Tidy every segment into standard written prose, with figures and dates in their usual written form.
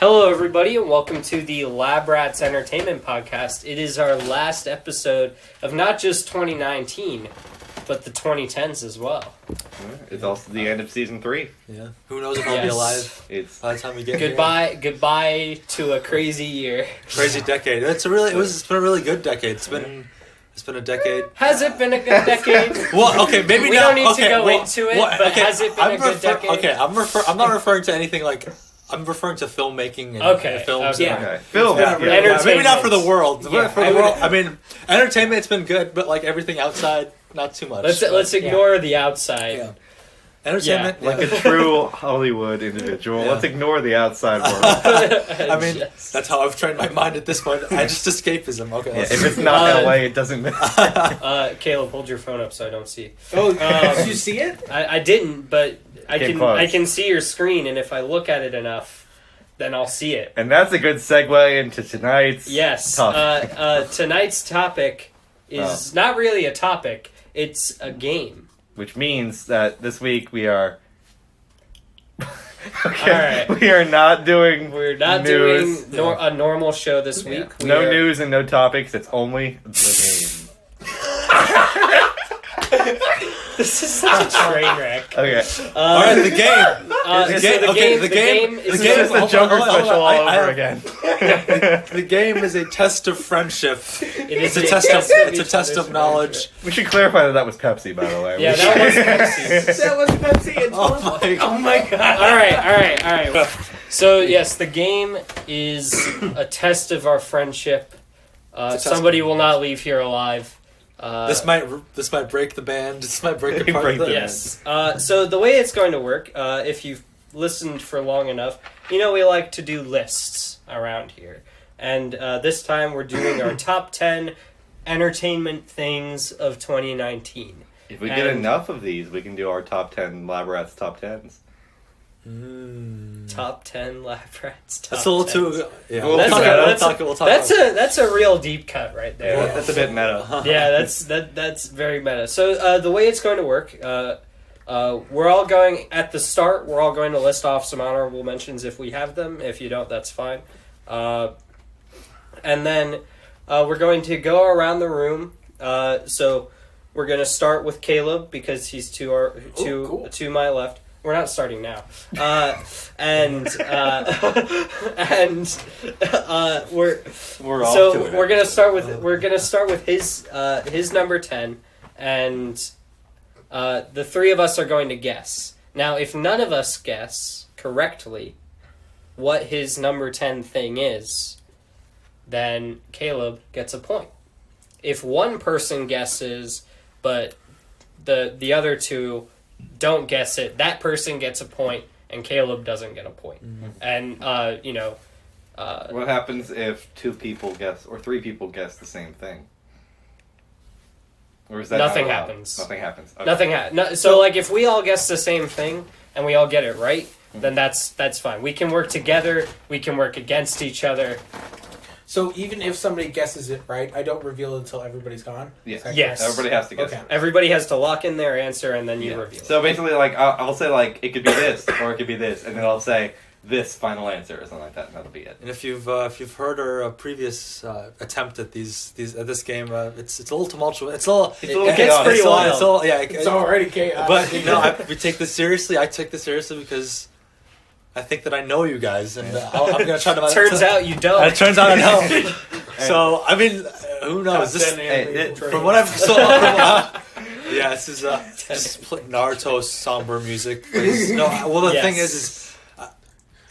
Hello, everybody, and welcome to the Lab Rats Entertainment Podcast. It is our last episode of not just 2019, but the 2010s as well. It's also the end of season 3. Yeah. Who knows if I'll be alive by the time we get Goodbye to a crazy year. Crazy decade. It's been a really good decade. It's been a decade. Has it been a good decade? Well, okay, maybe we don't need to go into it, but has it been a good decade? Okay, I'm not referring to anything like. I'm referring to filmmaking and films. Okay. Okay. Film. Maybe not for the world. Yeah. For the world, I mean, entertainment's been good, but like everything outside, not too much. Let's ignore the outside. Yeah. Entertainment, like a true Hollywood individual. Yeah. Let's ignore the outside world. I mean, that's how I've trained my mind at this point. I just escapism. Okay. If it's not LA, it doesn't matter. Caleb, hold your phone up so I don't see. Oh, did you see it? I didn't, but I Close. can see your screen, and if I look at it enough, then I'll see it. And that's a good segue into tonight's topic. Tonight's topic is not really a topic; it's a game. Which means that this week we are. Okay. We are not doing. We're not news. doing a normal show this week. No news and no topics. It's only the game. This is such a train wreck. Okay. All right, the game. The game is just the Joker special all over again. The game is a test of friendship. It's a test of knowledge. We should clarify that was Pepsi, by the way. Yeah, that was Pepsi. That was Pepsi. Oh my god. All right. So yes, the game is a test of our friendship. Somebody will not leave here alive. This might break the band. This might break apart the Yes. So the way it's going to work, if you've listened for long enough, you know we like to do lists around here. And this time we're doing our top 10 entertainment things of 2019. If we get enough of these, we can do our top 10 Lab Rats top 10s. Top 10 Lab Rats top That's a little 10s. too... Yeah. We'll talk That's a real deep cut right there. Yeah, that's a bit meta. Yeah, that's very meta. So the way it's going to work, we're all going at the start. We're all going to list off some honorable mentions if we have them. If you don't, that's fine. And then we're going to go around the room. So we're going to start with Caleb because he's to my left. We're not starting now. We're gonna start with his number 10, and the three of us are going to guess. Now, if none of us guess correctly what his number 10 thing is, then Caleb gets a point. If one person guesses, but the other two don't guess it, that person gets a point, and Caleb doesn't get a point. Mm-hmm. And, what happens if 2 people guess, or 3 people guess the same thing? Or is that nothing happens? Nothing happens. Okay. Nothing happens. So, like, if we all guess the same thing, and we all get it right, then that's fine. We can work together, we can work against each other. So even if somebody guesses it right, I don't reveal it until everybody's gone? Yes. Everybody has to guess. Okay. Everybody has to lock in their answer, and then you reveal it. So basically, like, I'll say, like, it could be this, or it could be this, and then I'll say this final answer, or something like that, and that'll be it. And if you've heard our previous attempt at this game, it's a little tumultuous. It gets pretty wild. It's already chaos. But no, we take this seriously. I take this seriously because I think that I know you guys, and I'm going to try to... Turns out you don't. It turns out I don't. So, I mean, who knows? From what I've saw... this is just Naruto somber music. The thing is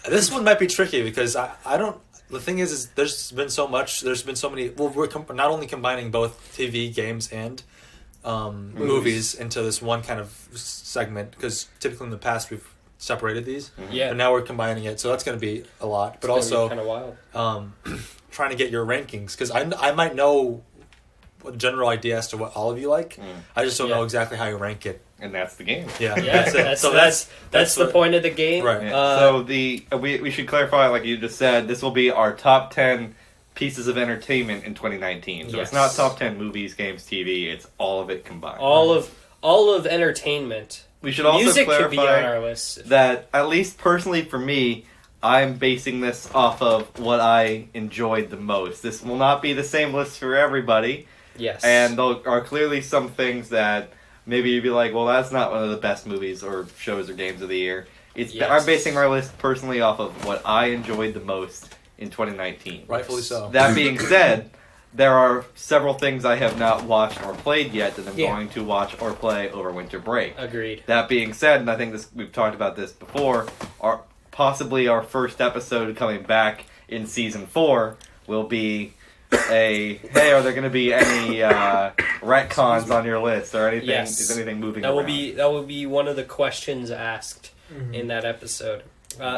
this one might be tricky because I don't... The thing is there's been so many... Well, we're not only combining both TV, games, and movies into this one kind of segment, because typically in the past we've separated these, but now we're combining it, so that's going to be a lot. But also, kind of wild. Trying to get your rankings, because I might know a general idea as to what all of you like. I just don't know exactly how you rank it, and that's the game. That's it. So that's the point of the game, right? So we should clarify, like you just said, this will be our top 10 pieces of entertainment in 2019. So it's not top 10 movies, games, TV. It's all of it combined. All of entertainment. We should also Music clarify could be on our list. that, at least personally for me, I'm basing this off of what I enjoyed the most. This will not be the same list for everybody. Yes. And there are clearly some things that maybe you'd be like, well, that's not one of the best movies or shows or games of the year. I'm basing my list personally off of what I enjoyed the most in 2019. Rightfully so. That being said, there are several things I have not watched or played yet that I'm going to watch or play over winter break. Agreed. That being said, and I think we've talked about this before, possibly our first episode coming back in season 4 will be hey, are there going to be any retcons on your list or anything? Yes. Is anything moving? That will be one of the questions asked in that episode.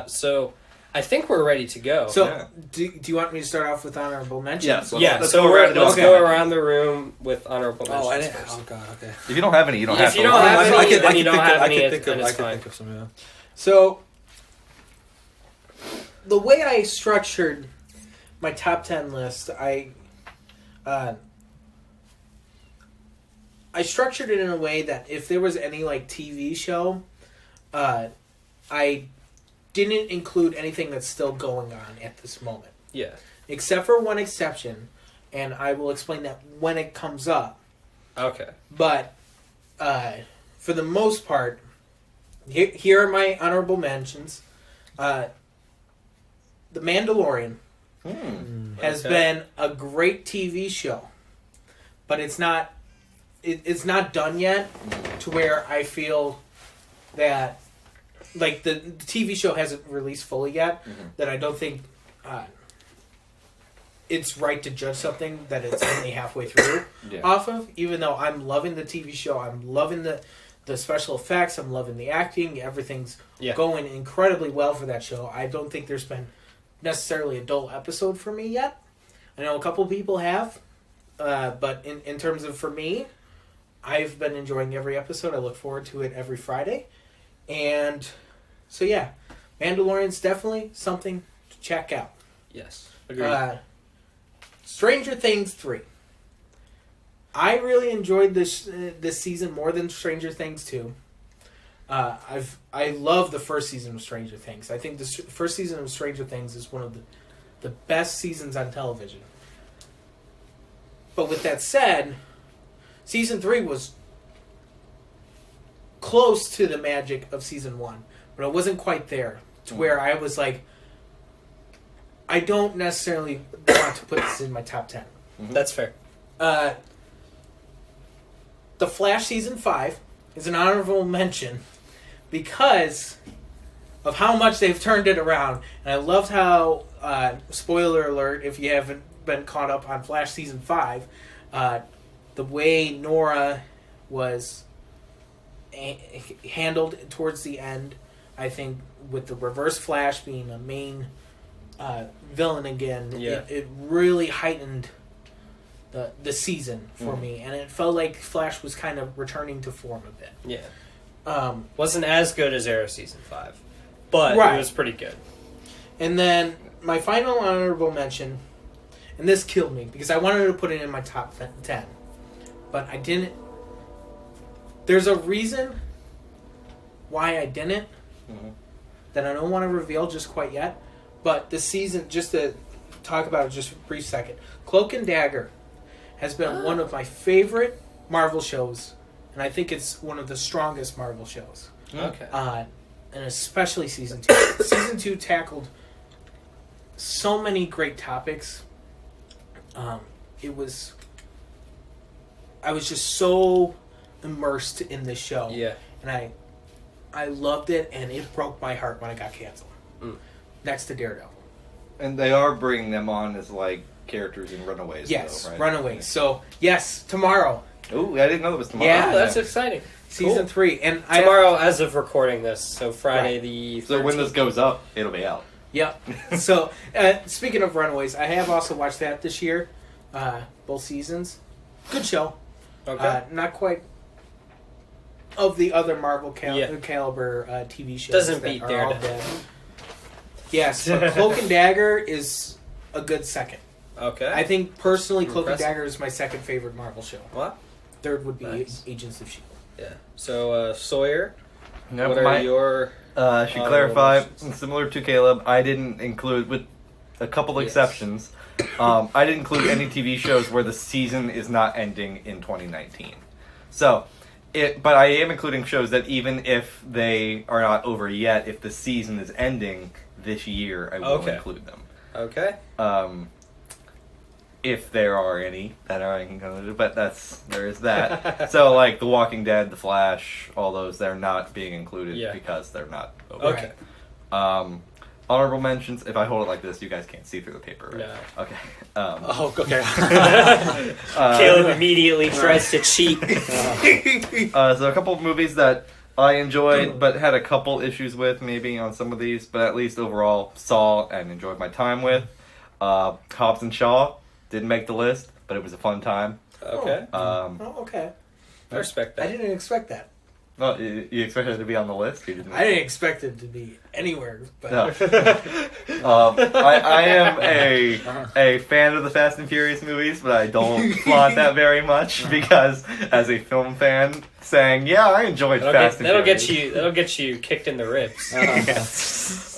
So I think we're ready to go. So do you want me to start off with honorable mentions? Yes. So let's go around the room with honorable mentions. Oh God. Okay. If you don't have any, you don't have to. If you don't have any, then you don't have any. I can think of some. Yeah. So the way I structured my top 10 list, I structured it in a way that if there was any like TV show, I didn't include anything that's still going on at this moment. Yeah. Except for one exception, and I will explain that when it comes up. Okay. But for the most part, here are my honorable mentions. The Mandalorian has been a great TV show, but it's not done yet to where I feel that like the TV show hasn't released fully yet, that I don't think it's right to judge something that it's only halfway through off of, even though I'm loving the TV show, I'm loving the special effects, I'm loving the acting, everything's going incredibly well for that show. I don't think there's been necessarily a dull episode for me yet. I know a couple people have, but in terms of for me, I've been enjoying every episode. I look forward to it every Friday. And so yeah, Mandalorian's definitely something to check out. Yes. Agreed. Stranger Things 3. I really enjoyed this season more than Stranger Things 2. I love the first season of Stranger Things. I think the first season of Stranger Things is one of the best seasons on television. But with that said, season 3 was close to the magic of season 1, but it wasn't quite there to where I was like, I don't necessarily want to put this in my top 10. That's fair. The Flash season 5 is an honorable mention because of how much they've turned it around. And I loved how, spoiler alert, if you haven't been caught up on Flash season 5, the way Nora was handled towards the end, I think with the Reverse Flash being a main villain again, it really heightened the season for me, and it felt like Flash was kind of returning to form a bit. Yeah. Wasn't as good as Arrow season 5, but it was pretty good. And then my final honorable mention, and this killed me because I wanted to put it in my top 10, but I didn't. There's a reason why I didn't that I don't want to reveal just quite yet, but this season, just to talk about it just for a brief second, Cloak and Dagger has been one of my favorite Marvel shows, and I think it's one of the strongest Marvel shows. Okay. And especially season 2. Season 2 tackled so many great topics. I was just so immersed in this show. Yeah. And I loved it, and it broke my heart when it got canceled. Next to Daredevil. And they are bringing them on as like characters in Runaways. Yes, though, right? Runaways. So yes, tomorrow. Oh, I didn't know it was tomorrow. Yeah, that's exciting. Season 3, and tomorrow, as of recording this, so Friday the 13th. So when this goes up, it'll be out. Yep. So speaking of Runaways, I have also watched that this year, both seasons. Good show. Okay. Not quite of the other Marvel caliber TV shows. Doesn't beat Daredevil. Yes, but Cloak and Dagger is a good second. Okay. I think personally, Cloak and Dagger is my second favorite Marvel show. What? Third would be Agents of S.H.I.E.L.D. Yeah. So Sawyer, No, what are your Should clarify, similar to Caleb, I didn't include, with a couple exceptions, I didn't include any TV shows where the season is not ending in 2019. So, but I am including shows that even if they are not over yet, if the season is ending this year, I will include them. Okay. If there are any that are included, but there is that. So, like The Walking Dead, The Flash, all those, they're not being included because they're not over. Okay. Honorable mentions. If I hold it like this, you guys can't see through the paper, right? No. Okay. Okay. Caleb immediately tries to cheat. So a couple of movies that I enjoyed, but had a couple issues with, maybe on some of these, but at least overall saw and enjoyed my time with. Hobbs and Shaw didn't make the list, but it was a fun time. Okay. Okay. I respect that. I didn't expect that. Well, you expected it to be on the list? You didn't. I didn't expect it to be anywhere. But no. I am a fan of the Fast and Furious movies, but I don't flaunt that very much because, as a film fan, saying, "Yeah, I enjoyed Fast and Furious." That'll get you kicked in the ribs. Yes.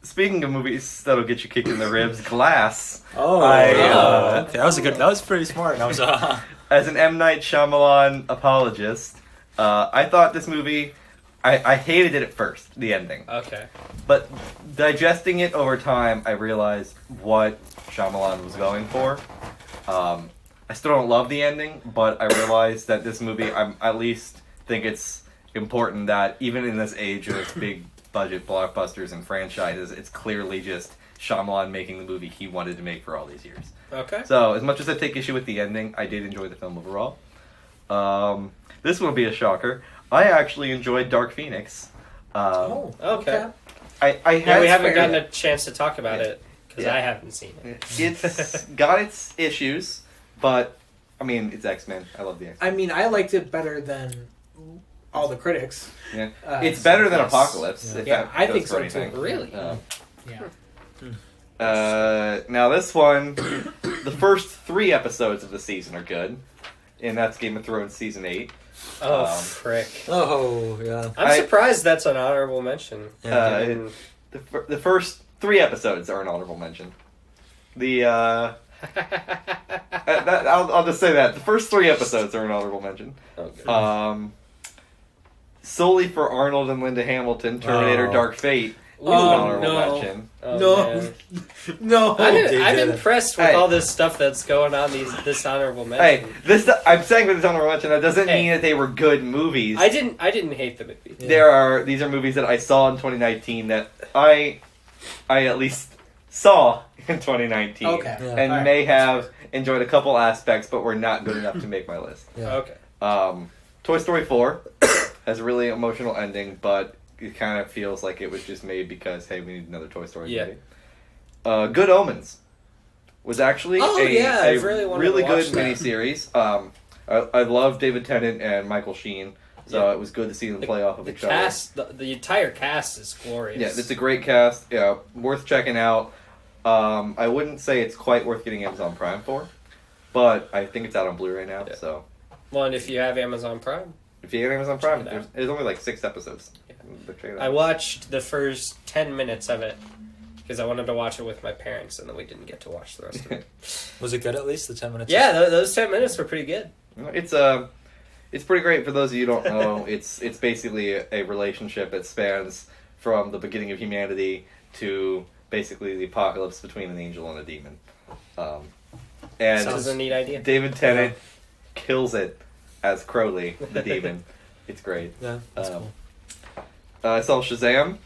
Speaking of movies that'll get you kicked in the ribs, Glass. That was pretty smart. As an M. Night Shyamalan apologist, I thought this movie, I hated it at first, the ending. Okay. But digesting it over time, I realized what Shyamalan was going for. I still don't love the ending, but I realized that this movie, I at least think it's important that even in this age of big budget blockbusters and franchises, it's clearly just Shyamalan making the movie he wanted to make for all these years. Okay. So, as much as I take issue with the ending, I did enjoy the film overall. This will be a shocker. I actually enjoyed Dark Phoenix. Okay. We haven't gotten a chance to talk about it because I haven't seen it. It's got its issues, but I mean, it's X-Men. I love the X-Men. I mean, I liked it better than all the critics. Yeah, it's better than Apocalypse. Yeah, I think so too. Really? Now this one, the first 3 episodes of the season are good, and that's Game of Thrones season 8. Oh, frick. Oh, yeah. I'm surprised that's an honorable mention. The first 3 episodes are an honorable mention. I'll just say that. The first 3 episodes are an honorable mention. Okay. Solely for Arnold and Linda Hamilton, Terminator Dark Fate. Mention. No. I'm impressed with all this stuff that's going on. This honorable mention. Hey, I'm saying with this honorable mention, that doesn't mean that they were good movies. I didn't hate the movie. Yeah. These are movies that I saw in 2019 that I at least saw in 2019, and may have enjoyed a couple aspects, but were not good enough to make my list. Yeah. Okay. Toy Story 4 has a really emotional ending, but it kind of feels like it was just made because, hey, we need another Toy Story movie. Good Omens was actually a really good miniseries. I love David Tennant and Michael Sheen, so it was good to see them play off of each other. The entire cast is glorious. Yeah, it's a great cast. Yeah, worth checking out. I wouldn't say it's quite worth getting Amazon Prime for, but I think it's out on Blu-ray now. Yeah. So, well, and if you have Amazon Prime, there's only like 6 episodes. Yeah. I watched the first 10 minutes of it because I wanted to watch it with my parents, and then we didn't get to watch the rest of it. Was it good at least, the 10 minutes? Yeah, those 10 minutes were pretty good. It's pretty great. For those of you who don't know, it's basically a relationship that spans from the beginning of humanity to basically the apocalypse between an angel and a demon. And sounds a neat idea. David Tennant kills it as Crowley, the demon. It's great. Yeah, that's cool. I saw Shazam.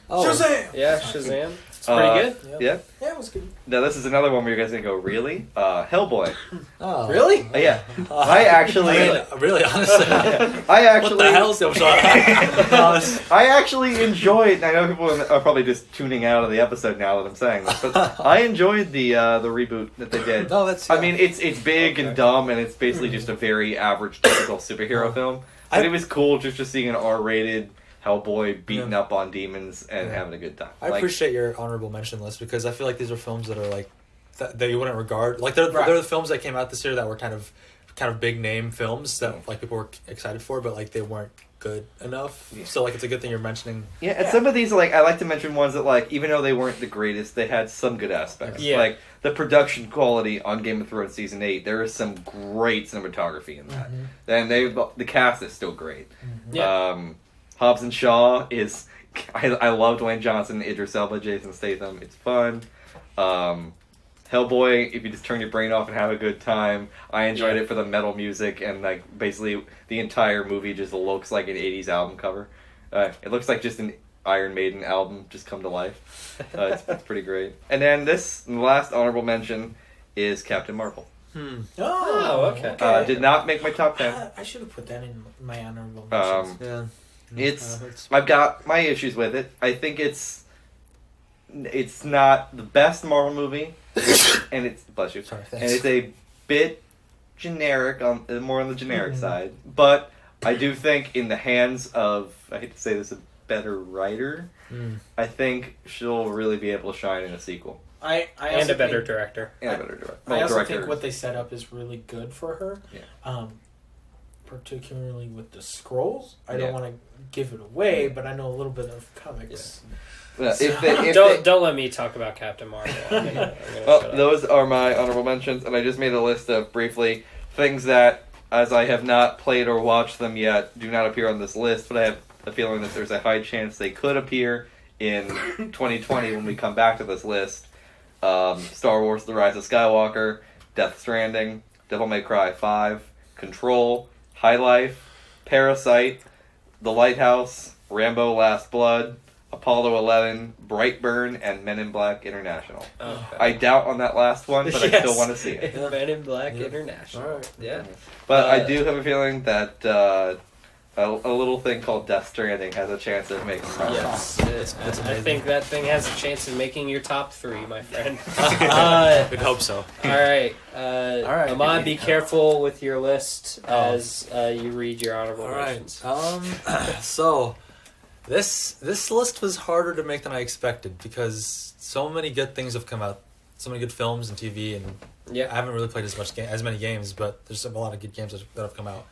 Shazam! Yeah, Shazam. It's pretty good. Yeah? Yeah, it was good. Now, this is another one where you guys are going to go, really? Hellboy. Oh. Really? Yeah. I actually... really, honestly. What the hell is I actually enjoyed... I know people are probably just tuning out of the episode now that I'm saying this, but I enjoyed the reboot that they did. No, that's... I mean, it's big and dumb, and it's basically just a very average, typical superhero film. But it was cool just seeing an R-rated... Hellboy beating up on demons and having a good time. I appreciate your honorable mention list because I feel like these are films that are like that you wouldn't regard. Like they're the films that came out this year that were kind of kind of big name films that like people were excited for, but like they weren't good enough. Yeah. So like it's a good thing you're mentioning. Yeah, and some of these like I like to mention ones that like even though they weren't the greatest, they had some good aspects. Yeah. Like the production quality on Game of Thrones season 8, there is some great cinematography in that, and the cast is still great. Yeah. Hobbs and Shaw is I love Dwayne Johnson, Idris Elba, Jason Statham. It's fun. Hellboy, if you just turn your brain off and have a good time. I enjoyed it for the metal music and like basically the entire movie just looks like an 80s album cover. It looks like just an Iron Maiden album just come to life. It's pretty great. And then the last honorable mention is Captain Marvel. Oh, okay. Did not make my top 10. I should have put that in my honorable mentions. I've got my issues with it. I think it's not the best Marvel movie, and it's bless you. Sorry, and it's a bit generic more on the generic side. But I do think in the hands of I hate to say this, a better writer, I think she'll really be able to shine in a sequel. And a better director. And a better director. I also think what they set up is really good for her. Yeah. Particularly with the scrolls. I don't want to give it away, but I know a little bit of comics. Yeah. Don't let me talk about Captain Marvel. Well, those are my honorable mentions, and I just made a list of briefly things that, as I have not played or watched them yet, do not appear on this list, but I have a feeling that there's a high chance they could appear in 2020 when we come back to this list. Star Wars The Rise of Skywalker, Death Stranding, Devil May Cry 5, Control, High Life, Parasite, The Lighthouse, Rambo Last Blood, Apollo 11, Brightburn, and Men in Black International. Okay. I doubt on that last one, but I still want to see it. Men in Black International. All right. Yeah. But I do have a feeling that a little thing called Death Stranding has a chance of making my top. I think that thing has a chance of making your top 3, my friend. We'd hope so. All right. Ahmad, be careful with your list as you read your honorable mentions. So this list was harder to make than I expected because so many good things have come out, so many good films and TV, and I haven't really played as many games, but there's a lot of good games that have come out.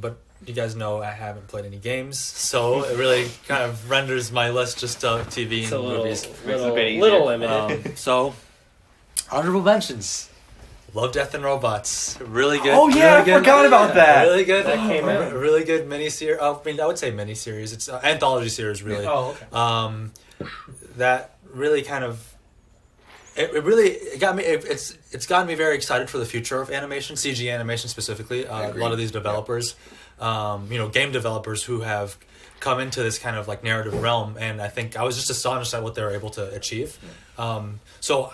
But you guys know I haven't played any games, so it really kind of renders my list just TV and movies. Little limited. So, honorable mentions. Love, Death, and Robots. Really good. Oh yeah, really I forgot about that. Really good. That came out. Really good miniseries. I mean, I would say miniseries. It's an anthology series, really. Oh, okay. That really kind of. It got me. It's gotten me very excited for the future of animation, CG animation specifically. A lot of these developers, game developers who have come into this kind of like narrative realm, and I think I was just astonished at what they were able to achieve. So,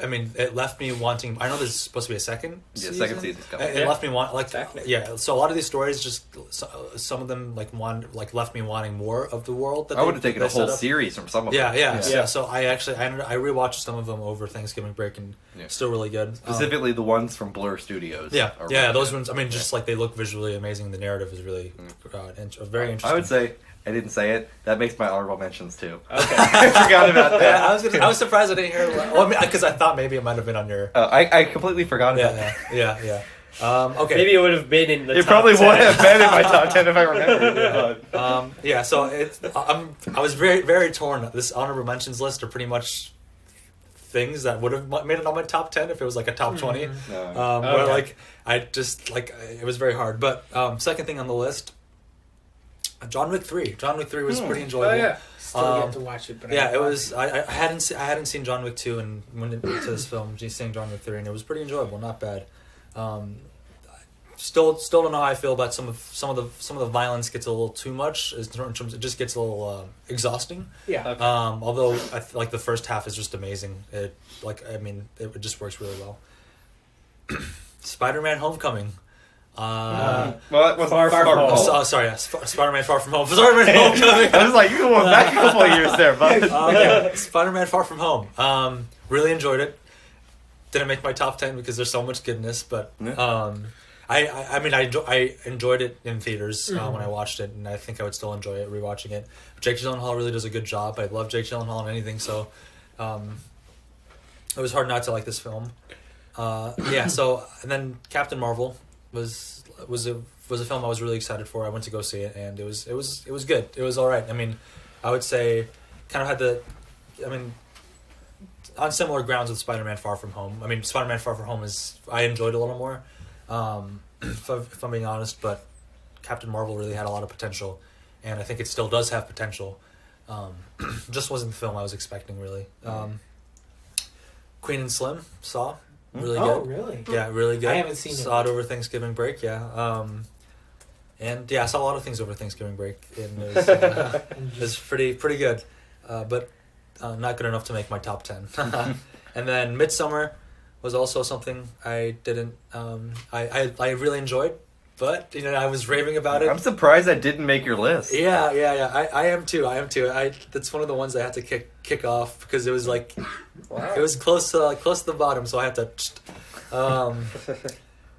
I mean, it left me wanting. I know there's supposed to be a second season. Second season's coming. It left me So a lot of these stories just some of them left me wanting more of the world. I would have taken a whole series from some of them. Yeah. So I rewatched some of them over Thanksgiving break and still really good. Specifically the ones from Blur Studios. Yeah, those ones. I mean, just like they look visually amazing. The narrative is really very interesting. I would say. I didn't say it. That makes my honorable mentions too. Okay, I forgot about that. I was surprised I didn't hear it. Well, because I thought maybe it might have been on your. I completely forgot about that. Yeah. Okay. Maybe it would have been in the. It top probably 10. would have been in my top 10 if I remember. So I was very very torn. This honorable mentions list are pretty much things that would have made it on my top 10 if it was like a top 20. Where like I just like it was very hard. But second thing on the list. John Wick 3. John Wick 3 was pretty enjoyable. Oh yeah, still get to watch it. But it was. I hadn't seen John Wick 2 and went into this film. Just seeing John Wick 3, and it was pretty enjoyable. Not bad. Still don't know how I feel about some of the violence gets a little too much in terms it just gets a little exhausting. Yeah. Okay. Although I like the first half is just amazing. It just works really well. Spider-Man: Homecoming. Well, that was Far From Home. Sorry, Spider-Man: Far From Home. Spider-Man: Homecoming. I was like, you're going back a couple of years there, bud. Spider-Man: Far From Home. Really enjoyed it. Didn't make my top 10 because there's so much goodness, but I enjoyed it in theaters when I watched it, and I think I would still enjoy it rewatching it. Jake Gyllenhaal really does a good job. I love Jake Gyllenhaal in anything, so it was hard not to like this film. So and then Captain Marvel was a film I was really excited for. I went to go see it, and it was good. It was all right. I mean, I would say kind of had on similar grounds with Spider-Man Far From Home. I mean, Spider-Man Far From Home I enjoyed a little more, if I'm being honest, but Captain Marvel really had a lot of potential, and I think it still does have potential. Just wasn't the film I was expecting, really. Queen and Slim, saw. Really good. Oh, really? Yeah, really good. I haven't seen it. Saw it over Thanksgiving break, yeah. And yeah, I saw a lot of things over Thanksgiving break, and it was pretty good. But not good enough to make my top 10. And then Midsommar was also something I didn't. I really enjoyed, but I was raving about it. I'm surprised that didn't make your list. Yeah. I am too. That's one of the ones I had to kick off because it was like, wow. It was close to the bottom, so I had to.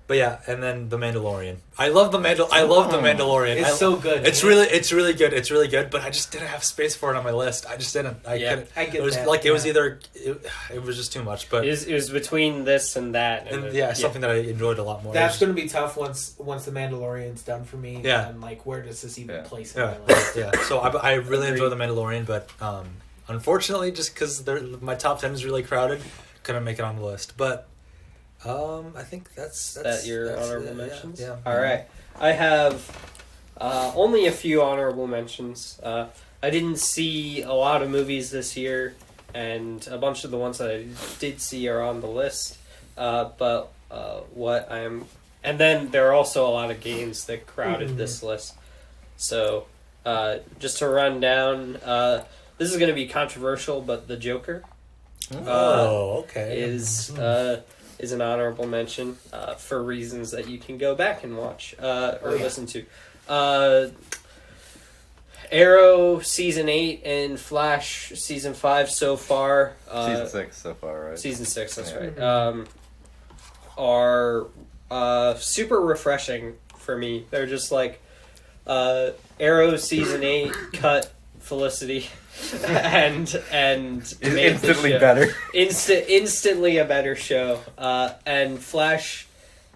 But yeah, and then The Mandalorian. I love The Mandalorian. It's so good. It's really good. It's really good. But I just didn't have space for it on my list. I just didn't. I couldn't. I get it was that. Like it was either. It was just too much. But it was between this and that. And something that I enjoyed a lot more. That's going to be tough once The Mandalorian's done for me. Yeah. And like, where does this even place in my list? Yeah. So I really enjoy The Mandalorian, but unfortunately, just because my top 10 is really crowded, couldn't make it on the list. But. I think that's your honorable mentions. Yeah. All right, I have only a few honorable mentions. I didn't see a lot of movies this year, and a bunch of the ones that I did see are on the list. And then there are also a lot of games that crowded this list. So, just to run down, this is going to be controversial, but The Joker. Okay. Is an honorable mention for reasons that you can go back and watch or listen to. Arrow Season 8 and Flash Season 5 so far. Season 6 so far, right? Season 6, that's right. Are super refreshing for me. They're just like Arrow Season 8 cut Felicity. and instantly better. Instantly a better show. And Flash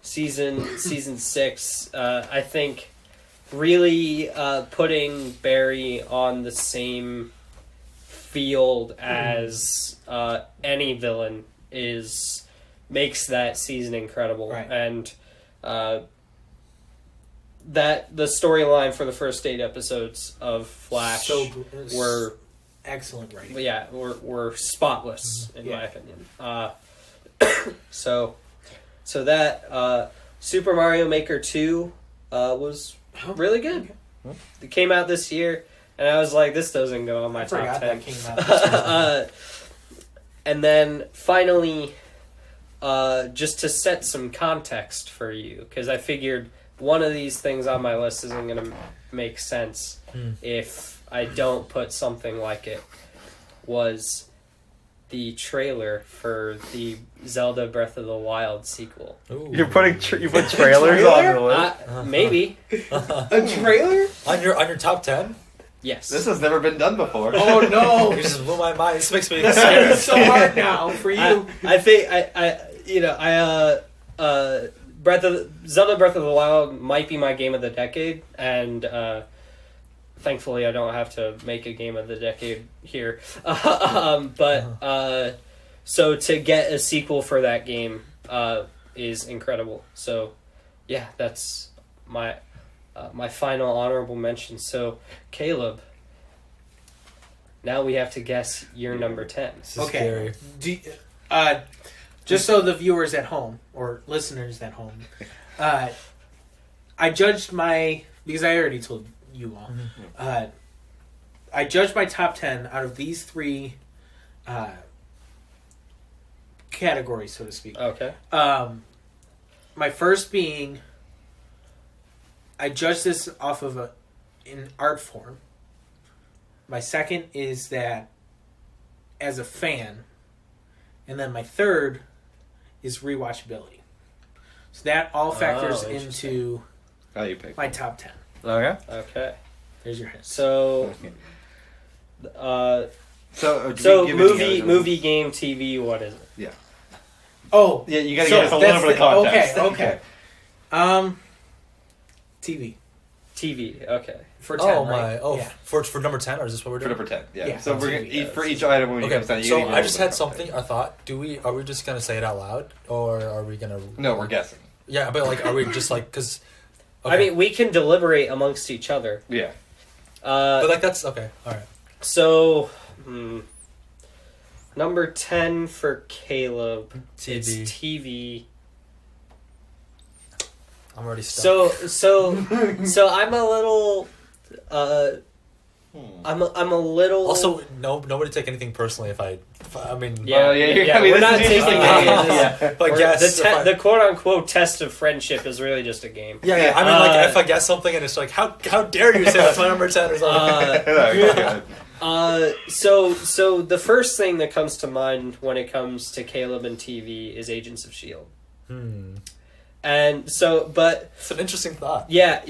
season 6, I think, really putting Barry on the same field as any villain makes that season incredible. Right. And that the storyline for the first 8 episodes of Flash were excellent writing. Yeah, were spotless in my opinion. So that Super Mario Maker 2 was really good. Okay. It came out this year, and I was like, this doesn't go on my top 10. That came out and then finally, just to set some context for you, because I figured one of these things on my list isn't going to make sense if I don't put something like it, was the trailer for the Zelda Breath of the Wild sequel. Ooh. You put trailers on the list? Maybe. A trailer? On your top 10? Yes. This has never been done before. Oh no! You just blew my mind. This makes me scared. It's so hard now for you. I think Zelda Breath of the Wild might be my game of the decade, and thankfully I don't have to make a game of the decade here. So to get a sequel for that game is incredible. So yeah, that's my final honorable mention. So Caleb, now we have to guess your number 10. Okay. Just so the viewers at home, or listeners at home, I judged because I already told you all, I judged my top 10 out of these 3 categories, so to speak. Okay. My first being, I judged this off of an art form. My second is that as a fan. And then my third is rewatchability. So that all factors into my top 10. Okay. Okay. There's your hint. So So movie, game, TV, what is it? Yeah. Oh, yeah, you gotta give us a little bit of context. Okay. TV. Okay. For 10, right? For number 10, or is this what we're doing? For number 10, yeah. So we're gonna for each item when we comes down. So I just had something. I thought, are we just gonna say it out loud, or are we gonna? No, we're guessing. Yeah, but like, are we just like because? Okay. I mean, we can deliberate amongst each other. Yeah. But like that's okay. All right. So, number 10 for Caleb. TV. I'm already stuck. So I'm a little. I'm a little. Also, nobody take anything personally. I mean, we're not taking it. But the quote unquote test of friendship is really just a game. Yeah. I mean, like if I guess something and it's like, how dare you say that's my number 10 or something. So the first thing that comes to mind when it comes to Caleb and TV is Agents of S.H.I.E.L.D. And so, but it's an interesting thought. Yeah.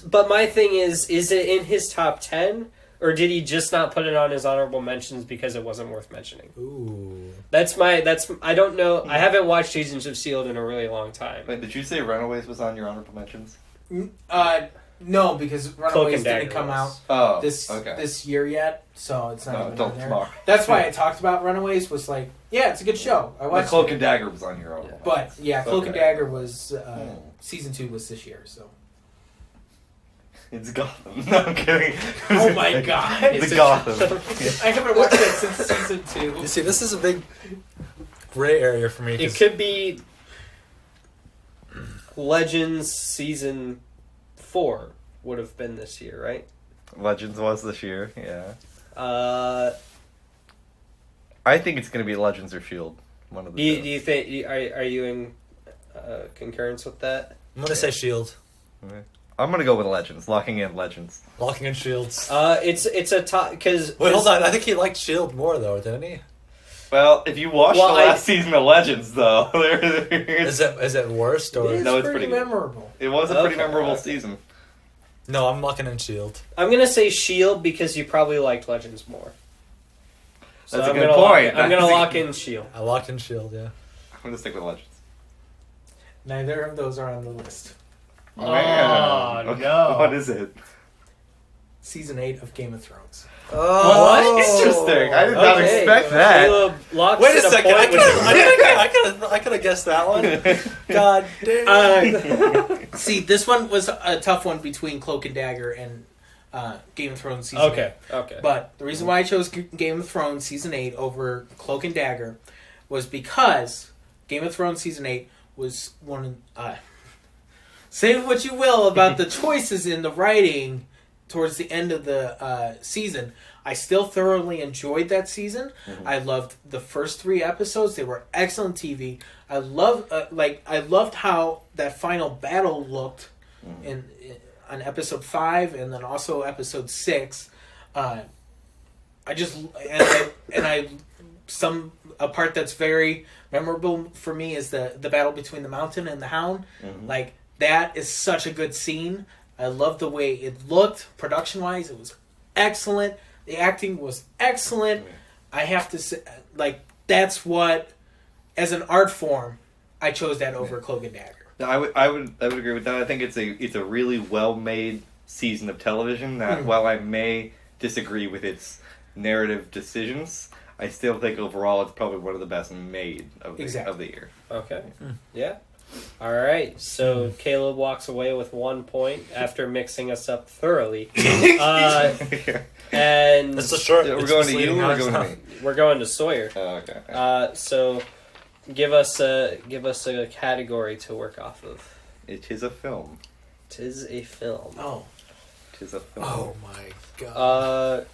But my thing is it in his top 10, or did he just not put it on his honorable mentions because it wasn't worth mentioning? Ooh, I don't know. I haven't watched Agents of S.H.I.E.L.D. in a really long time. Wait, did you say Runaways was on your honorable mentions? No, because Runaways didn't come out this year yet, so it's not even on there. Talk. That's why I talked about Runaways. Was like, yeah, it's a good show. I watched. Cloak and Dagger was on your own, but Cloak and Dagger was season 2 was this year, so. It's Gotham. No, I'm kidding. Oh my god, it's Gotham. I haven't watched it since season 2. You see, this is a big gray area for me. It could be Legends season 4 would have been this year, right? Legends was this year, yeah. I think it's going to be Legends or S.H.I.E.L.D. One of the two. Do you think? Are you in concurrence with that? I'm going to say S.H.I.E.L.D. Okay. I'm going to go with Legends. Locking in Legends. Locking in S.H.I.E.L.D. It's a top because. Wait, hold on. I think he liked S.H.I.E.L.D. more though, didn't he? Well, if you watched the last season of Legends, though, is it worse or no? It's pretty memorable. It was a pretty memorable season. No, I'm locking in S.H.I.E.L.D. I'm gonna say S.H.I.E.L.D. because you probably liked Legends more. So That's a good point. I'm gonna lock in S.H.I.E.L.D. I locked in S.H.I.E.L.D. Yeah. I'm gonna stick with Legends. Neither of those are on the list. Man. Oh no! What is it? Season 8 of Game of Thrones. Oh, what? Interesting. I did not expect that. Wait a second. I could have guessed that one. God damn. See, this one was a tough one between Cloak and Dagger and Game of Thrones season 8. Okay. But the reason why I chose Game of Thrones season 8 over Cloak and Dagger was because Game of Thrones season 8 was one of... say what you will about the choices in the writing towards the end of the season. I still thoroughly enjoyed that season. Mm-hmm. I loved the first 3 episodes. They were excellent TV. I loved how that final battle looked in on episode 5 and then also episode 6. A part that's very memorable for me is the battle between the Mountain and the Hound. Mm-hmm. Like, that is such a good scene. I love the way it looked. Production-wise, it was excellent. The acting was excellent. I have to say, like, that's what, as an art form, I chose that over Cloak and Dagger. No, I would agree with that. I think it's a really well-made season of television that, while I may disagree with its narrative decisions, I still think overall it's probably one of the best made of the year. Okay. Yeah. All right, so Caleb walks away with 1 point after mixing us up thoroughly. And that's the short. We're going to you or going to me? We're going to Sawyer. Oh, okay. So give us a category to work off of. It is a film. Tis a film. Oh. Tis a film. Oh my god.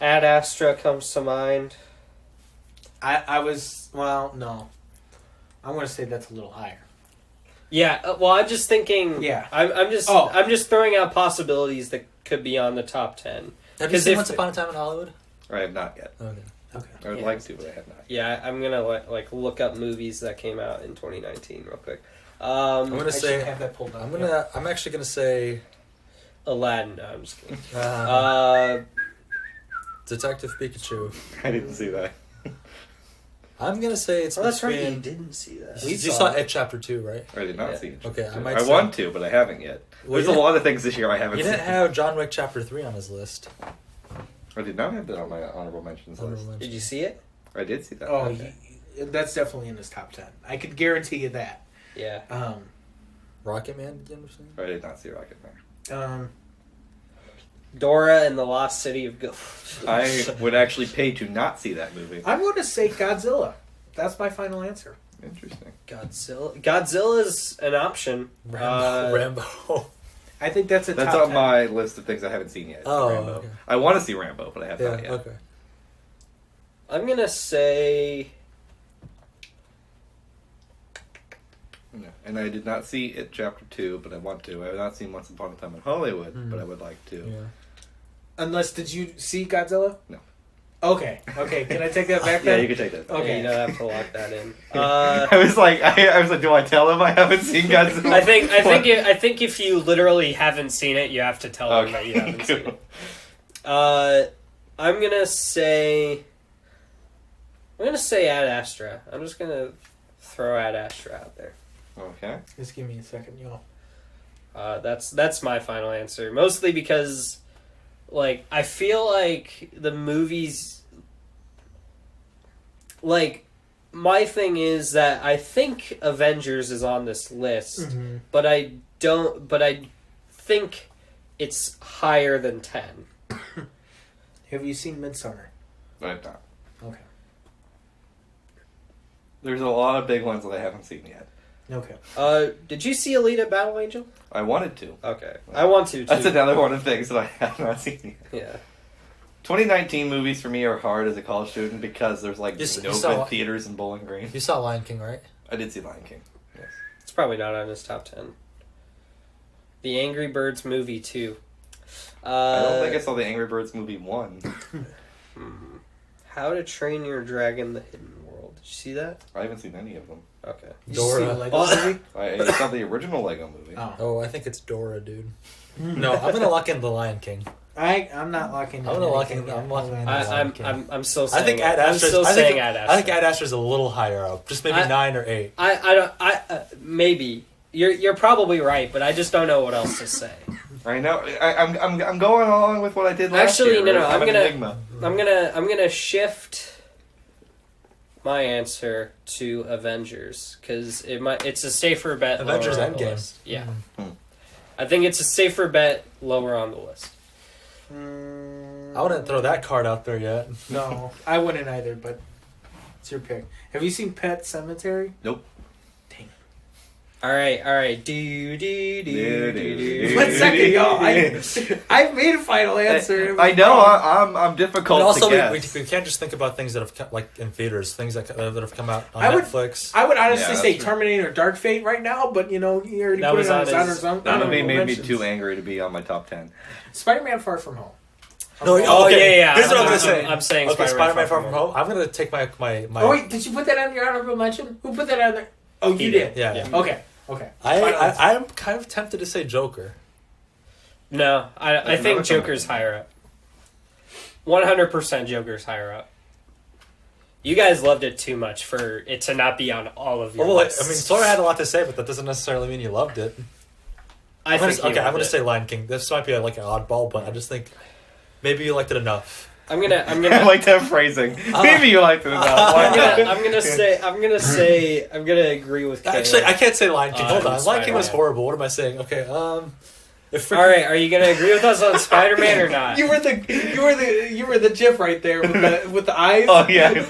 Ad Astra comes to mind. No. I'm going to say that's a little higher. Yeah, well, I'm just thinking. Yeah, I'm just throwing out possibilities that could be on the top 10. Have you seen Once Upon a Time in Hollywood? I have not yet. Okay. I would like to, but I have not. Yeah, I'm gonna look up movies that came out in 2019 real quick. I'm gonna say. Have that pulled up. I'm actually gonna say. Aladdin. No, I'm just kidding. Detective Pikachu. I didn't see that. I'm gonna say it's. Oh, that's right. You didn't see that. You saw it Chapter 2, right? I did not see it. Okay, I want to, but I haven't yet. There's a lot of things this year I haven't seen. You didn't have John Wick Chapter 3 on his list. I did not have that on my honorable mentions list. Did you see it? I did see that. Oh, okay. That's definitely in his top 10. I could guarantee you that. Yeah. Rocket Man, did you understand? I did not see Rocket Man. Dora and the Lost City of Gold. I would actually pay to not see that movie. I'm going to say Godzilla. That's my final answer. Interesting. Godzilla's an option. Rambo. I think that's That's top on 10. my list of things I haven't seen yet. Oh, Rambo. okay. I want to see Rambo, but I have not yet. Okay. I'm gonna say. Yeah. And I did not see it Chapter 2, but I want to. I have not seen Once Upon a Time in Hollywood, but I would like to. Yeah. Unless, did you see Godzilla? No. Okay. Can I take that back then? Yeah, you can take that. Okay. Yeah, you don't have to lock that in. I was like, do I tell him I haven't seen Godzilla? I think if you literally haven't seen it, you have to tell them that you haven't seen it. I'm gonna say Ad Astra. I'm just gonna throw Ad Astra out there. Okay. Just give me a second, y'all. That's my final answer. Mostly because, like, I feel like the movies. Like, my thing is that I think Avengers is on this list, but I think it's higher than 10. Have you seen Midsommar? I have not. Okay. There's a lot of big ones that I haven't seen yet. Okay. Did you see Alita Battle Angel? I wanted to. Okay. I want to, too. That's another one of the things that I have not seen yet. Yeah. 2019 movies for me are hard as a college student because there's no good theaters in Bowling Green. You saw Lion King, right? I did see Lion King. Yes. It's probably not on his top 10. The Angry Birds movie 2. I don't think I saw the Angry Birds movie 1. How to Train Your Dragon: The Hidden World. Did you see that? I haven't seen any of them. Okay. Did you see the Lego movie? I saw the original Lego movie. Oh, I think it's Dora, dude. No, I'm gonna lock in the Lion King. I'm not locking in. I'm locking in the Lion King. I'm still saying. I think Ad Astra. I think Ad Astra's a little higher up, just maybe 9 or 8. Maybe you're probably right, but I just don't know what else to say. I know. I'm going along with what I did last year. Actually, no. I'm gonna shift my answer to Avengers because it's a safer bet. Avengers Endgame. Yeah. I think it's a safer bet lower on the list. I wouldn't throw that card out there yet. No, I wouldn't either, but it's your pick. Have you seen Pet Sematary? Nope. Dang. All right. One second, y'all. I've made a final answer. I know. I'm difficult but also, to guess. we can't just think about things that have come, like in theaters, things that have come out on Netflix. I would honestly say Terminator Dark Fate right now, but you already put it on his That movie made me too angry to be on my top 10. Spider-Man Far From Home. No, yeah. Here's what I'm going to say. I'm saying Spider-Man Far From Home. I'm going to take my. Oh wait, did you put that on your honorable mention? Who put that on there? Oh, you did. Yeah. Okay. I'm kind of tempted to say Joker. No, I think Joker's higher up. 100% Joker's higher up. You guys loved it too much for it to not be on all of your lists. I mean, Sora had a lot to say, but that doesn't necessarily mean you loved it. I'm going to say Lion King. This might be like an oddball, but I just think maybe you liked it enough. I'm gonna. I like that phrasing. Maybe you liked it enough. I'm gonna agree with Caleb. Actually, I can't say Lion King. Hold on, Lion King was horrible. What am I saying? Okay. All right, are you gonna agree with us on Spider-Man or not? You were the GIF right there with the eyes. Oh yeah.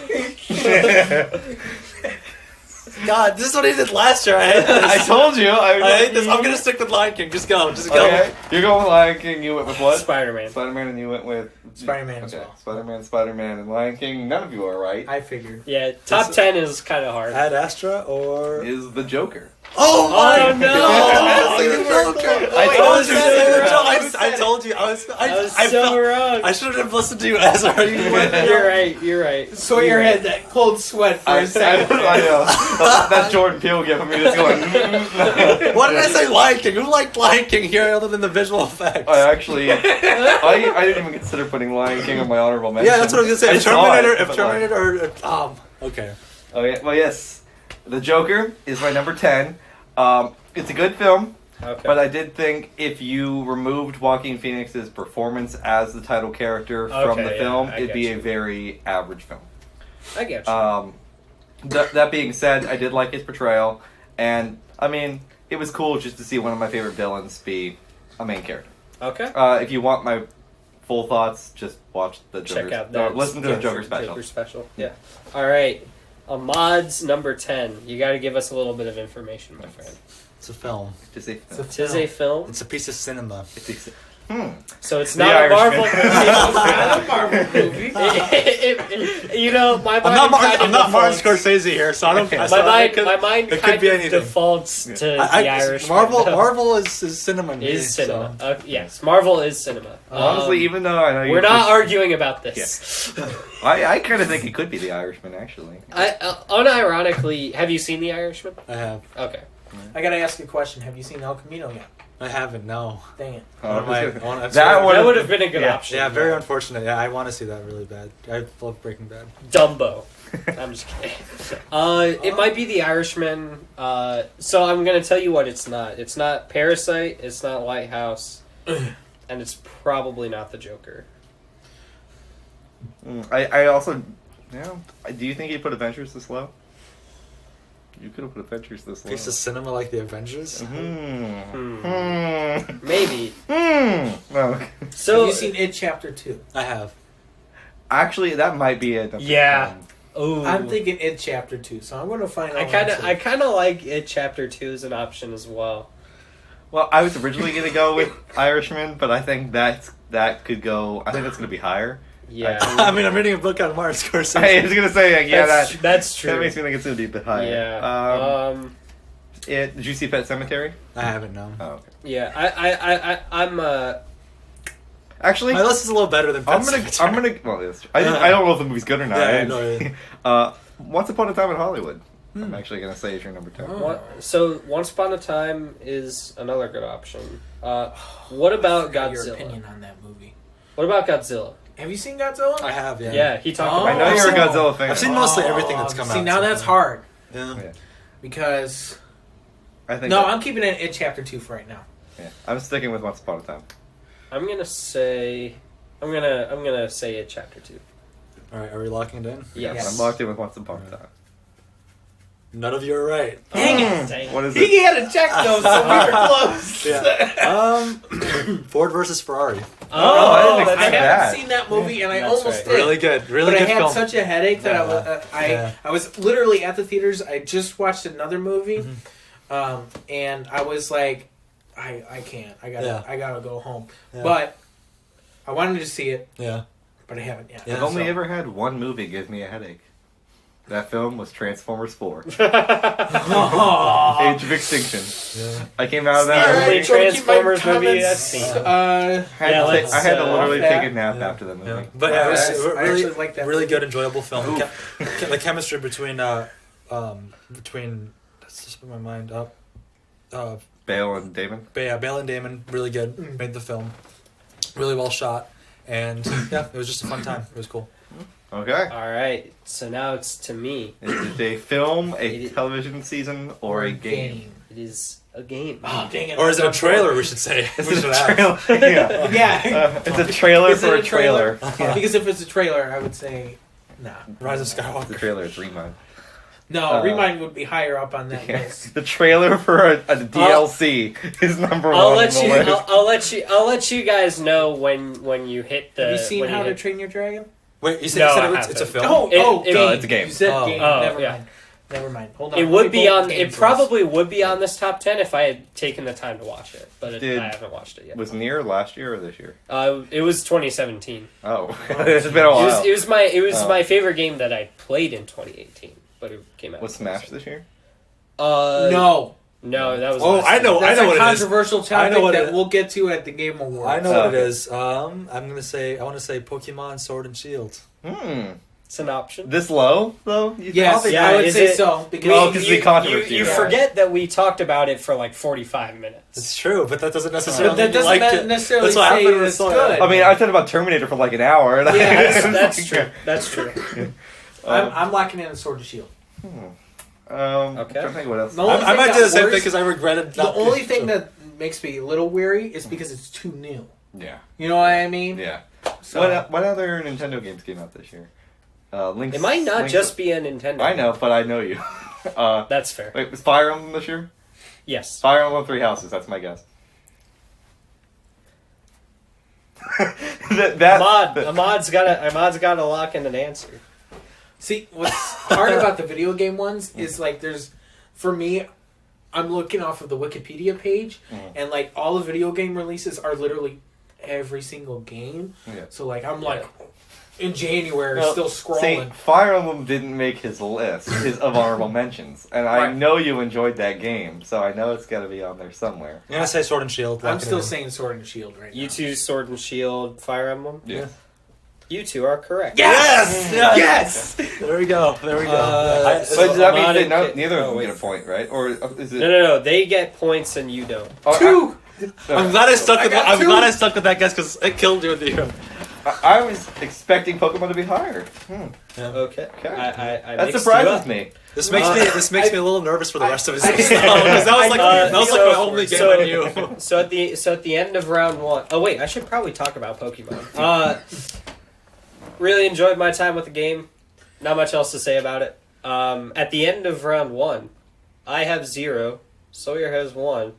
God, this is what he did last year. I hate this. I told you. I hate this. I'm going to stick with Lion King. Just go. Okay. You're going with Lion King. You went with what? Spider-Man. Spider-Man, and you went with... Spider-Man as well. Spider-Man, and Lion King. None of you are right. I figured. Yeah, top 10 is kind of hard. Ad Astra or... Is the Joker. Oh my no! I told you. I was so wrong. I should have listened to you, Ezra. You're right. So your head that cold sweat for a second. I know. That's Jordan Peele giving me this going. Why did I say Lion King? Who liked Lion King here other than the visual effects? I didn't even consider putting Lion King on my honorable mention. Yeah, that's what I was gonna say. If Terminator or okay. Okay. Well, yes. The Joker is my number 10. It's a good film. Okay. But I did think if you removed Joaquin Phoenix's performance as the title character from the film, it'd be a very average film. I get you. That being said, I did like his portrayal, and I mean, it was cool just to see one of my favorite villains be a main character. Okay. If you want my full thoughts, just watch the Joker. Check out that. Listen to the Joker special. Joker special. Yeah. All right. Ahmad's number 10. You got to give us a little bit of information, my friend. It's a film. It's a film. It's a piece of cinema. So it's not a Marvel movie. It's not a Marvel movie. My mind I'm not Martin Scorsese here, so I don't. My mind kind of defaults to the Irishman. Marvel is cinema. Is cinema. So. Yes, Marvel is cinema. Honestly, even though I know we're not arguing about this. Yeah. I kind of think it could be The Irishman, actually. Unironically, have you seen The Irishman? I have. Okay. I gotta ask you a question. Have you seen El Camino yet? I haven't, no. Dang it. That would have been a good option. Yeah, very unfortunate. Yeah, I want to see that really bad. I love Breaking Bad. Dumbo. I'm just kidding. It might be The Irishman. So I'm going to tell you what it's not. It's not Parasite, it's not Lighthouse, and it's probably not The Joker. I also... do you think he put Avengers this low? You could have put Avengers this low. Piece of cinema like the Avengers? Maybe. No. So, have you seen It Chapter 2? I have. Actually, that might be it. Yeah. Ooh. I'm thinking It Chapter 2, so I'm going to find out. I kind of like It Chapter 2 as an option as well. Well, I was originally going to go with Irishman, but I think that could go... I think that's going to be higher. Yeah. I'm reading a book on Martin Scorsese. I was going to say, that's true. That makes me think it's going to be a bit higher. Yeah. Did you see Pet Sematary? I haven't, no. Oh, okay. Yeah, I'm Actually, my list is a little better than Pet Sematary. Well, I don't know if the movie's good or not. Yeah, no. Once Upon a Time in Hollywood. I'm actually going to say is your number 10. So Once Upon a Time is another good option. What about Godzilla? Your opinion on that movie? What about Godzilla? Have you seen Godzilla? I have, yeah. Yeah, he talked about it. I know you're a Godzilla fan. I've seen mostly everything that's come out. See, now that's hard. Yeah. Because... I'm keeping it at Chapter 2 for right now. Yeah. I'm sticking with Once Upon a Time. I'm gonna say it Chapter 2. Alright, are we locking it in? Yes. I'm locked in with Once Upon a Time. None of you are right. Dang it! What is it? He had to check those, so we were close. Yeah. Ford versus Ferrari. I didn't expect I haven't seen that movie, and I almost did. Really good, really good film. But I had such a headache that I was literally at the theaters. I just watched another movie, and I was like, I can't. I gotta go home. Yeah. But I wanted to see it. Yeah. But I haven't yet. I've only ever had one movie give me a headache. That film was Transformers 4. Age of Extinction. Yeah. I came out of that. The only Transformers movie I've seen. I had to literally take a nap after the movie. Yeah. But it was really good, enjoyable film. The chemistry between let's just put my mind up. Bale and Damon. Bale and Damon, really good. Made the film. Really well shot. And yeah, it was just a fun time. It was cool. Okay. All right. So now it's to me. Is it a film, a television season, or a game? It is a game. Oh, dang it. Or is it a trailer, we should say? It's a trailer. Yeah. It's a trailer for a trailer. Because if it's a trailer, I would say, nah. Rise of Skywalker. The trailer is Remind. No, Remind would be higher up on that list. The trailer for a DLC is number one. I'll let you guys know when you hit the. Have you seen How to Train Your Dragon? Wait, you said it's a film? No, it's a game. You said game. Never mind. Hold on. It would be on. It probably would be on this top 10 if I had taken the time to watch it, but I haven't watched it yet. Was Nier last year or this year? It was 2017. Oh, it's been a while. It was my favorite game that I played in 2018, but it came out. Was Smash this year? No. No, that was. Oh, I know. That's I know a controversial topic that we'll get to at the Game Awards. I know what it is. I'm gonna say. I want to say Pokemon Sword and Shield. It's an option. This low though? Yes, I would say so. Because the controversy. You forget that we talked about it for like 45 minutes. It's true, but that doesn't necessarily. necessarily say it's good. I mean, I talked about Terminator for like an hour. Yeah, that's true. That's true. I'm locking in a Sword and Shield. Okay. I'm think what else. I might do the same thing because I regretted. The only thing that makes me a little weary is because it's too new. Yeah. You know what I mean? Yeah. So, what other Nintendo games came out this year? It might not just be a Nintendo. I know, but I know you. That's fair. Wait, was Fire Emblem this year? Yes. Fire Emblem 3 Houses. That's my guess. Ahmad's got to lock in an answer. See, what's hard about the video game ones is like for me, I'm looking off of the Wikipedia page, and like all the video game releases are literally every single game. Yeah. So like I'm like in January still scrolling. See, Fire Emblem didn't make his list of honorable mentions, and I know you enjoyed that game, so I know it's got to be on there somewhere. You're gonna say Sword and Shield. I'm still saying Sword and Shield right now. You two Sword and Shield, Fire Emblem. Yeah. You two are correct. Yes! Yes! There we go. But does that mean that neither of them get a point, right? Or is it? No. They get points and you don't. Two. I'm glad I stuck with that guess because it killed you with the. I was expecting Pokemon to be higher. Yeah. Okay. That surprises me. This makes me a little nervous for the rest of his season because that was like my only game I knew. So at the end of round 1. Oh wait, I should probably talk about Pokemon. Really enjoyed my time with the game. Not much else to say about it. At the end of round 1, I have 0, Sawyer has 1,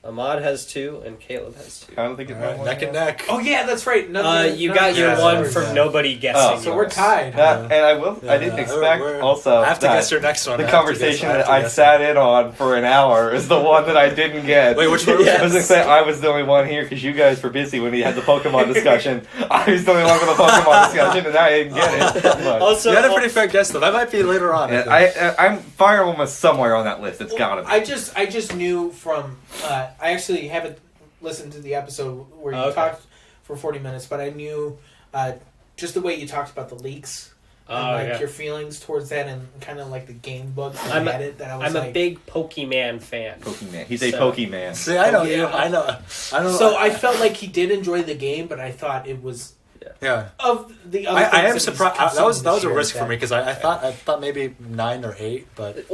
Ahmad has 2, and Caleb has 2. I don't think it's neck and neck. Oh yeah, that's right. You got your 1 from nobody guessing. So we're tied. And I didn't expect also. I have to guess your next one. The conversation that I sat in on for an hour is the one that I didn't get. Wait, which one? I was gonna say I was the only one here because you guys were busy when we had the Pokemon discussion. I was the only one for the Pokemon discussion, and I didn't get it. Also, you had a pretty fair guess though. That might be later on. I'm Fire Emblem is somewhere on that list. It's gotta be. I just knew from. I actually haven't listened to the episode where you talked for 40 minutes, but I knew just the way you talked about the leaks and your feelings towards that, and kind of like the game bug. I'm a big Pokemon fan. He's a Pokemon. See, I know. So I felt like he did enjoy the game, but I thought it was. Yeah. Of the other I am surprised. That was a risk for me because I thought maybe 9 or 8, but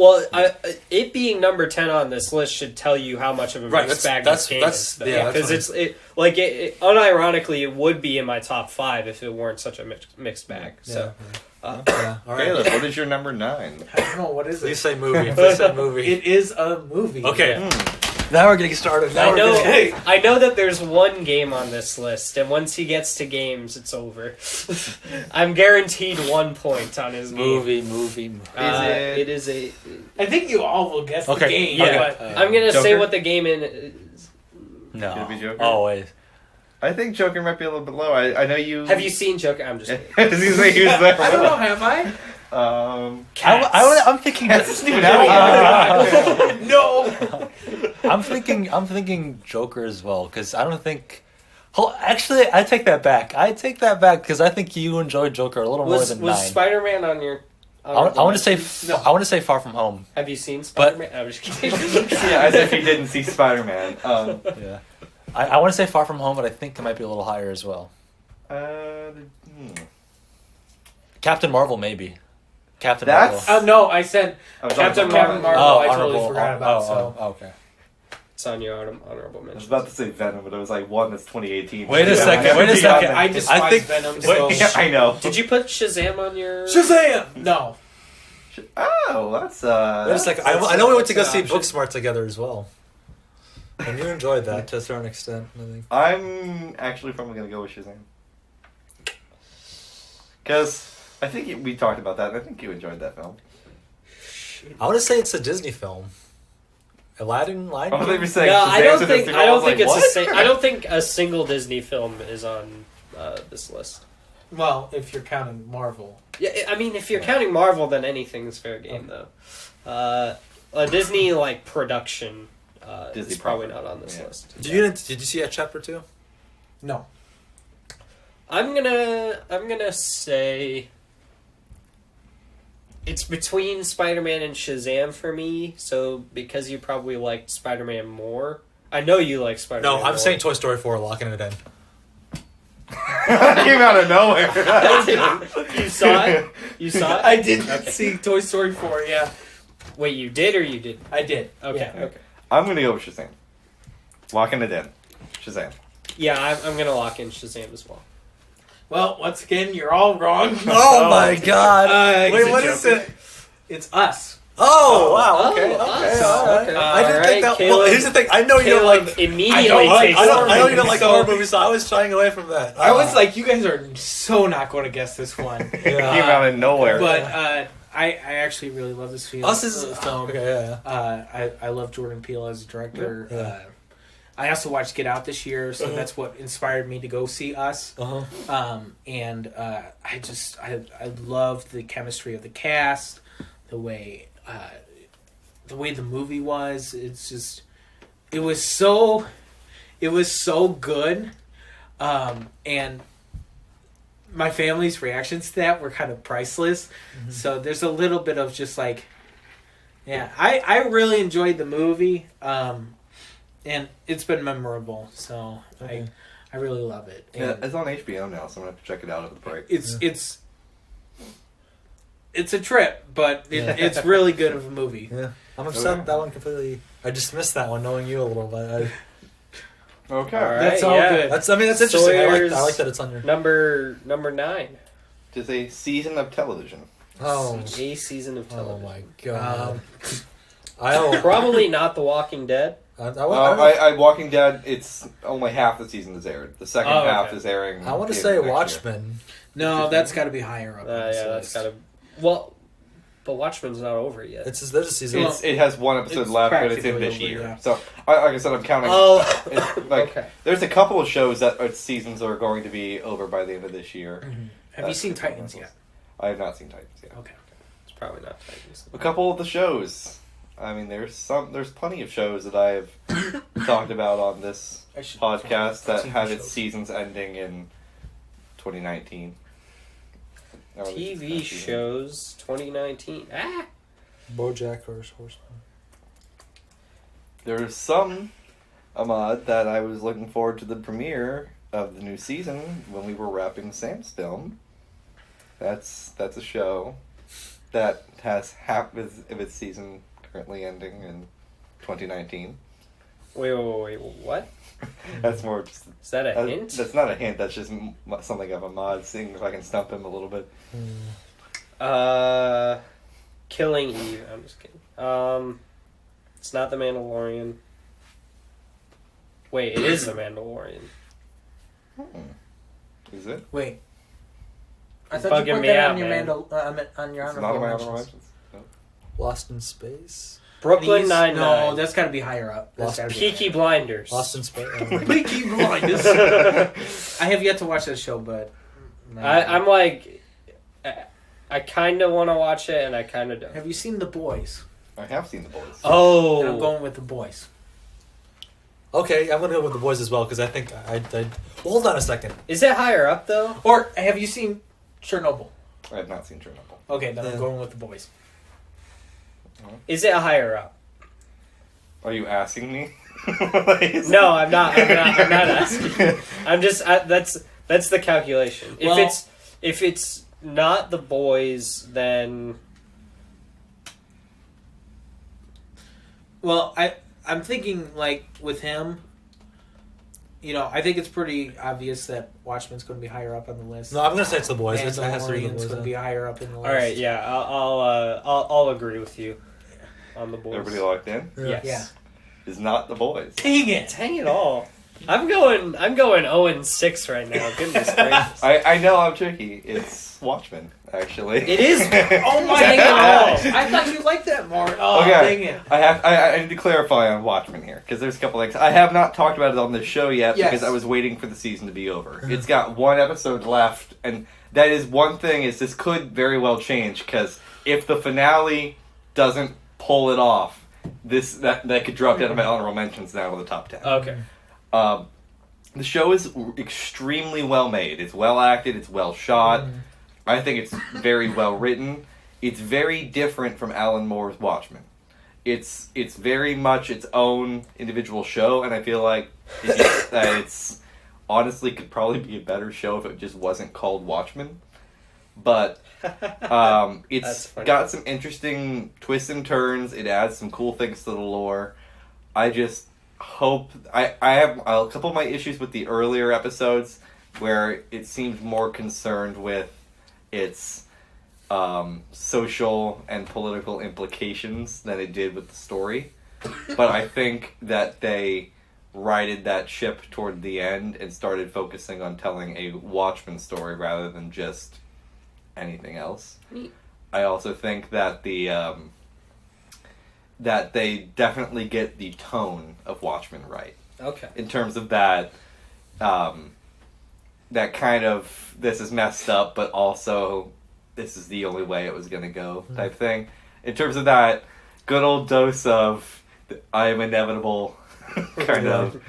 it being number 10 on this list should tell you how much of a mixed bag this game is. Because unironically it would be in my top 5 if it weren't such a mixed bag. So. All right. Caleb, what is your number 9? I don't know, what is it? Please say movie. Please say movie. It is a movie. Okay. Now we're getting started. I know that there's one game on this list, and once he gets to games, it's over. I'm guaranteed 1 point on his movie. It is a. I think you all will guess the game. Yeah, but I'm gonna say what the game is. No, Could it be Joker? Always. I think Joker might be a little bit low. I know you. Have you seen Joker? I'm just. I don't know. Have I? I'm thinking. Cats isn't even out. No. I'm thinking Joker as well because I don't think. Actually, I take that back. Because I think you enjoyed Joker a little more than 9. Was Spider-Man on your? I want to say. I want to say Far From Home. Have you seen Spider-Man? I'm just kidding. Yeah, as if he didn't see Spider-Man. Yeah. I want to say Far From Home, but I think it might be a little higher as well. Captain Marvel, maybe. Marvel. No, I said Captain Marvel. I totally forgot about. Okay. It's on your honorable mention. I was about to say Venom, but it was like one that's 2018. Wait a second. I despise Venom. I know. Did you put Shazam on your? Shazam! No. Oh, that's Wait a second. I know we went to go see Booksmart together as well. And you enjoyed that to a certain extent, I think. I'm actually probably going to go with Shazam. Because I think we talked about that, and I think you enjoyed that film. I want to say it's a Disney film. Aladdin, Lion King? I don't think it's I don't think a single Disney film is on this list. Well, if you're counting Marvel. Yeah, I mean, if you're counting Marvel, then anything's fair game, though. A Disney production is probably not on this list. Did you see Chapter 2? No. I'm gonna say it's between Spider-Man and Shazam for me. So because you probably liked Spider-Man more, I know you like Spider-Man. No, I'm saying Toy Story 4, locking it in. Came out of nowhere. You saw it? You saw it? I did see Toy Story 4, yeah. Wait, you did or you didn't? I did. Okay, yeah. okay. I'm going to go with Shazam. Locking it in. Shazam. Yeah, I'm going to lock in Shazam as well. Well, once again, you're all wrong. Oh my god. Wait, what is it? It's Us. Oh, wow. Okay. Okay. I didn't think that. Caleb, well, here's the thing. I know you don't like. Immediately I know you don't like horror movies, so I was shying away from that. I was like, you guys are so not going to guess this one. Came out of nowhere. But I actually really love this film. Us is film. Okay, yeah. I love Jordan Peele as a director. Yeah. I also watched Get Out this year, so that's what inspired me to go see Us. And I love the chemistry of the cast, the way the movie was. It's just it was so good, and my family's reactions to that were kind of priceless. Mm-hmm. So there's a little bit of just like, yeah, I really enjoyed the movie. And it's been memorable, so okay. I really love it. And yeah, it's on HBO now, so I'm gonna have to check it out at the break. It's a trip, but it's really good of a movie. Yeah, I'm upset that one completely. I just missed that one, knowing you a little bit. Okay, all right, that's all good. That's interesting. I like that it's on your number 9. Just a season of television. Oh, a season of television. Oh my god! Probably not The Walking Dead. Walking Dead, it's only half the season is aired. The second half is airing. I want to say Watchmen. Year. No, that's got to be higher up. That's got to. Well, but Watchmen's not over yet. There's a season. It has one episode left, but it's in this year. Yeah. So, like I said, I'm counting. Okay. There's a couple of shows that seasons are going to be over by the end of this year. Mm-hmm. Have you seen Titans yet? I have not seen Titans yet. Okay. It's probably not Titans. A couple of the shows. I mean, there's plenty of shows that I've talked about on this podcast that have its seasons ending in 2019. TV shows 2019. BoJack Horseman. There's some, Ahmad, that I was looking forward to the premiere of the new season when we were wrapping Sam's film. That's a show that has half of its season currently ending in 2019. Wait, what? That's more just... Is that a hint? That's not a hint, that's just something of a mod, seeing if I can stump him a little bit. Killing Eve. I'm just kidding. It's not The Mandalorian. Wait, it is The Mandalorian. Is it? Wait. I thought you put that on your on your honorable mentions. Lost in Space? Brooklyn Nine-Nine. No, that's got to be higher up. Peaky Blinders. Lost in Space. Peaky Blinders. I have yet to watch that show, but... I'm like... I kind of want to watch it, and I kind of don't. Have you seen The Boys? I have seen The Boys. Oh! And I'm going with The Boys. Okay, I'm going to go with The Boys as well, because I think I hold on a second. Is it higher up, though? Or have you seen Chernobyl? I have not seen Chernobyl. Okay, then I'm going with The Boys. Is it higher up? Are you asking me? No, I'm not. I'm not asking. I'm just. That's the calculation. If it's not The Boys, then. Well, I'm thinking like with him. You know, I think it's pretty obvious that Watchmen's going to be higher up on the list. No, I'm going to say it's The Boys. It's going to be higher up in the list. All right, yeah, I'll agree with you on The Boys. Everybody locked in? Yes. Yeah. Is not The Boys. Dang it! Dang it all! I'm going 0-6 right now. Goodness gracious! I know I'm tricky. It's Watchmen, actually. It is. Oh my god! I thought you liked that more. Oh, okay. Dang it! I need to clarify on Watchmen here because there's a couple things I have not talked about it on the show yet because I was waiting for the season to be over. It's got one episode left, and that is one thing. Is this could very well change because if the finale doesn't pull it off, that could drop down to my honorable mentions now to the top 10. Okay. The show is extremely well made. It's well acted. It's well shot. I think it's very well written. It's very different from Alan Moore's Watchmen. It's very much its own individual show, and I feel like it's honestly could probably be a better show if it just wasn't called Watchmen. But it's got some interesting twists and turns. It adds some cool things to the lore. I just hope... I have a couple of my issues with the earlier episodes where it seemed more concerned with its social and political implications than it did with the story. But I think that they righted that ship toward the end and started focusing on telling a Watchmen story rather than just anything else. Neat. I also think that that they definitely get the tone of Watchmen right. Okay. In terms of that that kind of, this is messed up, but also this is the only way it was going to go type thing. In terms of that good old dose of I am inevitable kind of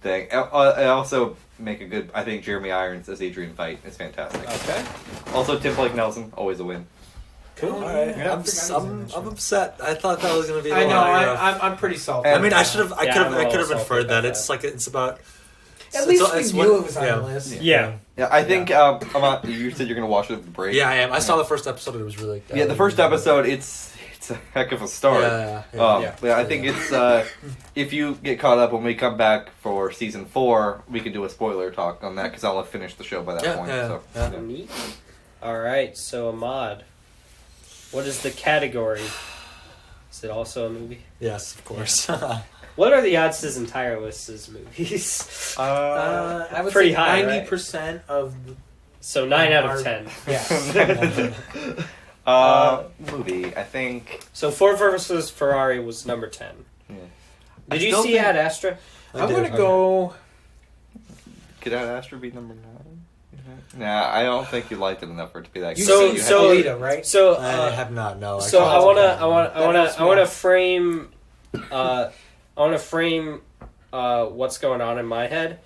thing. I also make a good, I think Jeremy Irons as Adrian Veidt is fantastic. Okay. Also Tim Blake Nelson, always a win. Cool. All right. Yeah, I'm upset. I thought that was going to be. I know. I'm pretty salty. I mean, I could have inferred that. It's about. At least we knew it was on the list. Yeah. Yeah, I think you said you're going to watch it with the break. Yeah, I am. I saw the first episode. It was really. Yeah, the first episode. It's a heck of a start. Yeah. I think it's if you get caught up when we come back for season 4, we can do a spoiler talk on that because I'll have finished the show by that point. Neat. All right, so Ahmad, what is the category? Is it also a movie? Yes, of course. What are the odds this entire list is movies? I would pretty say high, 90% of. So 9 out of 10. Yeah. Movie, I think. So Ford versus Ferrari was number 10. Yeah. Did you see Ad Astra? I'm going to go. Could Ad Astra be number 9? Nah, I don't think you liked it enough for it to be that good. You've seen Alita, right? So I have not. No. So I want to frame. I want to frame what's going on in my head.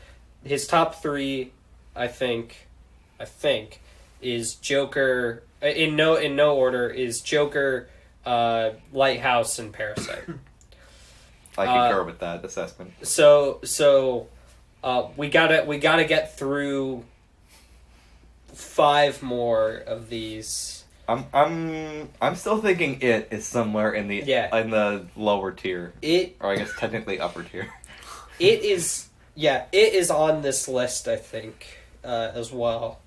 His top 3, I think, is Joker. In no order is Joker, Lighthouse, and Parasite. I concur with that assessment. So we gotta get through 5 more of these. I'm still thinking It is somewhere in the lower tier. Or I guess technically upper tier. It is on this list, I think, as well.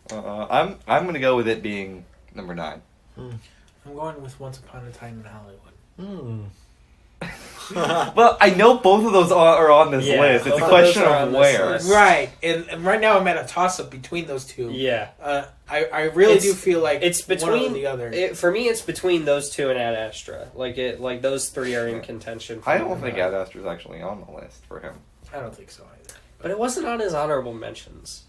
I'm gonna go with it being number 9. I'm going with Once Upon a Time in Hollywood. Well, I know both of those are on this list. It's a question of where. Right, and right now I'm at a toss-up between those two. Yeah. I really do feel like it's between one or the other. For me, it's between those 2 and Ad Astra. Like those 3 are in contention. I don't think Ad Astra is actually on the list for him. I don't think so either. But it wasn't on his honorable mentions.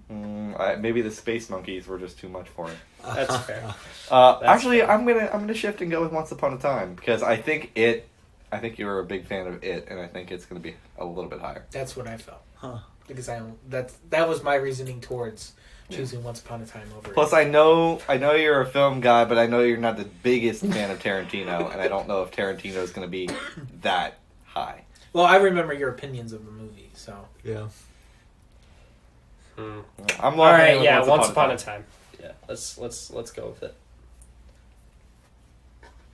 Maybe the Space Monkeys were just too much for him. That's fair. Actually, fair. I'm gonna shift and go with Once Upon a Time because I think you're a big fan of It, and I think it's gonna be a little bit higher. That's what I felt. Because that was my reasoning towards choosing Once Upon a Time over. Plus, I know you're a film guy, but I know you're not the biggest fan of Tarantino, and I don't know if Tarantino is gonna be that high. Well, I remember your opinions of the movie, so yeah. I'm all right. Yeah, Once Upon a Time. Yeah, let's go with it.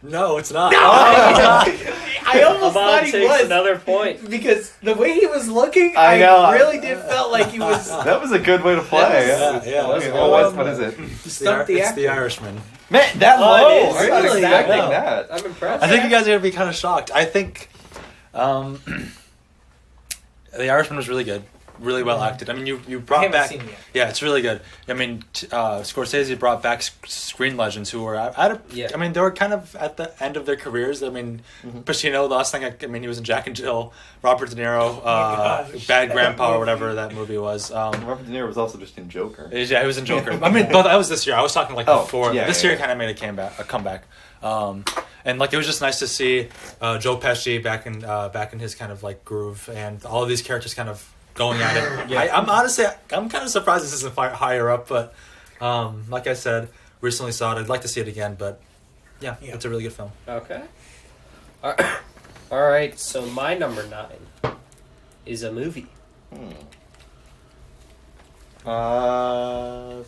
No, it's not. No! I almost thought he was. Another point because the way he was looking, I really did felt like he was. That was a good way to play. What is it? It's The Irishman. Man, that low. I'm not expecting that. I'm impressed. I think you guys are gonna be kind of shocked. I think The Irishman was really good. Really well acted. I mean, you brought back. Seen it yet. Yeah, it's really good. I mean, Scorsese brought back screen legends who were I mean, they were kind of at the end of their careers. I mean, Pacino. The last thing I mean, he was in Jack and Jill. Robert De Niro, Bad Grandpa, or whatever that movie was. Robert De Niro was also just in Joker. Yeah, he was in Joker. I mean, but that was this year. I was talking before. Yeah, this year kind of made a comeback. And like it was just nice to see Joe Pesci back in his kind of like groove, and all of these characters kind of going at it. I'm honestly, I'm kind of surprised this isn't higher up, but like I said, recently saw it. I'd like to see it again, but yeah. It's a really good film. Okay. All right, so my number 9 is a movie. Spider-Man,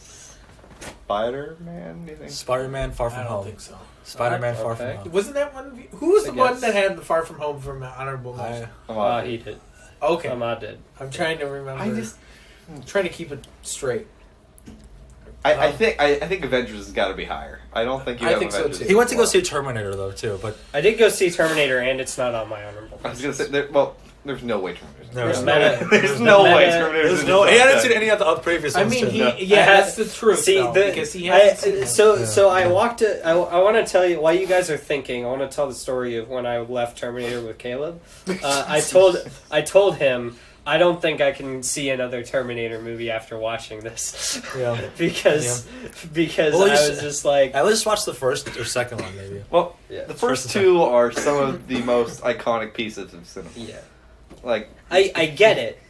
do you think? Spider-Man Far From Home. I don't think so. Spider-Man Far From Home. Wasn't that one? Who was the one that had the Far From Home from Honorable Mention? He did. Okay. Ahmad did. I'm trying to remember. I'm trying to keep it straight. I think Avengers has got to be higher. I don't think you have Avengers. So too. He went to go see Terminator though too, but I did go see Terminator, and it's not on my honorable. I was gonna say, there's no way Terminator's. There's no way Terminator's. There's no. He hadn't seen any of the previous ones. I mean, that's the truth. See, because he has. So I walked. I want to tell you while you guys are thinking. I want to tell the story of when I left Terminator with Caleb. I told him. I don't think I can see another Terminator movie after watching this. Yeah. because I was just like... I just watched the first or second one, maybe. Well, the first two are some of the most iconic pieces of cinema. Yeah. Like... I get it.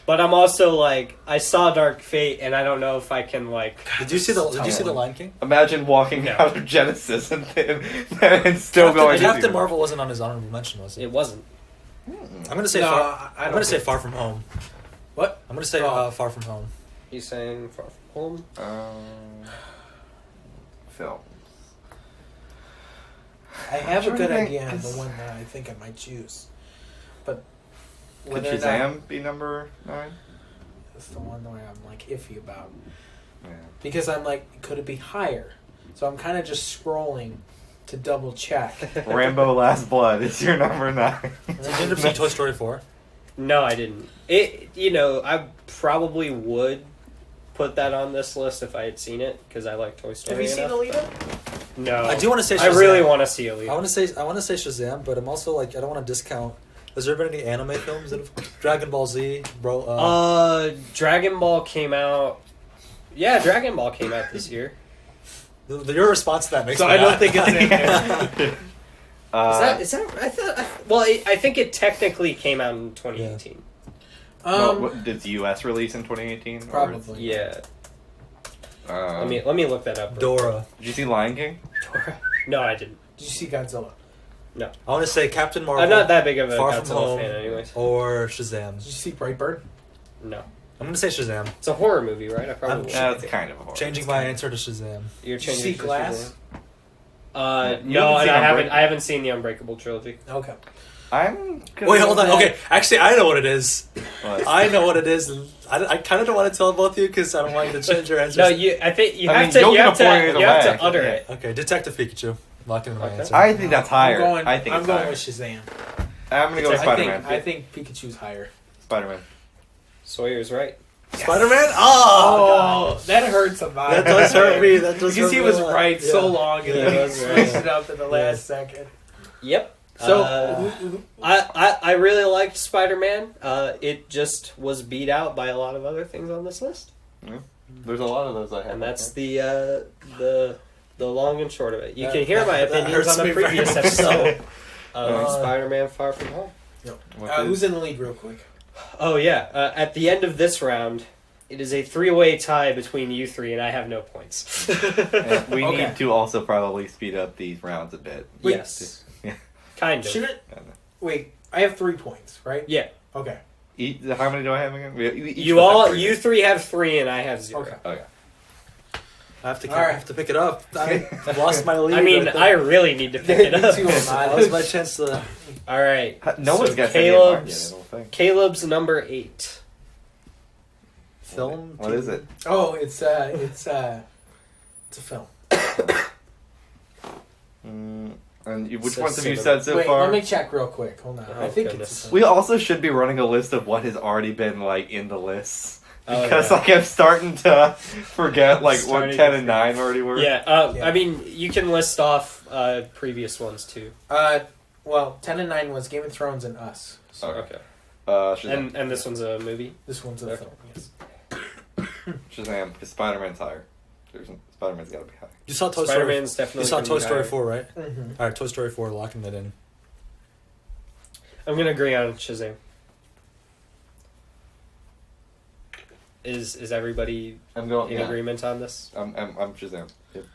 But I'm also like, I saw Dark Fate, and I don't know if I can like... Did you see the Lion King? Imagine walking out of Genesis and still going... Captain Marvel wasn't on his honorable mention, was it? It wasn't. I'm gonna say Far From Home. What? I'm gonna say Far From Home. He's saying Far From Home. Film. I have a good idea on the one that I think I might choose, but could Shazam be number 9? That's the one where I'm like iffy about. Yeah. Because I'm like, could it be higher? So I'm kind of just scrolling to double check. Rambo Last Blood is your number 9. Did you end up seeing Toy Story 4? No, I didn't. I probably would put that on this list if I had seen it because I like Toy Story. Have you seen Alita? No. I do want to say Shazam. I really want to see Alita. I want to say Shazam, but I'm also like I don't want to discount. Has there been any anime films that have Dragon Ball Z, bro? Dragon Ball came out. Yeah, Dragon Ball came out this year. Your response to that makes so me I don't think it's in there. Is that? I think it technically came out in 2018. Did the U.S. release in 2018? Probably. Yeah. Let me look that up. Dora. Did you see Lion King? Dora. No, I didn't. Did you see Godzilla? No. I want to say Captain Marvel. I'm not that big of a Far Godzilla fan, anyways. Or Shazam. Did you see Brightburn? No. I'm gonna say Shazam. It's a horror movie, right? It's kind of a horror. Changing my answer to Shazam. You're changing. Did you see Glass? No, and I haven't seen the Unbreakable trilogy. Okay. Wait, hold on. Okay, actually, I know what it is. What? I know what it is. And I kind of don't want to tell both of you because I don't want you to change your answers. No, I think you have to utter it. Okay, Detective Pikachu. Locked in my answer. I think that's higher. I'm going with Shazam. I'm going to go with Spider-Man. I think Pikachu's higher. Spider-Man. Sawyer's right. Yes. Spider-Man? Oh, that hurts a lot. That does hurt me. Because he was right so long and then he switched it up in the last second. Yep. So I really liked Spider-Man. It just was beat out by a lot of other things on this list. Yeah. There's a lot of those I have. And that's the long and short of it. You can hear my opinions on the previous episode of Spider-Man Far From Home. Yep. Who's in the lead real quick? Oh, yeah. At the end of this round, it is a 3-way tie between you three, and I have no points. We need to also probably speed up these rounds a bit. Yes. Kind of. Should it? Wait, I have 3 points, right? Yeah. Okay. How many do I have again? You three have 3, and I have 0. Okay. I have to pick it up. I've lost my lead. I mean, I really need to pick it up. That was my chance to... All right. No one's got Caleb's number 8. Film? What is it? Oh, it's a film. And which ones have you said so Wait, far? Let me check real quick. Hold on. I think it's a film. We also should be running a list of what has already been in the lists. Because I'm starting to forget what 10 and 9 already were. Yeah, I mean, you can list off previous ones too. Well, 10 and 9 was Game of Thrones and Us. So. Okay. And this one's a movie? This one's a film, yes. Shazam, because Spider-Man's higher. Spider-Man's got to be high. You saw Toy Spider-Man's Story. Definitely you saw Toy Story 4, right? Mm-hmm. All right, Toy Story 4, locking that in. I'm going to agree on Shazam. Is everybody in agreement on this? I'm Shazam. Yep.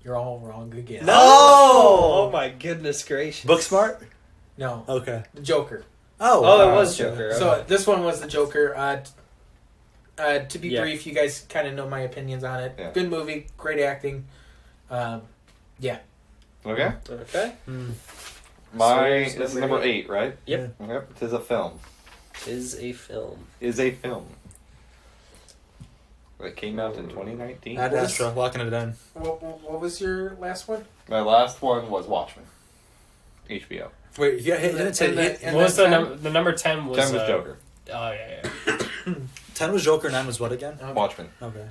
You're all wrong again. No! Oh my goodness gracious. Booksmart? No. Okay. The Joker. Oh, it was Joker. So this one was the Joker. To be brief, you guys kind of know my opinions on it. Yeah. Good movie, great acting. Yeah. Okay. Okay. This is number 8, right? Yep. Yep. It is a film. Is a film. It came out in 2019. Ad Astra, locking it in. What was your last one? My last one was Watchmen. HBO. Wait, you didn't say... What was the number 10 was... 10 was Joker. Oh, yeah. 10 was Joker, 9 was what again? Watchmen. Okay.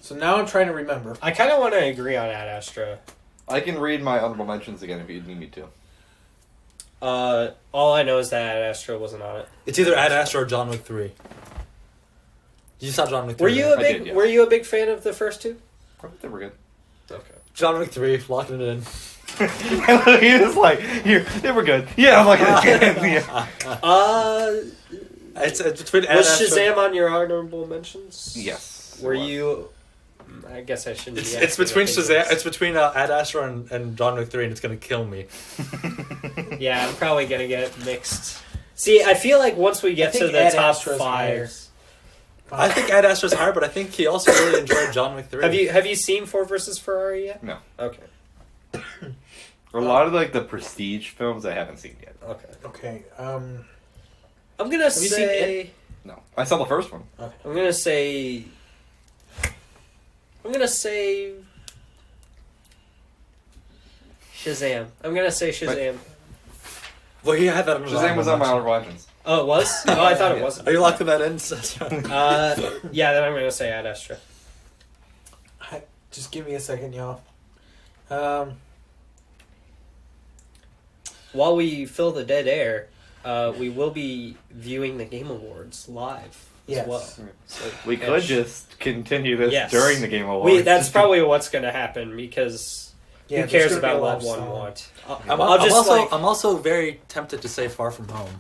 So now I'm trying to remember. I kind of want to agree on Ad Astra. I can read my honorable mentions again if you need me to. All I know is that Ad Astra wasn't on it. It's either Ad Astra or John Wick 3. You saw John Wick 3. Were you a big fan of the first two? They were good. Okay. John Wick 3, locking it in. He was like, here, they were good. Yeah, I'm like, It's between Ad Was Astra. Shazam on your honorable mentions? Yes. Were you... I guess I shouldn't be It's between Shazam. It's between Ad Astra and John Wick 3, and it's gonna kill me. Yeah, I'm probably gonna get mixed. See, I feel like once we get to the Ad top Astra's 5... I think Ad Astra's higher, but I think he also really enjoyed John Wick 3. Have you seen Ford vs. Ferrari yet? No. Okay. A lot of like the prestige films I haven't seen yet. Okay. I'm gonna say... No. I saw the first one. Okay. I'm gonna say Shazam. I'm gonna say Shazam. Well, he had that on Shazam was on my honorable mentions. Oh, it was? Oh, I thought it wasn't. Are you locking that in? Yeah, then I'm gonna say Ad Astra. Just give me a second, y'all. While we fill the dead air, we will be viewing the Game Awards live as well. So, we could just continue this during the Game Awards. That's probably what's going to happen because who cares about what one want? I'm also very tempted to say Far From Home.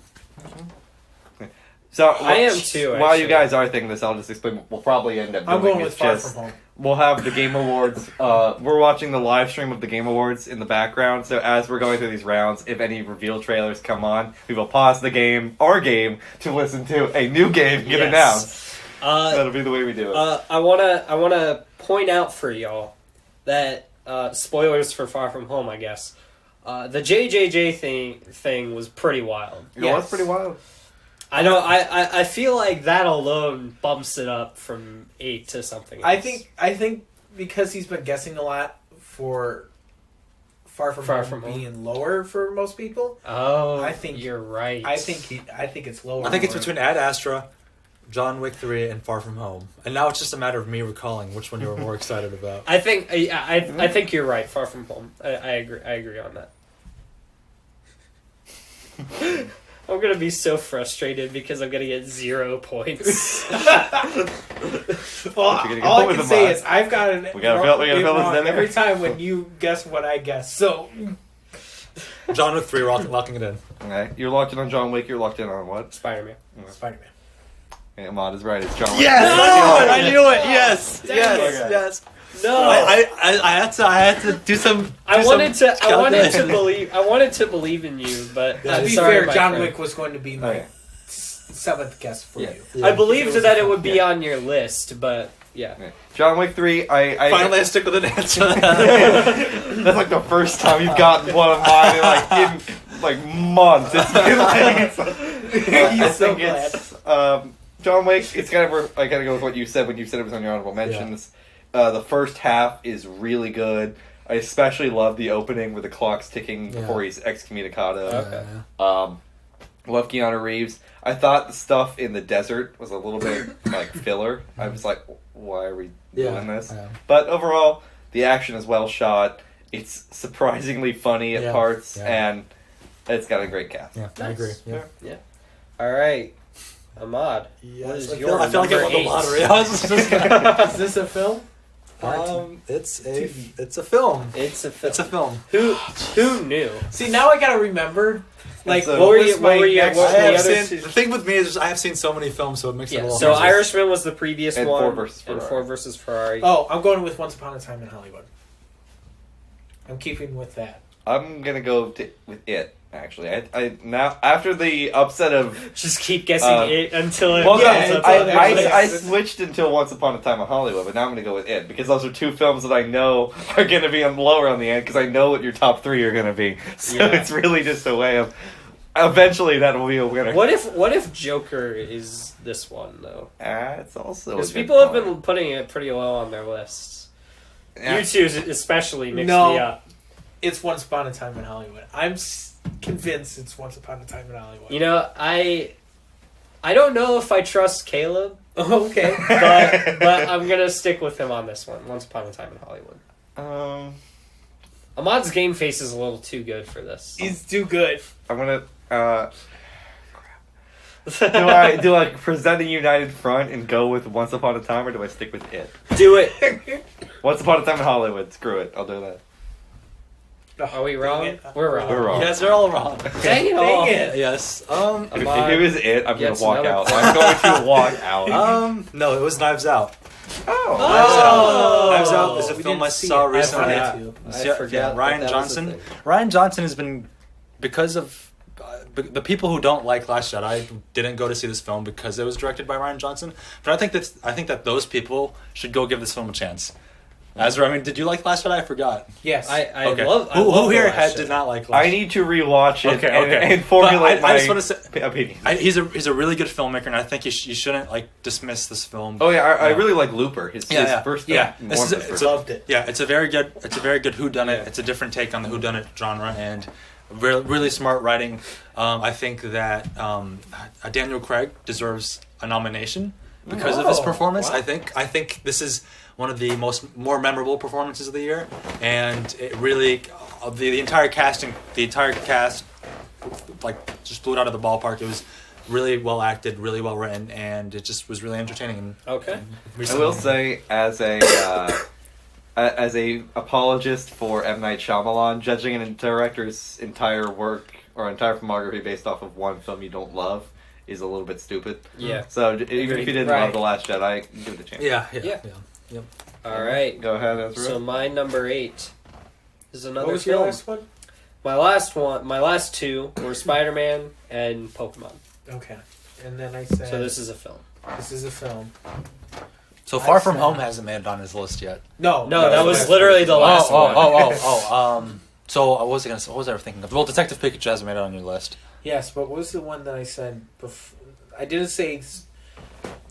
So I am too. While you guys are thinking this, I'll just explain. We'll probably end up doing I'm going with Far From Home. We'll have the Game Awards. We're watching the live stream of the Game Awards in the background. So as we're going through these rounds, if any reveal trailers come on, we will pause the game to listen to a new game get announced. That'll be the way we do it. I wanna point out for y'all that spoilers for Far From Home, I guess. The JJJ thing was pretty wild. It was pretty wild. I know. I feel like that alone bumps it up from 8 to something else. I think because he's been guessing a lot for Far From Home being lower for most people. Oh, I think you're right. I think it's lower. I think it's between Ad Astra, John Wick 3, and Far From Home. And now it's just a matter of me recalling which one you were more excited about. I think you're right. Far From Home. I agree on that. I'm gonna be so frustrated because I'm gonna get 0 points. All I can say is I've got an wrong every time when you guess what I guess. So John Wick 3, locking it in. Okay, you're locked in on John Wick. You're locked in on what? Spider-Man. Spider-Man. Okay, Ahmad is right. It's John Wick. Yes, I knew it. Yes. No, I had to do some. I wanted to believe in you, but to be fair, John Wick was going to be my 7th guess for you. Yeah. I believed that it would be on your list, but yeah. John Wick 3. Finally, I stick with an answer. That's like the first time you've gotten one of mine in months. It's been it's John Wick. It's kind of I gotta go with what you said when you said it was on your honorable mentions. Yeah. The first half is really good. I especially love the opening where the clock's ticking before he's excommunicado. Okay. Love Keanu Reeves. I thought the stuff in the desert was a little bit like filler. I was like, why are we doing this? Yeah. But overall, the action is well shot. It's surprisingly funny at parts, and it's got a great cast. Yeah, nice. I agree. Yeah. All right. Ahmad, what is your I feel like I won the lottery. Is this a film? It's a film. It's a film. Who knew? See, now I gotta remember. Like, what were you? The thing with me is I have seen so many films, so it makes it a little. So Irishman was the previous and one, Ford versus Ferrari. Oh, I'm going with Once Upon a Time in Hollywood. I'm keeping with that. I'm gonna go with It. Actually, I now after the upset of just keep guessing it until it. Well, I switched until Once Upon a Time in Hollywood, but now I'm going to go with It because those are two films that I know are going to be lower on the end because I know what your top three are going to be. So it's really just a way of eventually that will be a winner. What if Joker is this one though? It's also because people have been putting it pretty low on their lists. You two especially mixed me up. It's Once Upon a Time in Hollywood. I'm convinced it's Once Upon a Time in Hollywood. You know, I don't know if I trust Caleb. Okay. but I'm going to stick with him on this one. Once Upon a Time in Hollywood. Ahmad's game face is a little too good for this. He's too good. I'm going to... do I present a united front and go with Once Upon a Time, or do I stick with It? Do it. Once Upon a Time in Hollywood. Screw it. I'll do that. Are we wrong? We're wrong. We're wrong. You guys are all wrong. Dang it. Yes. If it was It, I'm going to walk out. I'm going to walk out. No, it was Knives Out. Oh. Knives Out is a film I saw recently. I forgot. Ryan Johnson. Ryan Johnson has been, because of the people who don't like Last Jedi didn't go to see this film because it was directed by Ryan Johnson. But I think that those people should go give this film a chance. Ezra, I mean, did you like Last Jedi? I forgot. Yes. I okay. love. Who here did not like Last Jedi? I need to rewatch it okay. and formulate I just want to say, opinion. He's a really good filmmaker, and I think you shouldn't dismiss this film. Oh yeah, I really like Looper. His first film. Loved it. Yeah, it's a very good whodunit. Yeah. It's a different take on the whodunit genre, and really smart writing. I think that Daniel Craig deserves a nomination because of his performance. Wow. I think this is one of the more memorable performances of the year, and it really the entire cast just blew it out of the ballpark. It was really well acted, really well written, and it just was really entertaining. Okay. I will say, as a apologist for M. Night Shyamalan, judging a director's entire work or entire filmography based off of one film you don't love is a little bit stupid. Yeah. So even if you didn't love The Last Jedi, give it a chance. Yeah. Yep. All right. Go ahead, Ezra. So my number 8 is another What was film. Your last one? My last two were Spider-Man and Pokemon. Okay. And then I said... So this is a film. This is a film. So Far From Home hasn't made it on his list yet. No, that was literally the last one. So what was I thinking of? Well, Detective Pikachu hasn't made it on your list. Yes, but what was the one that I said before? I didn't say...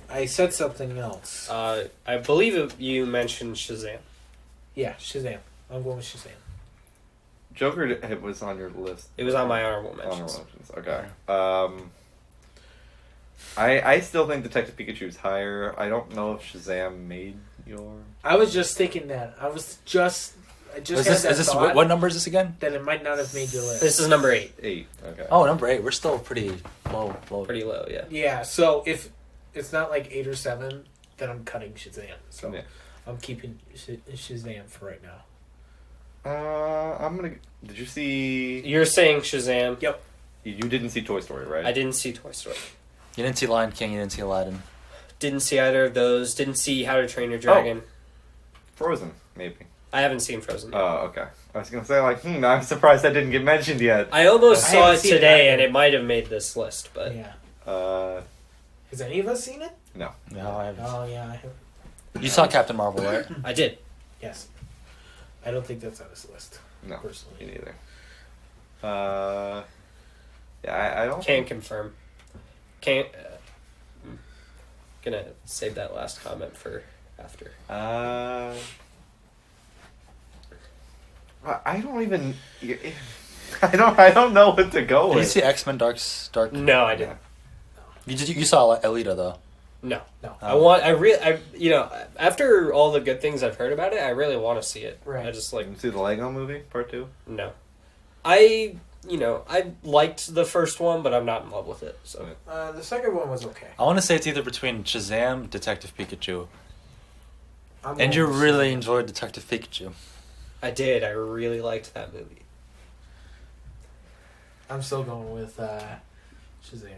I said something else. I believe you mentioned Shazam. Yeah, Shazam. I'm going with Shazam. Joker was on your list. It was on my honorable mentions. Okay. I still think Detective Pikachu is higher. I don't know if Shazam made your... I was just thinking that. I just thought. What number is this again? That it might not have made your list. This is number 8. 8. Okay. Oh, number 8. We're still pretty low. Pretty low, yeah. Yeah. So if it's not like 8 or 7, then I'm cutting Shazam. So I'm keeping Shazam for right now. I'm gonna. Did you see? You're saying Shazam. Yep. You didn't see Toy Story, right? I didn't see Toy Story. You didn't see Lion King. You didn't see Aladdin. Didn't see either of those. Didn't see How to Train Your Dragon. Frozen, maybe. I haven't seen Frozen yet. Oh, okay. I was gonna say I'm surprised that didn't get mentioned yet. I almost saw it today, and it might have made this list, but yeah. Has any of us seen it? No, I haven't. Oh yeah, I have. You saw Captain Marvel, right? I did. Yes. I don't think that's on his list. No, personally, me neither. I don't. Can't confirm. Can't. Gonna save that last comment for after. I don't even. I don't know what to go with. Did you see X-Men Dark? No, I didn't. You saw Alita though. No. I after all the good things I've heard about it, I really want to see it. Right. I just see the Lego Movie Part 2. No, I liked the first one, but I'm not in love with it. So the second one was okay. I want to say it's either between Shazam, Detective Pikachu, and you really enjoyed Detective Pikachu. I did. I really liked that movie. I'm still going with Shazam.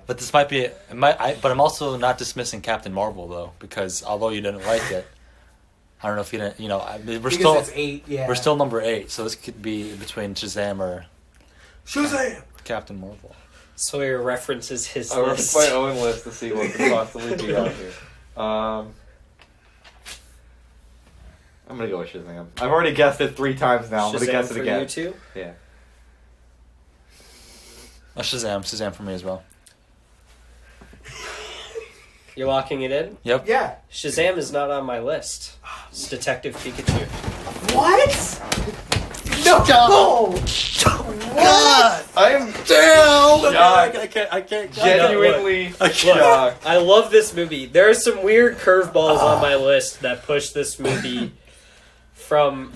But this might be but I'm also not dismissing Captain Marvel though, because although you didn't like it, I don't know if you didn't. It's 8. Yeah, we're still number 8, so this could be between Shazam or Shazam. Captain Marvel. Sawyer references his I list. referenced my own list to see what could possibly be out here. I'm gonna go with Shazam. I've already guessed it 3 times now. I'm gonna guess it again. You too? Yeah. Shazam for me as well. You're locking it in? Yep. Yeah. Shazam is not on my list. It's Detective Pikachu. What? No! God! I am down! shocked. I can't. Genuinely shocked. I love this movie. There are some weird curveballs on my list that push this movie from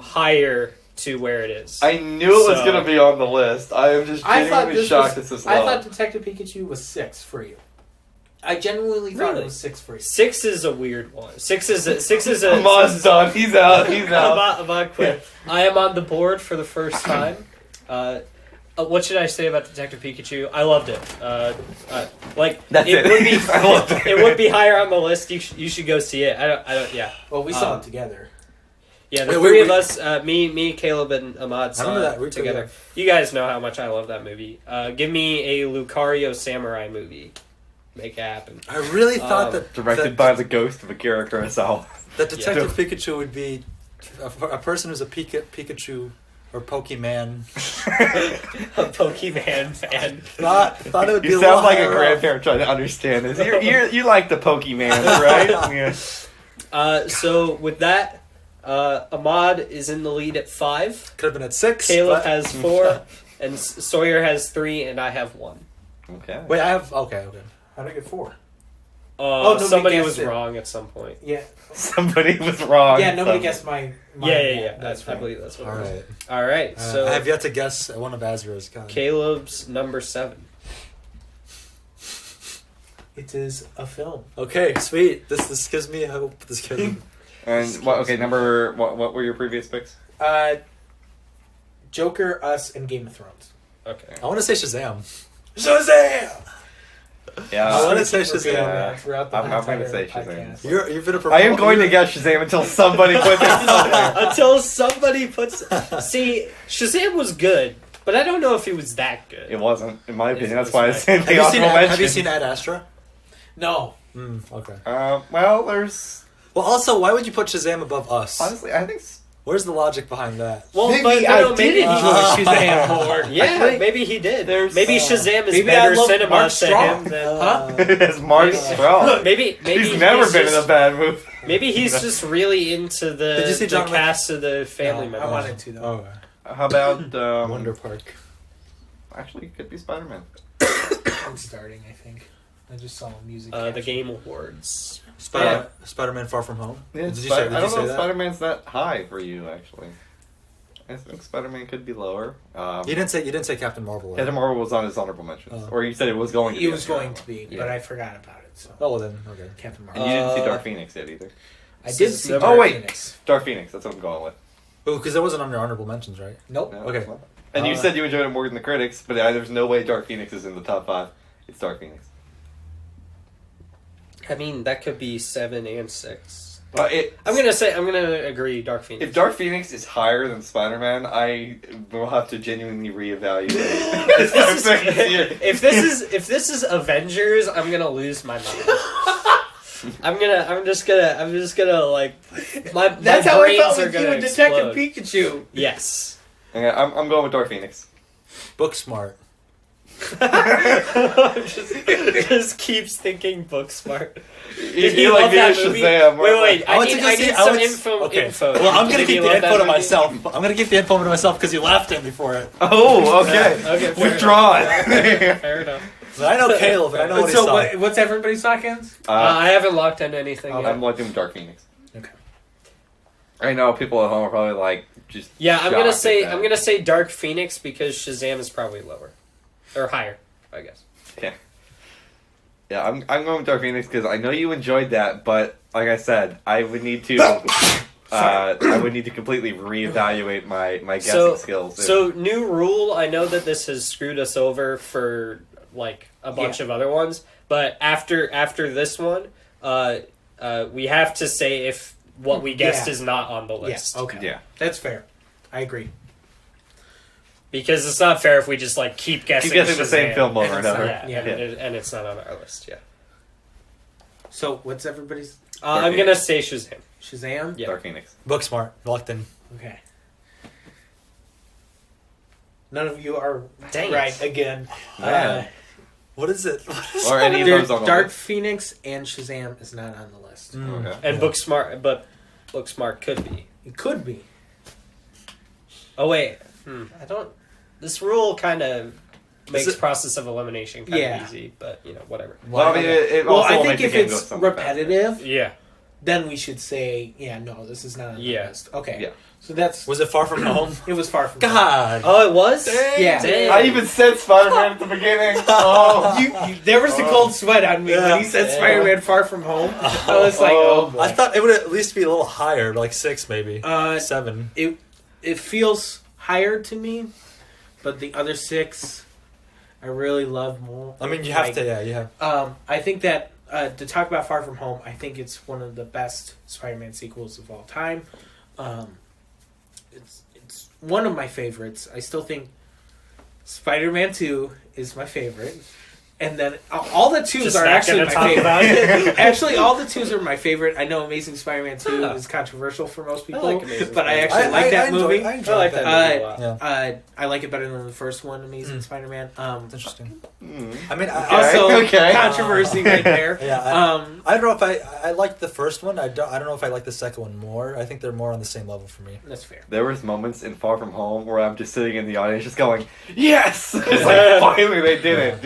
higher to where it is. I knew it was going to be on the list. I am just genuinely shocked it's this low. I thought Detective Pikachu was 6 for you. I genuinely thought it was 6 for you. 6 is a weird one. 6 is a. Amon's done. He's out. Amon quit. I am on the board for the first time. What should I say about Detective Pikachu? I loved it. That's it. Would be. I loved it. It would be higher on the list. You should go see it. I don't. Yeah. Well, we saw it together. Yeah, the three of us, me, Caleb, and Ahmad saw it together. You guys know how much I love that movie. Give me a Lucario Samurai movie. Make it happen. I really thought that... Directed by the ghost of Akira Kurosawa. That Detective Pikachu would be a person who's a Pikachu or Pokemon. A Pokemon fan. Thought it would be you sound like a grandparent trying to understand this. You like the Pokemon, right? Yeah. So with that, Ahmad is in the lead at 5. Could have been at 6. Caleb has 4, and Sawyer has 3, and I have 1. Okay. Wait, I have... Okay. How did I get 4? Somebody was wrong at some point. Yeah. Somebody was wrong. Yeah, nobody guessed my Yeah. That's right. I believe that's what All it was. right. All right. So I have yet to guess one of Azra's. Caleb's number 7. It is a film. Okay, sweet. This gives me hope. This gives me... And what were your previous picks? Joker, Us, and Game of Thrones. Okay. I want to say Shazam. Shazam! Yeah, I want to say Shazam. I'm going to say Shazam. You've been a proponent. I am going to guess Shazam until somebody puts it somewhere. Until somebody puts... See, Shazam was good, but I don't know if he was that good. It wasn't, in my opinion. That's why I said Have you seen Ad Astra? No. Okay. Well, there's... Well, also, why would you put Shazam above Us? Honestly, I think... Where's the logic behind that? Well, maybe I did enjoy Shazam more. Yeah, maybe he did. Maybe Shazam is maybe better I love cinema Mark to Strong. him than... It's Mark Strong. Maybe he's never been in a bad movie. Maybe he's just really into the cast of the family members. I wanted to, though. How about... Wonder Park. Actually, it could be Spider-Man. I'm starting, I think. I just saw music. The Game Awards. Spider-Man Far From Home? Yeah, I don't know if Spider-Man's that high for you, actually. I think Spider-Man could be lower. You didn't say Captain Marvel. Captain Marvel was on his honorable mentions. Or you said it was going to be. It was going to be, but I forgot about it. So. Oh, well then, okay. Captain Marvel. And you didn't see Dark Phoenix yet either. I did see Dark Phoenix. Dark Phoenix, that's what I'm going with. Oh, because that wasn't on your honorable mentions, right? Nope. No, okay. And you said you enjoyed it more than the critics, but there's no way Dark Phoenix is in the top 5. It's Dark Phoenix. I mean, that could be 7 and 6. I'm gonna agree. Dark Phoenix. If Dark Phoenix is higher than Spider-Man, I will have to genuinely reevaluate. If this is Avengers, I'm gonna lose my mind. I'm just gonna like my That's my how I brains felt are with gonna you and Detective explode. Pikachu. Yes. Okay, I'm going with Dark Phoenix. Booksmart. just keeps thinking Booksmart. You like that Shazam? Wait! I need some info. Well, I'm gonna keep the info to myself. I'm gonna keep the info to myself because you laughed at me for it. Oh, okay. Okay, withdrawn. Fair enough. But I know Caleb, and I know what he saw. So what's everybody's stock ends? I haven't locked into anything yet. I'm locking with Dark Phoenix. Okay. I know people at home are probably like just. Yeah, I'm gonna say Dark Phoenix because Shazam is probably lower or higher, I guess. Yeah. Yeah, I'm going with Dark Phoenix because I know you enjoyed that, but like I said, I would need to. I would need to completely reevaluate my guessing skills. So new rule. I know that this has screwed us over for like a bunch of other ones, but after this one, we have to say if what we guessed is not on the list. Yes. Okay. Yeah. That's fair. I agree. Because it's not fair if we just like keep guessing the same film over and over. And it's not on our list. Yeah. So what's everybody's? I'm gonna say Shazam. Shazam. Yeah. Dark Phoenix. Booksmart. Locked in. Okay. None of you are Dang right it. again. What is it? Or any of those on the Dark list. Phoenix and Shazam is not on the list. Okay. And Booksmart, but Booksmart could be. It could be. Oh wait, I don't. This rule kind of makes process of elimination kind of easy, but whatever. Well, I mean, it also I think if it's repetitive, faster. then we should say, no, this is not on the list. Okay. Yeah. So that's... Was it Far From Home? It was Far From God. Home. Oh, it was? Dang. I even said Spider-Man at the beginning. Oh. There was the cold sweat on me when he said Spider-Man Far From Home. I was like, boy. I thought it would at least be a little higher, like 6 maybe. 7. It feels higher to me, but the other 6 I really love more. I mean, you have to, you have. I think that to talk about Far From Home, I think it's one of the best Spider-Man sequels of all time. It's one of my favorites. I still think Spider-Man 2 is my favorite. And then all the 2s are actually my favorite. Actually, all the 2s are my favorite. I know Amazing Spider-Man 2 is controversial for most people, but I actually like that movie. I like that movie a lot. I like it better than the first one, Amazing Spider-Man. That's interesting. I mean, also controversy right there. I don't know if I like the first one. I don't know if I like the second one more. I think they're more on the same level for me. That's fair. There was moments in Far From Home where I'm just sitting in the audience just going, yes! It's like, finally they did it.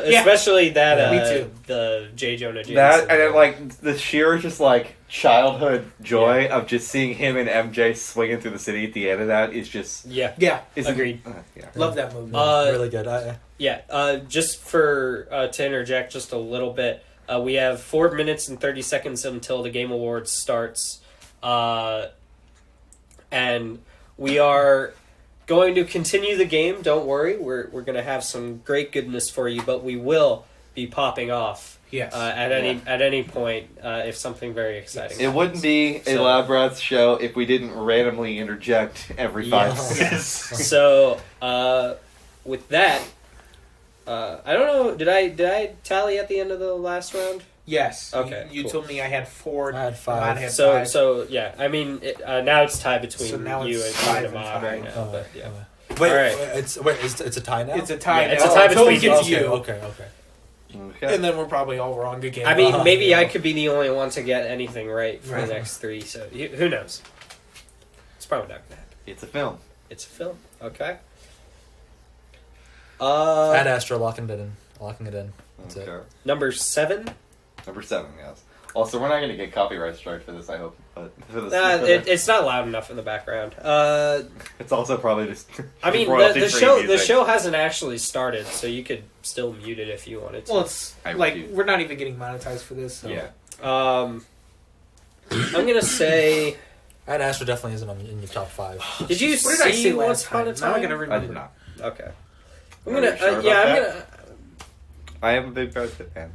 Especially that, me too. The J. Jonah Jameson. That, and then, like, the sheer just, like, childhood joy of just seeing him and MJ swinging through the city at the end of that is just... Yeah. Agreed. Love that movie. Really good. Just to interject just a little bit, we have 4 minutes and 30 seconds until the Game Awards starts. And we are going to continue the game. Don't worry. We're going to have some great goodness for you, but we will be popping off at any point if something very exciting It wouldn't be a Lab Rats show if we didn't randomly interject every 5 seconds. So, with that, I don't know. Did I tally at the end of the last round? Yes. Okay. You cool. told me I had 4. I had 5. had so 5. So yeah. I mean, now it's tied between you and 5 and Ahmad right now. five. But yeah. Wait, right. it's a tie now? It's a tie. Yeah, it's a tie between you. Okay. Okay. And then we're probably all wrong again. I mean, maybe I could be the only one to get anything right for the next 3. So who knows? It's probably not gonna happen. It's a film. It's a film. Okay. Ad Astra locking it in. That's it. Number 7. Number 7, yes. Also, we're not going to get copyright strike for this, I hope. But for this, it's not loud enough in the background. It's also probably just. I mean, the show hasn't actually started, so you could still mute it if you wanted to. Well, it's we're not even getting monetized for this. So. Yeah. I'm gonna say. Ad Astra definitely isn't in your top 5. Did you What did I say Once last Upon a time? Time? Now I'm gonna remember. I did not. Okay. I'm Are gonna. you sure about I'm that? gonna. I am a big Brad Pitt fan.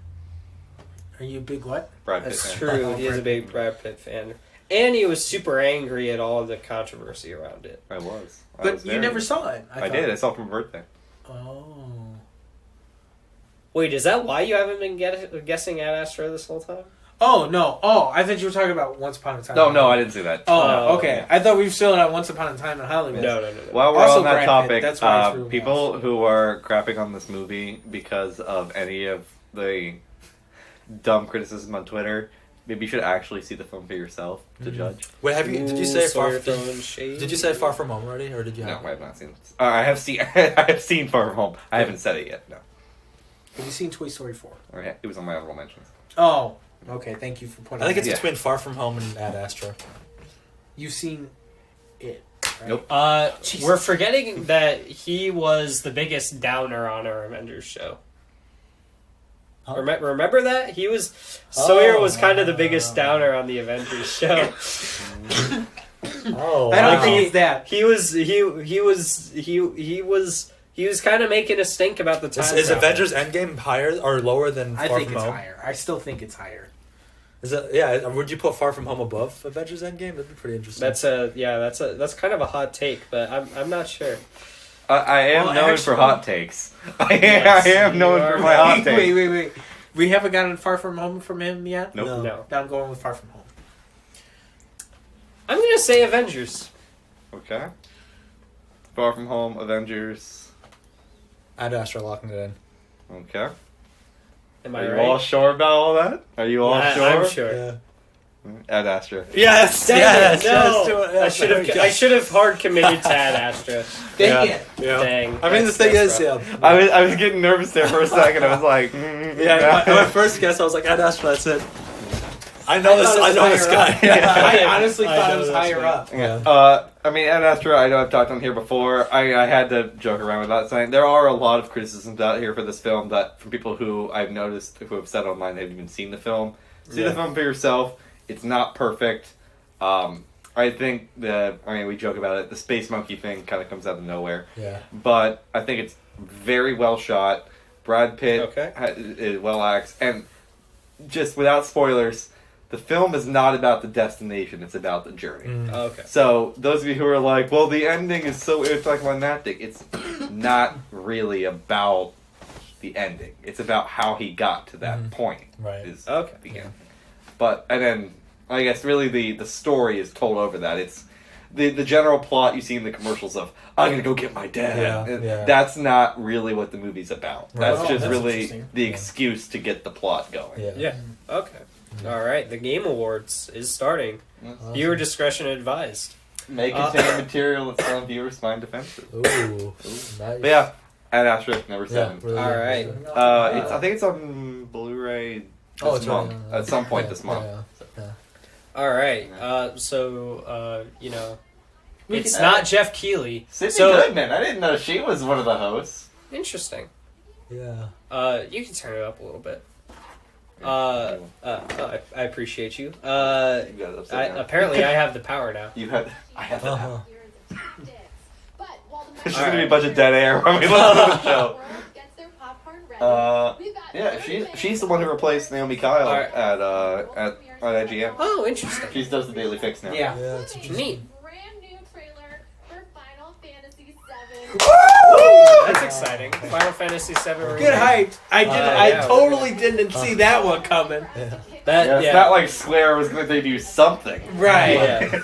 Are you a big what? Brad Pitt That's fan. true. He is a big Brad Pitt fan, and he was super angry at all of the controversy around it. I was. But you never saw it. I did. I saw it for my birthday. Oh. Wait, is that why you haven't been guessing Ad Astra this whole time? Oh, no. Oh, I thought you were talking about Once Upon a Time. No, I didn't see that. Oh, okay. Yeah. I thought we were still at Once Upon a Time in Hollywood. No. While we're Also on that Brad topic, Pitt, that's why I threw people who are crapping on this movie because of any of the dumb criticism on Twitter, maybe you should actually see the film for yourself to judge. Wait, did you say Far From Home already, or did you? No, I have not seen it. I have seen. I have seen Far From Home. I haven't said it yet. No. Have you seen Toy Story 4? It was on my honorable mentions. Oh, okay. Thank you for pointing. I think it's between Far From Home and Ad Astra. You've seen it. Right? Nope. We're forgetting that he was the biggest downer on our Avengers show. Huh? Remember that? He was Sawyer was kind of the biggest downer on the Avengers show. I don't think it's that. He was kind of making a stink about the time. Is Avengers Endgame higher or lower than Far I think From it's Home? higher. I still think it's higher. Is that, yeah? Would you put Far From Home above Avengers Endgame? That'd be pretty interesting. That's kind of a hot take, but I'm not sure. I am known for hot takes. I am known for my hot takes. Wait. We haven't gotten Far From Home from him yet? Nope. No. I'm going with Far From Home. I'm going to say Avengers. Okay. Far From Home, Avengers. Ad Astra locking it in. Okay. Am Are I you right? all sure about all that? Are you all sure? I'm sure. Yeah. Ad Astra. Yes. Dang it, Yes. I should have hard committed to Ad Astra. Dang it. Yeah. Dang. I mean, the thing is, I was getting nervous there for a second. I was like, my first guess, I was like, Ad Astra, that's it. I know this guy. I honestly thought it was higher up. Yeah. I mean, Ad Astra, I know I've talked on here before. I had to joke around with that saying there are a lot of criticisms out here for this film that from people who I've noticed who have said online they haven't even seen the film. See the film for yourself. It's not perfect. I think we joke about it. The space monkey thing kind of comes out of nowhere. Yeah. But I think it's very well shot. Brad Pitt is well acted, and just without spoilers, the film is not about the destination; it's about the journey. Okay. So those of you who are like, "Well, the ending is so anticlimactic," it's not really about the ending. It's about how he got to that point. Right. Is Okay. the end. But and then I guess really the story is told over that. It's the general plot you see in the commercials of I'm gonna go get my dad. Yeah. That's not really what the movie's about. Right. That's just That's really the excuse to get the plot going. Yeah. Okay. All right. The Game Awards is starting. Viewer discretion advised. May contain material that's on viewers' mind offensive. Ooh. Nice. But yeah, Ad Astra number 7. Really All right. I think it's on Blu-ray this month. At some point this month. Yeah. All right. It's not Jeff Keighley. Sydney Goodman. I didn't know she was one of the hosts. Interesting. Yeah. You can turn it up a little bit. I appreciate you. Apparently, I have the power now. I have the power. But There's going to be a bunch of dead air when we listen to the show. She's the one who replaced Naomi Kyle at IGN. Oh, interesting. She does the Daily Fix now. Yeah. It's interesting. Neat. brand new trailer for Final Fantasy VII. Woo! That's exciting. Final Fantasy VII. Get hyped. I totally didn't see that one coming. It's not like Square was going to debut something. Right. Yeah.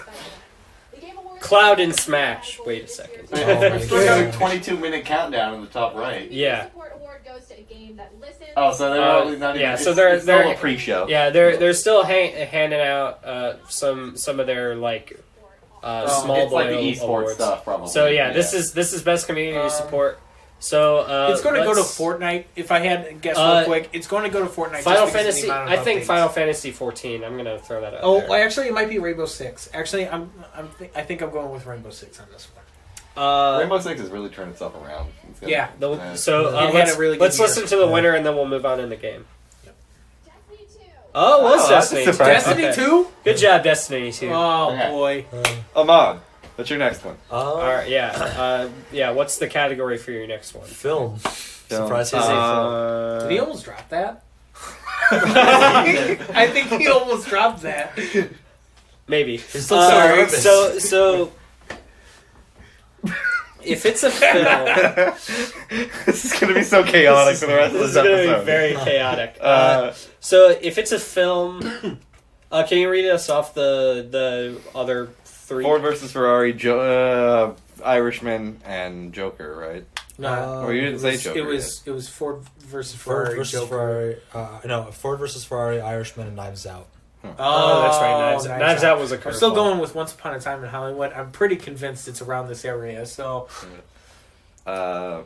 Cloud and Smash. Wait a second. It's got a 22-minute countdown in the top right. Yeah. Oh, so they're probably not even. Yeah, so they're they're a pre-show. Yeah, they're still handing out some of their small it's boy like the esports awards. stuff, probably. So this is best community support. So it's going to go to Fortnite. If I had to guess real quick, it's going to go to Fortnite. Final Fantasy. I think Final Fantasy 14. I'm going to throw that out. Oh, well, actually, it might be Rainbow Six. Actually, I think I'm going with Rainbow Six on this one. Rainbow Six has really turned itself around. Yeah. Let's listen to the winner and then we'll move on in the game. Destiny 2. Oh, it was Destiny 2. Destiny 2? Good job, Destiny 2. Oh, boy. Ahmad, what's your next one? All right, yeah. What's the category for your next one? Film. Surprise! Did he almost drop that? I think he almost dropped that. Maybe. Sorry. So. If it's a film, this is going to be so chaotic for the rest of this episode. This is going to be very chaotic. So if it's a film, can you read us off the other 3? Ford versus Ferrari, Irishman, and Joker, right? No, or you didn't say Joker. It was Ford versus Ferrari. Ford versus Ferrari, Irishman, and Knives Out. Oh, that's right. Knives Out was a curveball. I'm still going with Once Upon a Time in Hollywood. I'm pretty convinced it's around this area. So, yeah,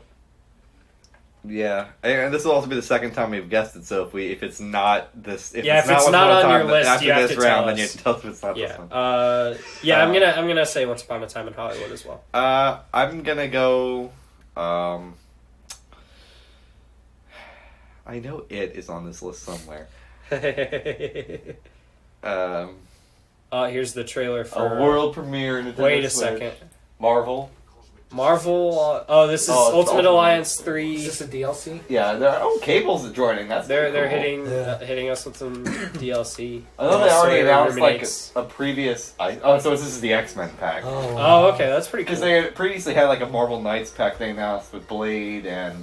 and this will also be the second time we've guessed it. So if it's not this, if it's not on your list, after you have this to round, tell then you us. have to tell us if it's not this one. I'm gonna say Once Upon a Time in Hollywood as well. I'm gonna go. I know It is on this list somewhere. Here's the trailer for a world premiere. Nintendo Wait a Switch. second. Marvel. Marvel. This is Ultimate Alliance 3. Is this a DLC? Yeah, Cable's joining. They're cool. hitting us with some DLC. I know they already announced like a previous. So this is the X-Men pack. Oh, okay, that's pretty cool. Because they previously had like a Marvel Knights pack they announced with Blade and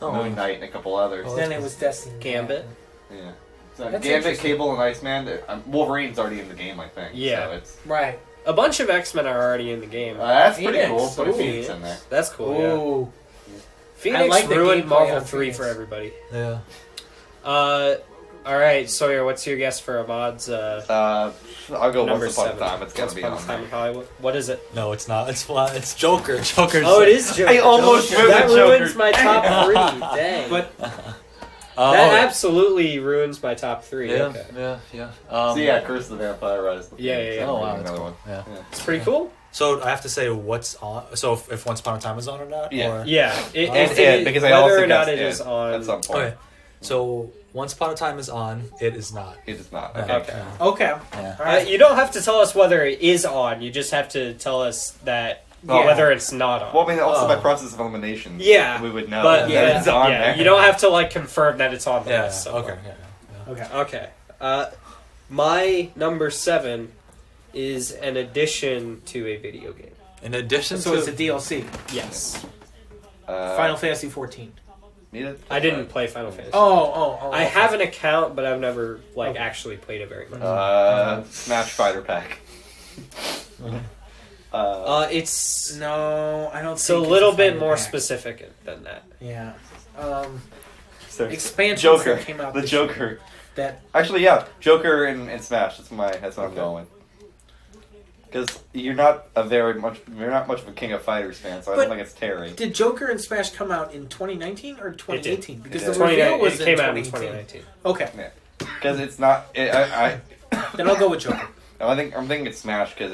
Moon Knight and a couple others. Then it was Destiny. Gambit. Yeah. So Gambit, Cable, and Iceman. Wolverine's already in the game, I think. Yeah. So it's right. A bunch of X-Men are already in the game. That's pretty cool. Put Phoenix in there. That's cool. Ooh. Yeah. Phoenix ruined Marvel 3 for everybody. Yeah. All right, Sawyer. What's your guess for Ahmad's? I'll go number Once Upon 7. a Time. It's gonna be on there. In Hollywood. What is it? No, it's not. It's Joker. Joker's. Oh, it is Joker. I almost Joker. went That with Joker. ruins my top 3. Dang. But that absolutely ruins my top 3. Yeah, Okay. yeah. So yeah, Curse of the Vampire Rise. Yeah. Oh, wow, Another that's cool. one. Yeah. It's pretty cool. So I have to say what's on. So if Once Upon a Time is on or not? Yeah. Or? Yeah. Because I whether also or not guessed it is on. at some point. Okay. So Once Upon a Time is on. It is not. It is not. Yeah. Okay. okay. Yeah. All right. You don't have to tell us whether it is on. You just have to tell us that whether it's not on. Well, I mean, also by process of elimination. Yeah, we would know but that it's on there. you don't have to like confirm that it's on the Yeah. list. somewhere. Okay. Okay. My number 7 is an addition to a video game. In addition So to it's a DLC. Yes. Final Fantasy 14. I didn't play Final Fantasy. Oh. I have an account, but I've never actually played it very much. Smash Fighter pack. It's No, I don't. It's a little bit more specific than that. Yeah. So, Expansions Joker. that came out. The this Joker. year That Actually, yeah, Joker and Smash. That's what I'm going with. Because you're not much of a King of Fighters fan, so I don't think it's Terry. did Joker and Smash come out in 2019 or 2018? Because the did. reveal was it came in out in 2018. 2019. Okay, Because it's not. then I'll go with Joker. I'm thinking it's Smash because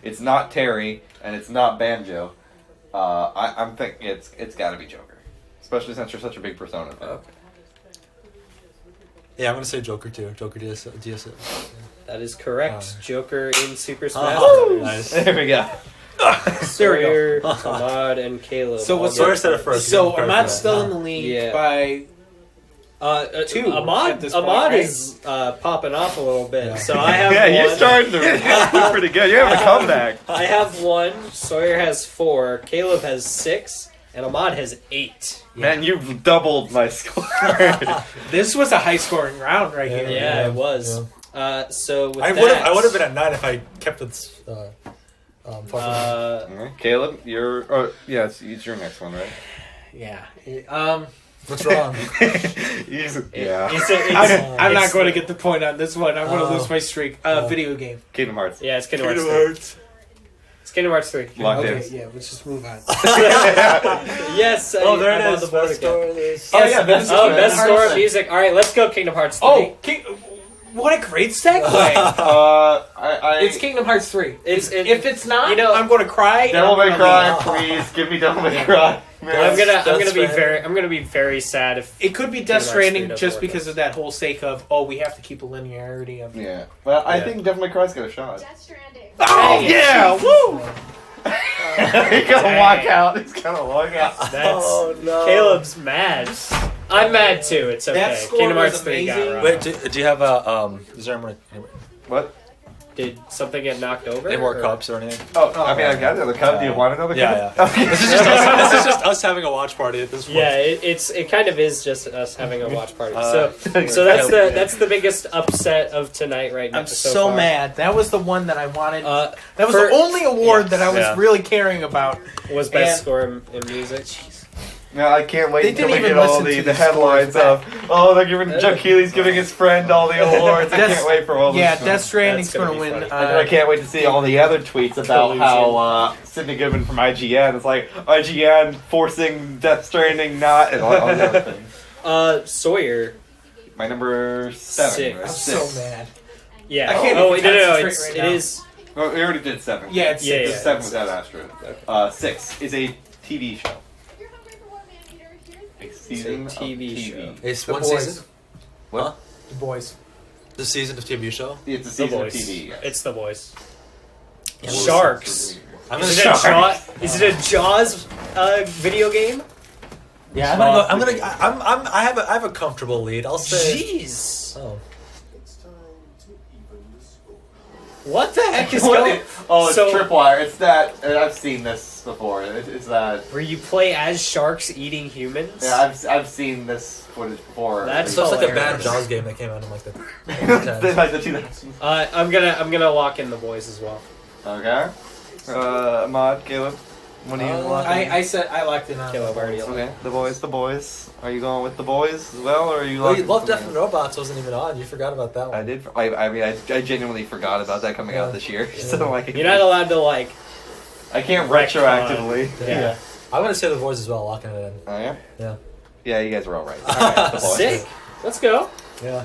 it's not Terry and it's not Banjo. I'm thinking it's got to be Joker, especially since you're such a big Persona fan. Okay. Yeah, I'm gonna say Joker too. Joker DS. That is correct. Joker in Super Smash Oh, Bros. nice. There we go. Sawyer, Ahmad, and Caleb. So what's Sawyer said it first. So Ahmad's still in the lead by 2. Ahmad is popping off a little bit. Yeah. So I have Yeah, one. you're starting to do pretty good. You're having a comeback. I have 1. Sawyer has 4. Caleb has 6. And Ahmad has 8. Man, you've doubled my score. This was a high scoring round right here. Yeah, it was. So with I would have been at 9 if I kept it. Caleb, it's your next one, right? Yeah. What's wrong? I'm not going to get the point on this one. I'm going to lose my streak. Video game. Kingdom Hearts. Yeah, it's Kingdom Hearts 3. It's Kingdom Hearts 3. Locked in. Okay, yeah, let's just move on. Yes. There I'm it on is. the board Best again. score is- Yes. Best score of music. All right, let's go Kingdom Hearts 3. Oh, what a great segue. It's Kingdom Hearts 3. If it's not, I'm going to cry. Devil May Cry, please give me Devil May Cry. I'm gonna be very sad if it could be Death Stranding just because of that whole sake of we have to keep a linearity of Well, I think Devil May Cry's got a shot. Death Stranding. Oh yeah! Woo! He's gonna walk out. He's gonna walk out. No. Caleb's mad. I'm mad too. It's okay. That score Kingdom was Hearts 3 got amazing. robbed. Wait, do you have a Is there What? Did something get knocked over? any more cups or anything? I mean, I've got another cup. Do you want another cup? Yeah. Okay. This is just us having a watch party at this point. Yeah, it kind of is just us having a watch party. So that's the biggest upset of tonight right now. I'm so far. mad. That was the one that I wanted. That was for- the only award that I was Yeah. really caring about. Was best And- score in music. No, I can't wait They until we didn't get even all listen to the the headlines scores of, they're giving Chuck Keely's giving his friend all the awards. I can't wait for all this. Yeah, stuff. Death Stranding's That's gonna going to be win. funny. And I can't wait to see all the other tweets about how Sidney Goodman from IGN is like IGN forcing Death Stranding not and all the other things. Sawyer. My number 7. 6. Right? I'm 6. so mad. Yeah. I can't no. even It concentrate right is. Well, we already did 7. Yeah, it's Yeah, 6. yeah. 7 without Astro. 6 is a TV show. If you're hungry for more man-eater, here's A season It's a TV of TV. show. It's The one Boys. season. What? The Boys. The season of TV show. It's a The season of Boys. TV. Yes. It's The Boys. Yeah. Sharks. Is it a Jaws video game? Yeah, I have a comfortable lead. I'll say. Jeez. Oh. What the heck is going? It's Tripwire. It's that. I've seen this before. It's that. Where you play as sharks eating humans? Yeah, I've seen this footage before. That's like a bad Jaws game that came out in like the. like the 2000s. I'm gonna lock in The Boys as well. Okay. Ahmad, Caleb, what do you lock in? I said I locked it on. Caleb already. Okay. The Boys. Are you going with The Boys as well, or are you? Love, Death and Robots wasn't even on. You forgot about that one. I did. I genuinely forgot about that coming out this year. Yeah. So you're not allowed to I can't retroactively. Yeah. I'm gonna say The Boys as well. Locking it in. Oh yeah. Yeah. Yeah, you guys were all right. All right, The Boys. Sick. Let's go. Yeah.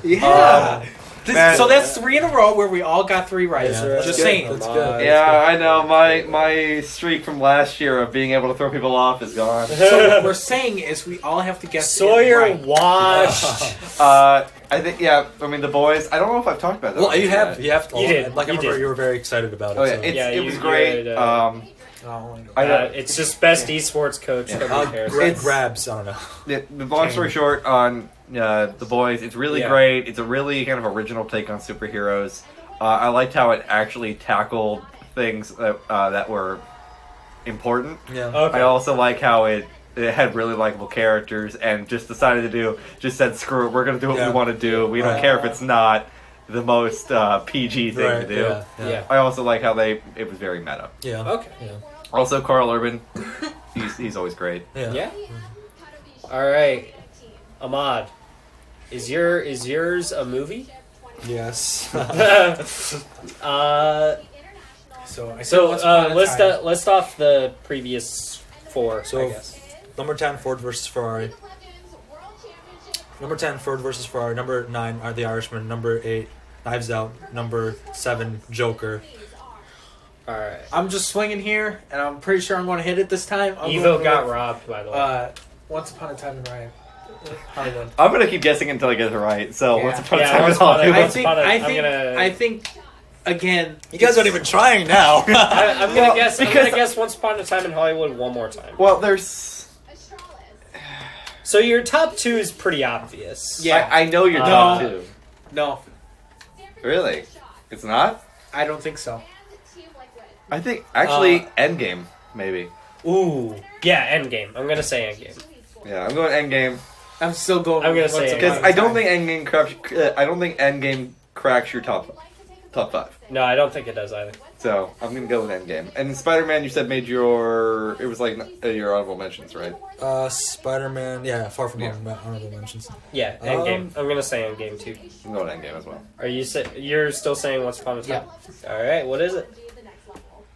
So that's 3 in a row where we all got 3 right. Yeah. Just saying. That's good. Yeah, I know. My streak from last year of being able to throw people off is gone. So what we're saying is we all have to guess Sawyer right. washed. I think, I mean, The Boys, I don't know if I've talked about that. Well, you have. You did. Like, I remember you were very excited about it. Oh, yeah. So. It was great. It's just best esports coach. Grabs, I don't know. The long story short on The Boys, it's really great. It's a really kind of original take on superheroes. I liked how it actually tackled things that were important. Yeah. Okay. I also like how it had really likable characters and just said screw it, we're going to do what we want to do. We don't care if it's not the most PG thing to do. Yeah. I also like how it was very meta. Yeah. Okay. Yeah. Also, Carl Urban, he's always great. Yeah. All right, Ahmad, is yours a movie? Yes. List off the previous 4. So, I guess. Number 10, Ford versus Ferrari. Number 10, Ford versus Ferrari. Number 9, are The Irishman. Number 8, Knives Out. Number 7, Joker. All right. I'm just swinging here, and I'm pretty sure I'm going to hit it this time. Evo got robbed, by the way. Once Upon a Time in Hollywood. I'm gonna keep guessing until I get it right. So Once Upon a Time in Hollywood. I think. Again, you guys aren't even trying now. I'm gonna guess. I'm gonna guess Once Upon a Time in Hollywood one more time. Well, there's. So your top 2 is pretty obvious. Yeah, I know your top 2. No. Really? It's not? I don't think so. I think actually Endgame maybe. Ooh, yeah, Endgame. I'm gonna say Endgame. Yeah, I'm going Endgame. I'm still going. I'm gonna say because I don't think Endgame cracks. I don't think Endgame cracks your top 5. No, I don't think it does either. So I'm gonna go with Endgame. And Spider-Man, you said made your. It was like your honorable mentions, right? Spider-Man, Far From Home, honorable mentions. Yeah, Endgame. I'm gonna say Endgame too. I'm going Endgame as well. Are you? You're still saying Once Upon a Time? Yeah. All right. What is it?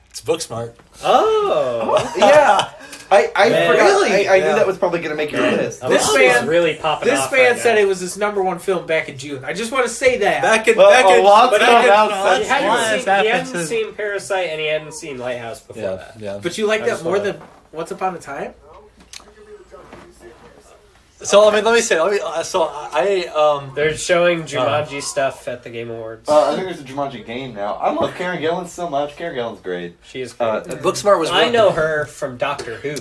It's Booksmart. Oh. Yeah. I forgot. I knew that was probably going to make your list. This man really popping. This man said it was his number 1 film back in June. I just want to say that. He hadn't seen Parasite and he hadn't seen Lighthouse before that. Yeah. But you like that more than Once Upon a Time? So let me say. They're showing Jumanji stuff at the Game Awards. I think there's a Jumanji game now. I love Karen Gillan so much. Karen Gillan's great. She is great. Booksmart was. I know her from Doctor Who. As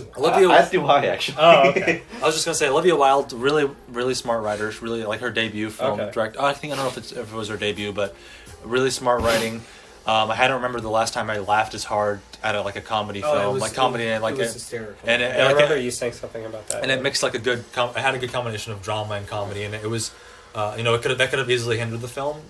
do I actually. Oh, okay. I was just gonna say Olivia Wilde, really, really smart writer. Really like her debut film. Direct. I don't know if it was her debut, but really smart writing. I hadn't remembered the last time I laughed as hard at a comedy film, comedy and it was hysterical. And I remember you saying something about that. And it mixed it had a good combination of drama and comedy, and it was, that could have easily hindered the film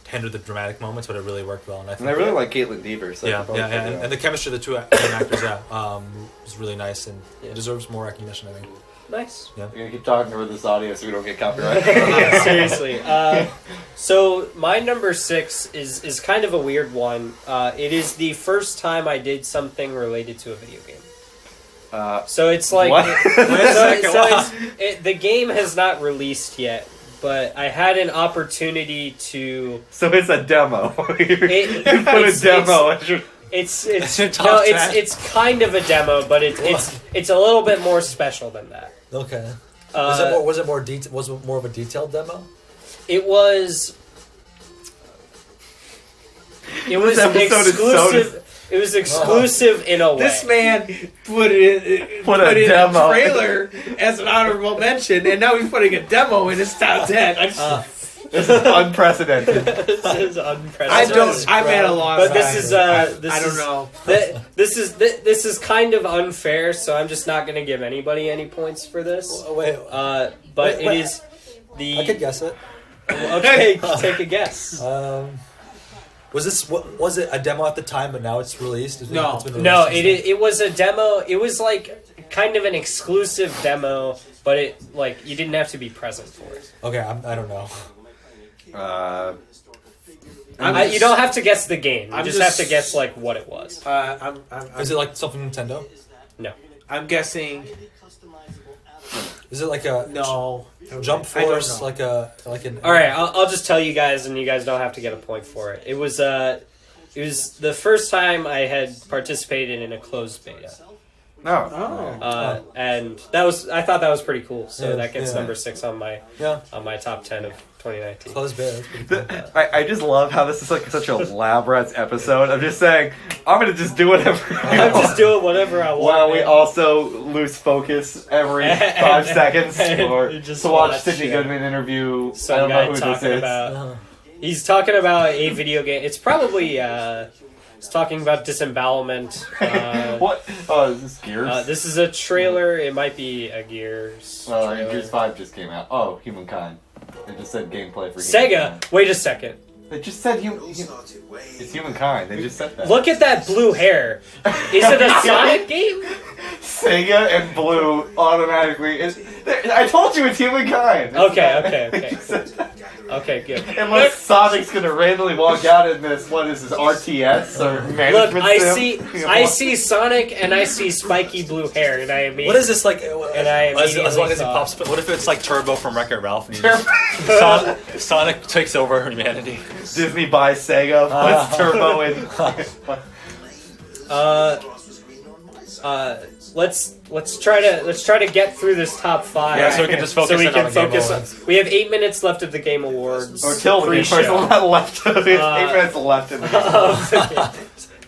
hindered the dramatic moments, but it really worked well. And I really like Caitlin Dever. So and the chemistry of the two actors was really nice and deserves more recognition, I think. Nice. Yeah. We're going to keep talking over this audio so we don't get copyrighted. Yeah, seriously. So my number 6 is kind of a weird one. It is the first time I did something related to a video game. So it's like... the game has not released yet, but I had an opportunity to... So it's a demo. You put a demo as your... It's kind of a demo, but it's a little bit more special than that. Okay. Was it more of a detailed demo? It was exclusive. exclusive in a way. This man put in a trailer as an honorable mention, and now he's putting a demo in his top 10. This is unprecedented. This is unprecedented. I'm at a loss. But this is I don't know. This is kind of unfair, so I'm just not going to give anybody any points for this. But it is the. I could guess it. Okay, take a guess. Was it a demo at the time, but now it's released? No, it was a demo. It was like kind of an exclusive demo, but it like you didn't have to be present for it. Okay, I don't know. You don't have to guess the game. You just have to guess like what it was. Is it like something Nintendo? No. I'm guessing. Is it like a Jump Force? Like an. All right, I'll just tell you guys, and you guys don't have to get a point for it. It was the first time I had participated in a closed beta. And I thought that was pretty cool. So that gets number 6 on my top 10 of 2019. Closed beta. That's pretty cool. I just love how this is like such a lab rats episode. I'm just saying, I'm gonna just do whatever. I'm just doing whatever I want. While we also lose focus every 5 seconds to watch Sidney Goodman interview. Some I don't guy know who talking this is. about. He's talking about a video game. It's probably. He's talking about disembowelment. What? Oh, is this Gears? This is a trailer. It might be a Gears. Trailer. Gears 5 just came out. Oh, Humankind. They just said gameplay for Sega. Humankind. Wait a second. They just said it's Humankind. They just said that. Look at that blue hair. Is it a Sonic game? Sega and Blue automatically. I told you it's Humankind. Okay. Okay, good. Unless Sonic's gonna randomly walk out in this, what is this, RTS or management Look, I see Sonic and I see spiky blue hair, and I immediately. What is this like? As long as it pops. What if it's like Turbo from Wreck-It Ralph? And Sonic takes over humanity. Disney buys Sega, puts Turbo in. Let's try to get through this top 5. Yeah, so we can just focus on. We have 8 minutes left of the Game Awards. Or till there's left. 8 minutes left in the game.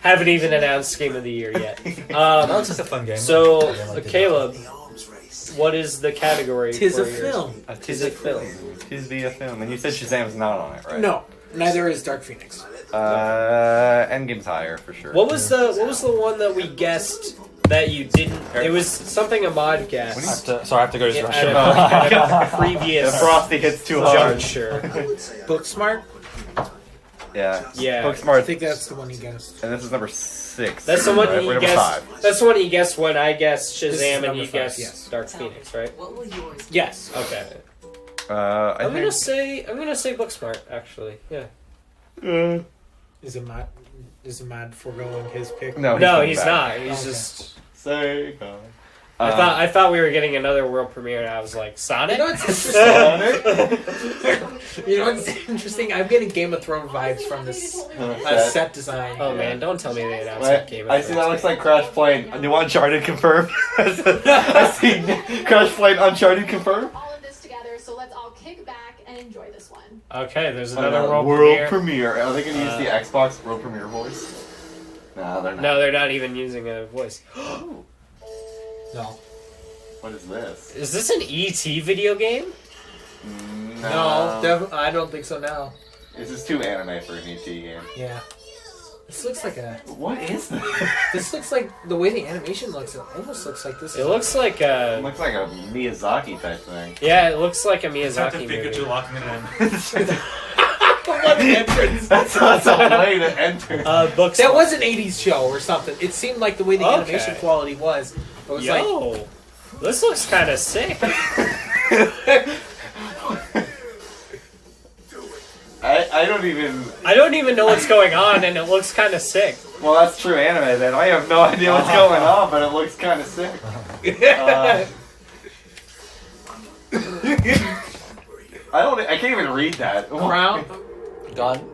Haven't even announced Game of the Year yet. That looks like a fun game. So, Caleb, what is the category? Tis a film. Tis a film. Tis be a film. And you said Shazam's not on it, right? No, neither is Dark Phoenix. Endgame's higher for sure. What was the one that we guessed that you didn't? It was something Ahmad guessed. I have to go to Russia. Previous. The Frosty hits too hard. Sure. Booksmart. Yeah. Booksmart. I think that's the one he guessed. And this is number 6. That's the one right? he guessed. 5. That's the one he guessed when I guessed Shazam and he guessed Dark Phoenix, right? What will yours? Yes. Okay. I'm gonna say Booksmart actually. Yeah. Is it Matt foregoing his pick? No, he's not. He's just Sega. I thought we were getting another world premiere, and I was like, Sonic? You know what's interesting? You know what's interesting? I'm getting Game of Thrones vibes from this set design. Oh man, don't tell me they announced that Game of Thrones. I see that looks like Crash Plane. A new Uncharted confirmed. I see Crash Plane Uncharted confirmed. All of this together, so let's all kick back and enjoy this one. Okay, there's another world premiere. Are they going to use the Xbox world premiere voice? No, they're not. No, they're not even using a voice. No. What is this? Is this an E.T. video game? No, I don't think so now. This is too anime for an E.T. game. Yeah. This looks like a... What is this? This looks like... The way the animation looks, it almost looks like this. It looks like a... It looks like a Miyazaki type thing. Yeah, it looks like a Miyazaki movie. Pikachu locking it in. What an entrance! That's a way to enter. That was an 80s show or something. It seemed like the way the animation quality was. It was like... This looks kind of sick. I don't even know what's going on, and it looks kind of sick. Well, that's true anime then. I have no idea what's going on, but it looks kind of sick. I can't even read that. Crown? Gundam.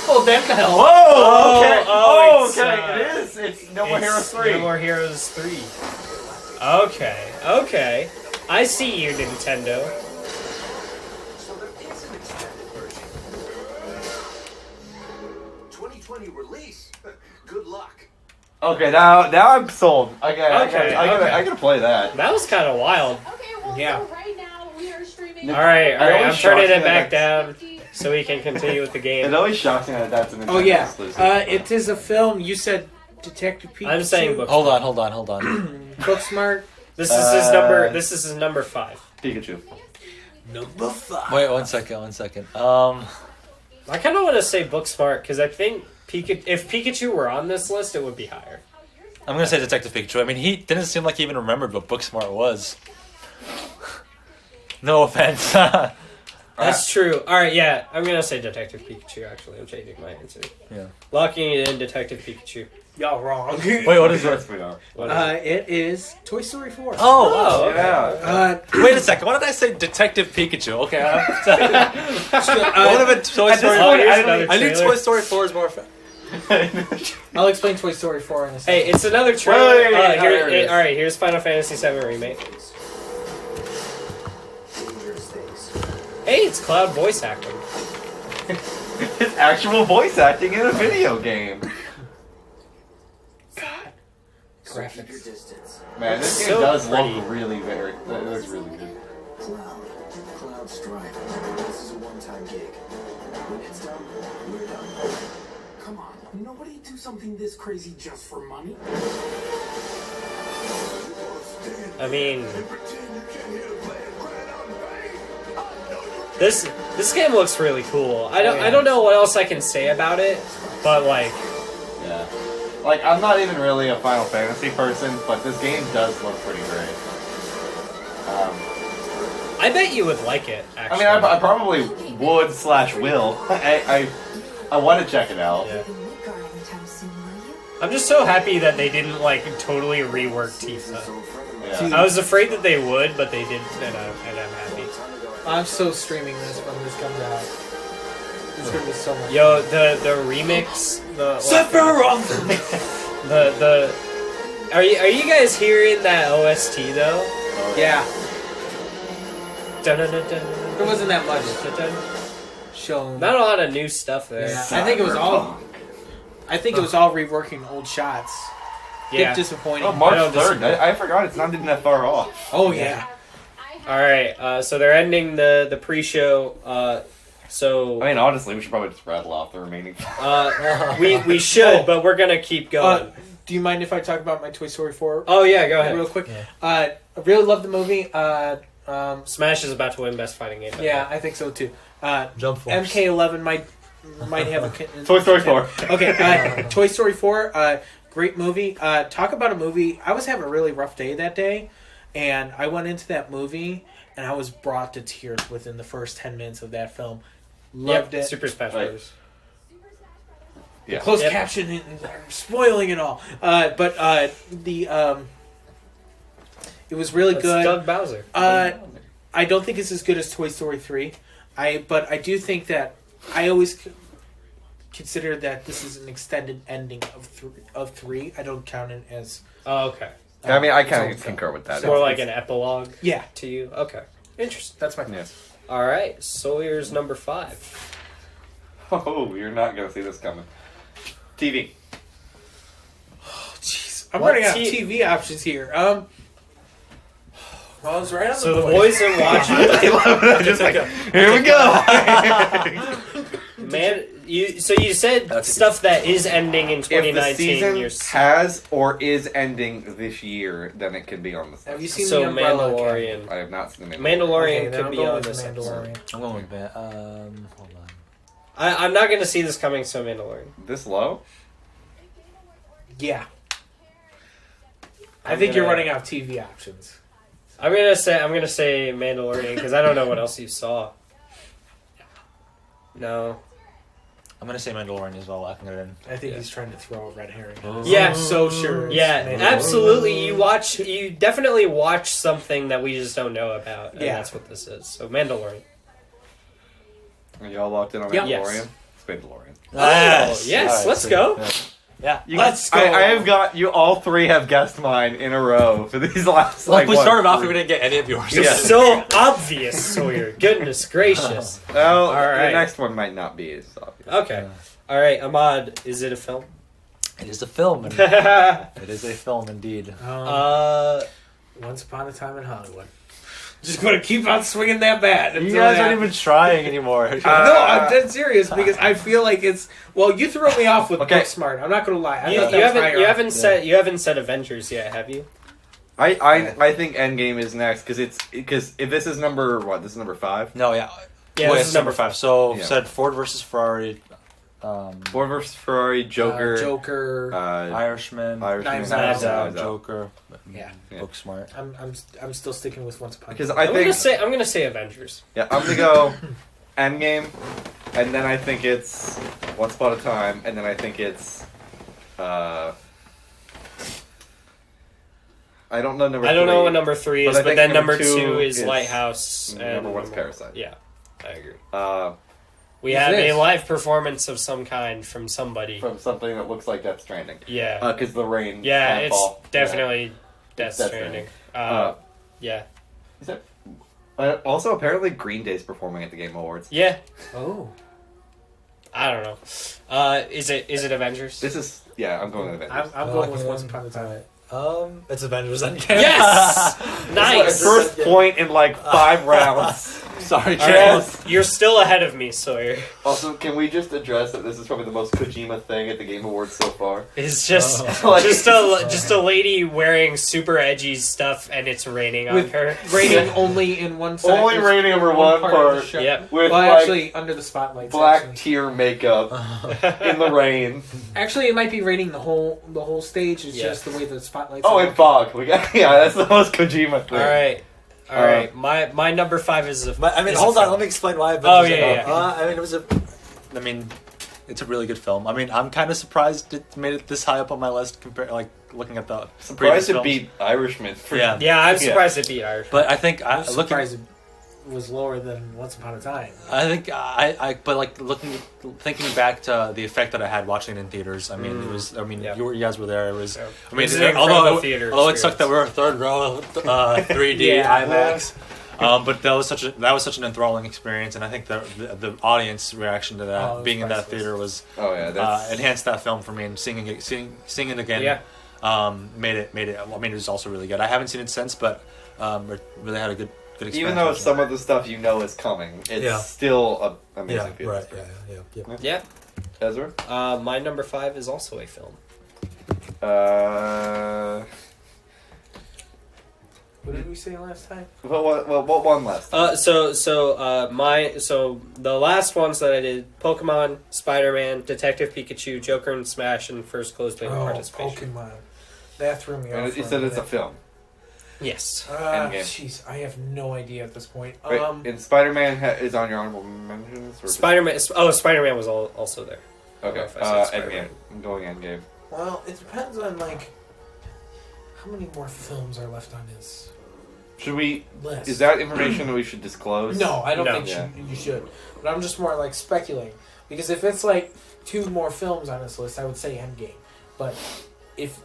Oh, that the hell. Whoa! Okay. Okay. It is. It's No More Heroes 3. No More Heroes 3. Okay. I see you, Nintendo. So there is an extended version. 2020 release. Okay, now I'm sold. I gotta play that. That was kind of wild. Okay, well, Yeah. so right now we are streaming. All right. I'm turning it back that- down so we can continue with the game. It always shocks me that that's an Nintendo Oh yeah, exclusive. it is a film. You said Detective Pikachu. I'm saying book. Hold on. Booksmart. This is his number. This is his number 5. Pikachu. Number 5. Wait, one second. I kind of want to say Booksmart because I think if Pikachu were on this list, it would be higher. I'm gonna say Detective Pikachu. I mean, he didn't seem like he even remembered what Booksmart was. No offense. That's true. All right, yeah, I'm gonna say Detective Pikachu. Actually, I'm changing my answer. Yeah. Locking it in, Detective Pikachu. Y'all wrong. Wait, what is Yes, it? we are. What is it? It is Toy Story 4. Oh, okay. Yeah. wait a second. Why did I say Detective Pikachu? Okay. What have been Toy at this Story? point, I knew trailer. Toy Story 4 is more fun. I'll explain Toy Story 4 in a second. Hey, it's another trailer. Wait, there it is. All right, here's Final Fantasy VII Remake. Hey, it's Cloud voice acting. It's actual voice acting in a video game. Graphics. Man, this It's game so does pretty. look really very. That looks really good. Cloud Strife. This is a one-time gig. When it's done, we're done. Come on, nobody do something this crazy just for money. I mean, this game looks really cool. I don't know what else I can say about it, but like, Yeah. Like, I'm not even really a Final Fantasy person, but this game does look pretty great. I bet you would like it. I Actually, mean, I probably would/will. I want to check it out. Yeah. I'm just so happy that they didn't like totally rework Tifa. Yeah. I was afraid that they would, but they didn't, and I'm happy. I'm so streaming this when this comes out. It's gonna be so much. Yo, the remix, the are you guys hearing that OST though? Yeah, Dun-dun-dun-dun. there wasn't that much shown. Not a lot of new stuff there. Yeah, I think it was all. I think it was all reworking old shots. Yeah. Bit disappointing. Oh, March I don't 3rd. disagree. I forgot it's not even that far off. Oh yeah. All right, so they're ending the pre-show. So I mean, honestly, we should probably just rattle off the remaining. we should, but we're gonna keep going. Do you mind if I talk about my Toy Story 4 Oh yeah, go ahead. real quick? Yeah. I really love the movie. Smash is about to win Best Fighting Game. Yeah, I think so too. Jump Force. MK11 might have a Toy Story 4. Okay, Toy Story 4, great movie. Talk about a movie. I was having a really rough day that day, and I went into that movie, and I was brought to tears within the first 10 minutes of that film. Loved it. Super Smash Right. Bros. Yeah. Closed Yep. caption, and spoiling it all. But it was really That's good. Doug Bowser. I don't think it's as good as Toy Story 3. But I do think that I always consider that this is an extended ending of 3. I don't count it as. Oh, okay. I mean, I kind So- of concur with that. It's more like an epilogue Yeah, to you. Okay. Interesting. that's my. Yeah. All right, Sawyer's number 5. Oh, you're not gonna see this coming. TV. Jeez, I'm What running out of T- TV options here. Well, I was right on So the point. boys are watching. I love it. I'm just like, here we go. Man, you said stuff that is ending in If the 2019. season You're has or is ending this year, then it can be on the Have you list. seen so the Umbrella Academy? Mandalorian. I have not seen the Mandalorian Okay, then could I'll be go on with this episode. Mandalorian. I'm going with that. Hold on. I'm not going to see this coming, so Mandalorian. This low? Yeah, I I'm think you're gonna- running out of TV options. I'm gonna say Mandalorian because I don't know what else you saw. No. I'm gonna say Mandalorian as well. Locking it in. I think Yeah. he's trying to throw a red herring. Yeah. I'm so sure. it's Yeah, Mandalorian. absolutely. You definitely watch something that we just don't know about, and Yeah. that's what this is. So Mandalorian. Are y'all locked in on Yep. Mandalorian? Yes. It's Mandalorian. Yes, Alright, let's sweet. go. Yeah. Let's go. I have got you. All three have guessed mine in a row for these last. Like we what, started off, three- we didn't get any of yours. Yeah. It's so obvious, Sawyer. Goodness gracious. Well, All right. the next one might not be as obvious. Okay. All right, Ahmad, is it a film? It is a film. It is a film indeed. Once Upon a Time in Hollywood. Just going to keep on swinging that bat. You guys aren't even trying anymore. No, I'm dead serious because I feel like it's. Well, you threw me off with Booksmart. I'm not going to lie. You haven't said Avengers yet, have you? I think Endgame is next because if this is number what? This is number 5. No, yeah. This is number 5. So said Ford versus Ferrari. Ford versus Ferrari, Joker, Irishman, Knives Out, Joker, Booksmart. I'm still sticking with Once Upon a Time. Because I'm gonna say Avengers. Yeah, I'm gonna go Endgame, and then I think it's Once Upon a Time, and then I think it's I don't know number. I don't know what number 3 is, but then number 2 is is Lighthouse, and number 1's Parasite. Yeah, I agree. We Who's have this? a live performance of some kind from somebody. From something that looks like Death Stranding. Yeah. Because the rain. Yeah, it's fall. definitely Death Death Stranding. Yeah. Is that? Also, apparently, Green Day's performing at the Game Awards. Yeah. Oh. I don't know. Is it Avengers? This is I'm going with Avengers. I'm going with Once Upon a Time. It's Avengers Endgame. Yes! Nice! First point in like 5 rounds. Sorry, Charles. You're still ahead of me, Sawyer. Also, can we just address that this is probably the most Kojima thing at the Game Awards so far? It's just just a lady wearing super edgy stuff, and it's raining on her. Raining only in one side. Only raining over one part. Yep. With actually, under the spotlights. Black tear makeup in the rain. Actually, it might be raining the whole stage. It's just the way the spotlights. Oh, and fog. That's the most Kojima thing. All right. My number 5 is a. Hold on. Let me explain why. Avengers it's a really good film. I mean, I'm kind of surprised it made it this high up on my list compared, looking at the. Surprised it beat Irishman. I'm surprised it beat Irishman. But I think I'm surprised it was lower than Once Upon a Time. I think thinking back to the effect that I had watching it in theaters. I mean, it was. I mean, you guys were there. It was. I mean, although it sucked that we were third row, 3D IMAX. But that was such an enthralling experience, and I think the audience reaction to that, being in that theater, was enhanced that film for me. And seeing it again, made it. I mean, it was also really good. I haven't seen it since, but it really had a good experience. Even though some of the stuff is coming, it's still an amazing film. Right. Yeah. Ezra? My number 5 is also a film. What did we say last time? What one last time? So the last ones that I did: Pokemon, Spider-Man, Detective Pikachu, Joker and Smash, and First Closed Beta Participation. Pokemon. That threw me off. You said it's a film. Yes. Jeez, I have no idea at this point. Wait, and Spider-Man is on your honorable mentions? Or Spider-Man Spider-Man was also there. Okay. Endgame. I'm going Endgame. Well, it depends on how many more films are left on his Should we? list. Is that information that we should disclose? No, I don't think you should. But I'm just more speculating. Because if it's 2 more films on this list, I would say Endgame. But if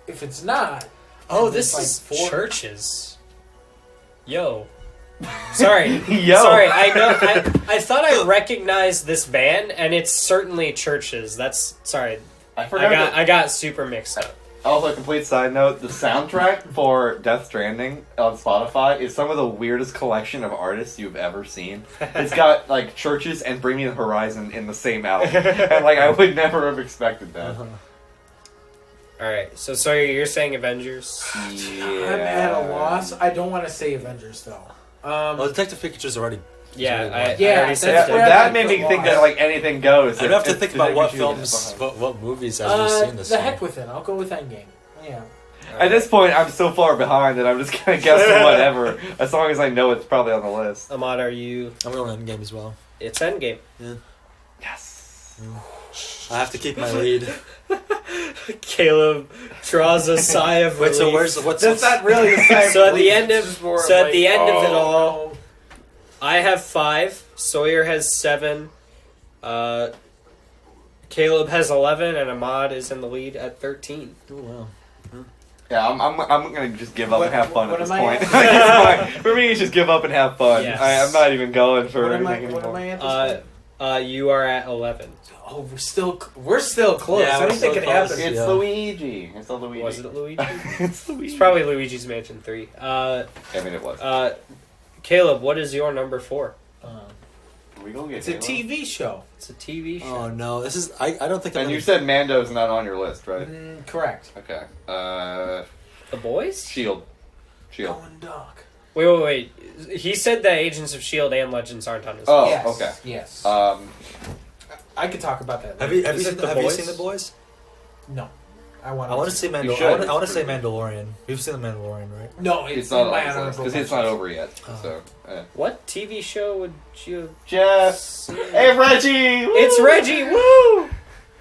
it's not... Oh, this is 4 churches. Yo. Sorry. Yo. Sorry, I know. I thought I recognized this band, and it's certainly churches. Sorry. I got super mixed up. Also, a complete side note, the soundtrack for Death Stranding on Spotify is some of the weirdest collection of artists you've ever seen. It's got, churches and Bring Me the Horizon in the same album. And, I would never have expected that. Alright, so sorry, you're saying Avengers? Yeah. I'm at a loss. I don't want to say Avengers, though. Detective Pikachu's already... I already said that made me think that anything goes. I'd have to think about what films, what movies I've seen this. The heck with it. I'll go with Endgame. Yeah. At this point, I'm so far behind that I'm just gonna guess whatever, as long as I know it's probably on the list. Ahmad, are you? I'm going Endgame as well. It's Endgame. Yeah. Yes. I have to keep my lead. Caleb draws a sigh of relief. Wait, so what's not really a sigh of So at the end of it all, I have 5. Sawyer has 7. Caleb has 11, and Ahmad is in the lead at 13. Oh wow. Yeah, I'm gonna just give up and have fun at this point. For me, it's just give up and have fun. Yes. I'm not even going for anything what anymore. am I at this You are at 11. Oh, we're still close. Yeah, I don't think it happened. It's Luigi. It's a Luigi. Was it Luigi? It's Luigi. It's probably Luigi's Mansion 3. I mean, it was. Caleb, what is your number 4? We gonna get It's a TV show. It's a TV show. Oh no, this is I don't think. And you said Mando's not on your list, right? Correct. Okay. The Boys? Shield. Going Doc. Wait. He said that Agents of S.H.I.E.L.D. and Legends aren't on his list. Oh, Yes. okay. Yes. I could talk about that. Have later. you seen The Boys? No. I want to see You should. I want to say Mandalorian. You've seen The Mandalorian, right? No, It's it's not my on honorable because it's not mentions. over yet. So. What TV show would you... Jeff. Hey, Reggie. Woo! It's Reggie. Woo!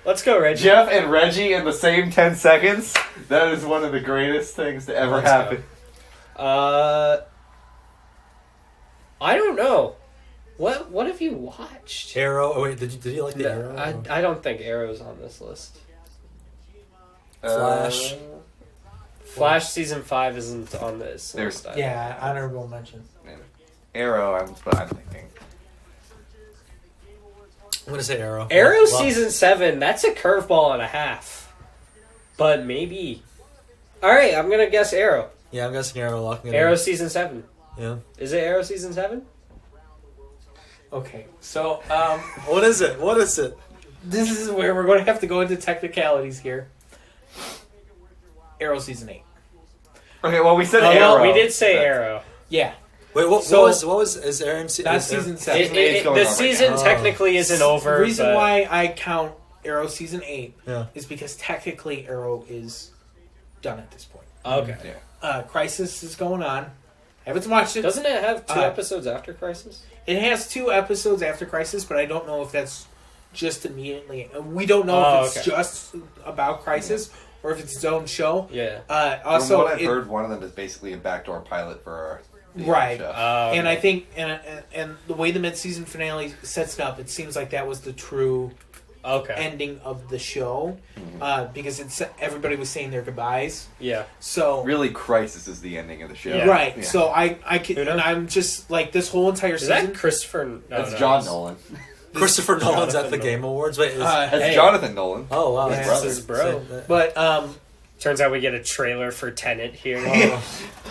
Let's go, Reggie. Jeff and Reggie in the same 10 seconds. That is one of the greatest things to ever happen. I don't know. What have you watched? Arrow. Oh wait, did you like the Arrow? I don't think Arrow's on this list. Flash. Flash season 5 isn't on this list. Yeah, honorable mention. Arrow, I'm thinking. I'm gonna say Arrow. Arrow season 7. That's a curveball and a half. But maybe. All right, I'm gonna guess Arrow. Yeah, I'm guessing Arrow. Locking it Arrow in. season 7. Yeah. Is it Arrow season 7? Okay, so What is it? What is it? this is where we're going to have to go into technicalities here. Arrow season 8. Okay, well, we said Oh, Arrow. well, we did say Arrow. Yeah. Wait, what was is Aaron? That's season 7. It's going The on right season now. technically isn't over. The reason but- why I count Arrow season 8 Yeah. is because technically Arrow is done at this point. Okay. Yeah. Crisis is going on. I haven't watched it. Doesn't it have 2 Uh, episodes after Crisis? It has 2 episodes after Crisis, but I don't know if that's just immediately. We don't know if it's just about Crisis or if it's its own show. Yeah. Also, From what I've heard, one of them is basically a backdoor pilot for the Right. show. And I think, and the way the mid-season finale sets it up, it seems like that was the true ending of the show, because everybody was saying their goodbyes. Yeah. So really, Crisis is the ending of the show. Yeah. right. Yeah. So I can, and I'm just like this whole entire Is season. that Christopher? No, That's no, John it's- Nolan. Christopher Nolan's at the Nolan. Game Awards. Wait, That's hey. Jonathan Nolan. oh wow, Yeah, his it's brother. his bro. But Turns out we get a trailer for Tenet here. Oh. I'd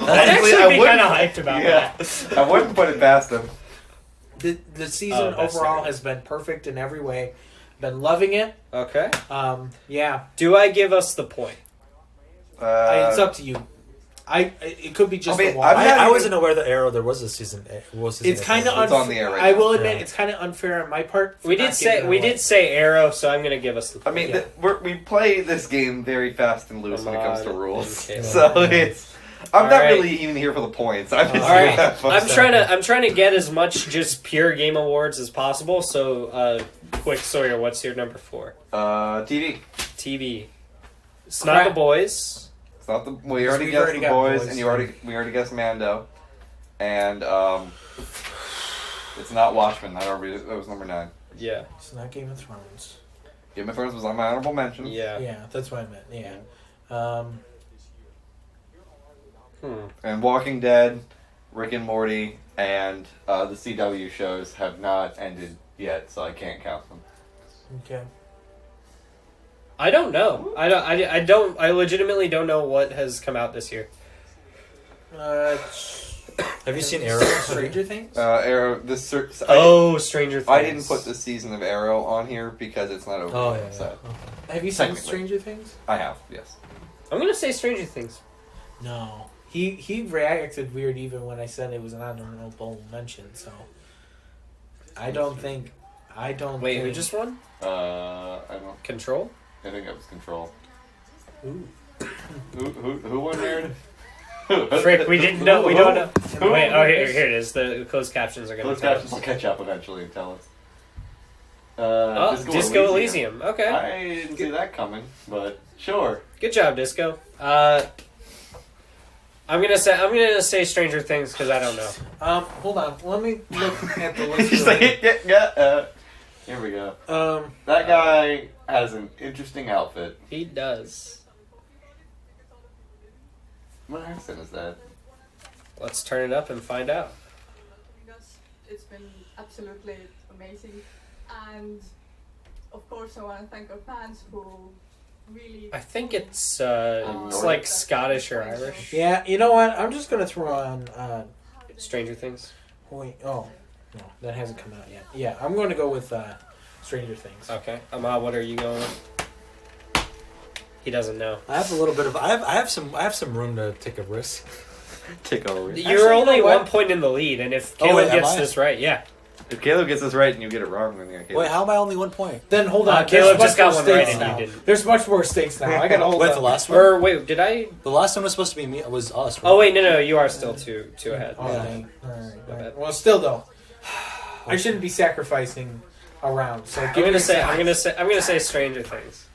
Honestly, actually I be wouldn't- kind of hyped about that. I wouldn't put it past him. the season best overall series. has been perfect in every way. Been loving it. Okay. Yeah, Do I give us the point? it's up to you. It could be just I mean, a wall. I've had- I wasn't aware that Arrow there was a season. It's kind of It's on the air right I now. will admit Yeah. it's kind of unfair on my part. for We not did say giving we it away. did say Arrow, so I'm gonna give us the I point. mean, Yeah. we play this game very fast and loose when it comes to Ahmad rules. and Caleb. So it's. I'm All not right. really even here for the points. I'm just All here right, to have fun. I'm trying to get as much just pure game awards as possible. So, quick, Sawyer, what's your number 4? TV. TV. It's not The Boys. It's not the. We already We've guessed already the got boys, Boys, and so- we already guessed Mando, and it's not Watchmen. That was number 9. Yeah. It's not Game of Thrones. Game of Thrones was on my honorable mention. Yeah. Yeah, that's what I meant. Yeah. And Walking Dead, Rick and Morty, and the CW shows have not ended yet, so I can't count them. Okay. I don't know. I legitimately don't know what has come out this year. Have you seen Arrow? Stranger Things? Arrow. Stranger Things. I didn't put this season of Arrow on here because it's not over. Oh yet, yeah. so. Have you seen Technically. Stranger Things? I have, yes. I'm gonna say Stranger Things. No. He reacted weird even when I said it was an honorable mention. So I don't think. Wait, who just won? I don't. Control. I think that was Control. Ooh. Who won Aaron? Frick, we didn't know. We don't know. Who? Wait, oh here it is. The closed captions are gonna Those tell captions will us. catch up eventually and tell us. Oh, Disco Elysium. Okay. I didn't see that coming, but sure. Good job, Disco. I'm gonna say Stranger Things because I don't know. Hold on. Let me look at the list. He's like, here we go. That guy has an interesting outfit. He does. What accent is that? Let's turn it up and find out. Because it's been absolutely amazing. And of course, I want to thank our fans who really. I think it's like Scottish or Irish. Yeah, you know what? I'm just gonna throw on Stranger Things. Wait, no, that hasn't come out yet. Yeah, I'm going to go with Stranger Things. Okay, Ahmad, what are you going with? He doesn't know. I have a little bit of. I have some room to take a risk. Take over. You're only 1 point in the lead, and if Caleb gets this right, yeah. If Caleb gets this right and you get it wrong, then yeah. Wait, how am I only 1 point? Then hold on. Caleb just got one right, and you didn't. There's much more stakes now. I gotta hold Wait, on. the last one. Or wait, did I? The last one was supposed to be me. Was us. Right? Oh wait, no, you are still two ahead. Oh, yeah. All right. Well, still though, I shouldn't be sacrificing a round. So I'm gonna say Stranger Things.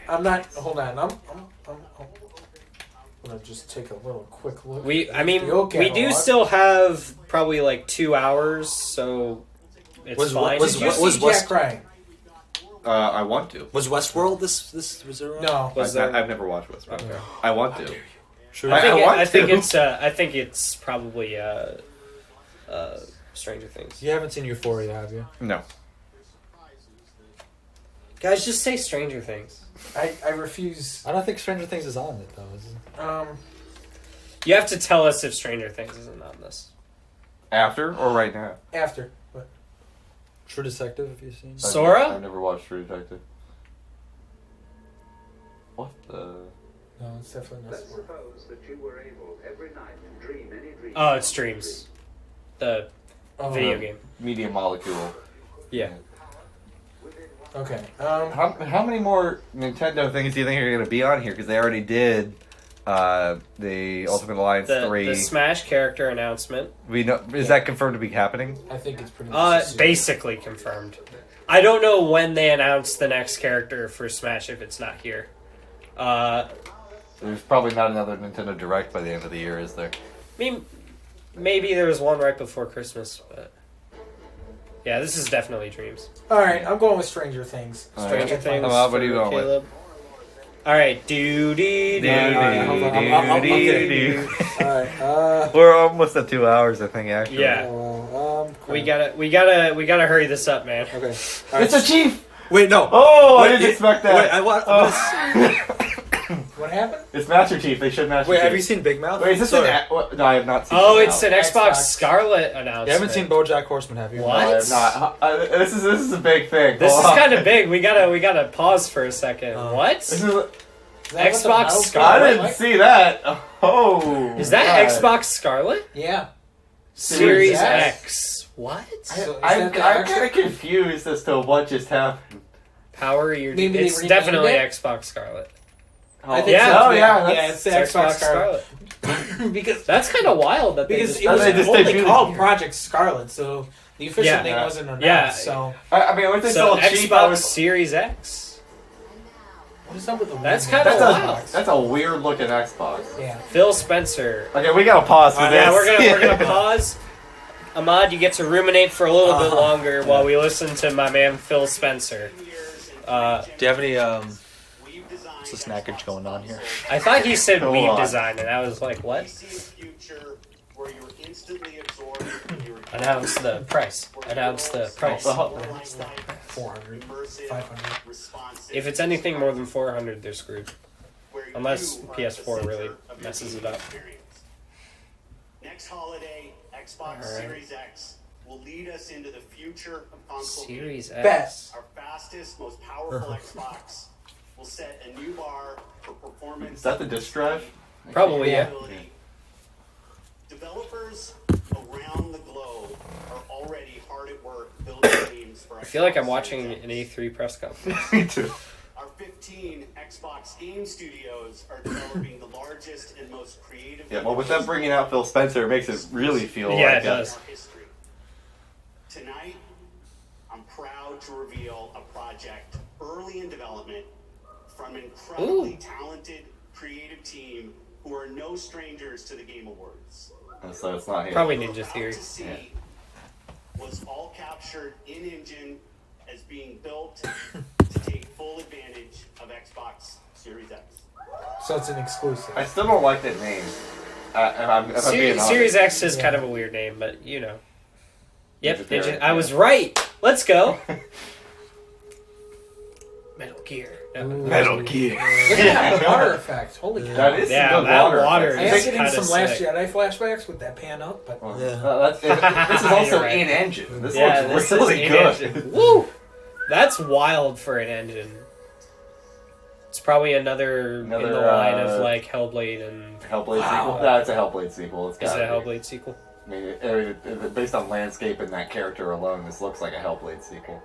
I'm not. Hold on. I'm gonna just take a little quick look. We do still have probably like 2 hours, so it's fine. Did you see Jack Ryan? I want to. Was Westworld this was there? No. I've never watched Westworld. Okay. I want to. Sure. I think it's probably Stranger Things. You haven't seen Euphoria, have you? No. Guys, just say Stranger Things. I refuse. I don't think Stranger Things is on it though. Is it? You have to tell us if Stranger Things isn't on this. After or right now? After. What? True Detective, have you seen? Sora? I've never watched True Detective. What the? No, it's definitely not. Let's suppose that you were able every night to dream any dream. Oh, it's Dreams. The video game. Media Molecule. Yeah. Okay. How many more Nintendo things do you think are going to be on here? Because they already did the Ultimate Alliance 3. The Smash character announcement. We know is that confirmed to be happening? I think it's pretty much basically confirmed. I don't know when they announce the next character for Smash if it's not here. There's probably not another Nintendo Direct by the end of the year, is there? I mean, maybe there was one right before Christmas, but yeah, this is definitely Dreams. All right, I'm going with Stranger Things. Stranger Things. What are you going with? All right, do. We're almost at 2 hours, I think. Actually, yeah. We gotta hurry this up, man. Okay. It's a chief. Wait, no. Oh, I didn't expect that. Wait, I want. What happened? It's Master Chief. They should Master Wait, Chief. have you seen Big Mouth? Wait, is this No, I have not seen. Oh, it's an Xbox Scarlet announcement. You haven't seen BoJack Horseman, have you? What? No, I have not. This is a big thing. This is kind of big. We gotta pause for a second. What? Xbox Scarlet? I didn't see that. Oh, is that God. Xbox Scarlet? Yeah. Series X. What? I'm kind of confused as to what just happened. Power your. It's definitely Xbox Scarlet. I think so. Yeah, it's the Xbox Scarlet. Because that's kind of wild. It was only called Project Scarlet, so the official name wasn't announced. Yeah. So I mean, was so Xbox Series X. What is up with the? That's kind of wild. That's a weird looking Xbox. Yeah. Phil Spencer. Okay, we gotta pause for this. Yeah, we're gonna pause. Ahmad, you get to ruminate for a little bit longer while we listen to my man Phil Spencer. Do you have any what's the snackage going on here? I thought he said weeb design, and I was like, what? Announce the price. Announce the price. 400, 500. If it's anything more than 400, they're screwed. Unless PS4 really messes it up. Next holiday, Xbox Series X will lead us into the future of console Series gaming. X. Our fastest, most powerful Xbox will set a new bar for performance. Is that the disk drive? Probably, yeah. Developers around the globe are already hard at work building games for Xbox. I feel like I'm watching an E3 press conference. Me too. Our 15 Xbox game studios are developing the largest and most creative. Yeah, well, with them bringing out Phil Spencer, it makes it really feel like it does. Tonight, I'm proud to reveal a project early in development from an incredibly talented, creative team who are no strangers to the Game Awards. So it's not here. Probably Ninja Theory. Was all captured in-engine as being built to take full advantage of Xbox Series X. So it's an exclusive. I still don't like that name. Series X is kind of a weird name, but you know. Yep, I was right. Let's go. Metal Gear. No. Metal Gear. Look at that water effect. Holy cow. That is some good water. I am getting some Last Jedi flashbacks with that pan up, but this is also in engine. This looks really good. Woo! That's wild for an engine. It's probably another in the line of like Hellblade and Hellblade sequel. No, it's a Hellblade sequel. Is it a Hellblade sequel? I mean, based on landscape and that character alone, this looks like a Hellblade sequel.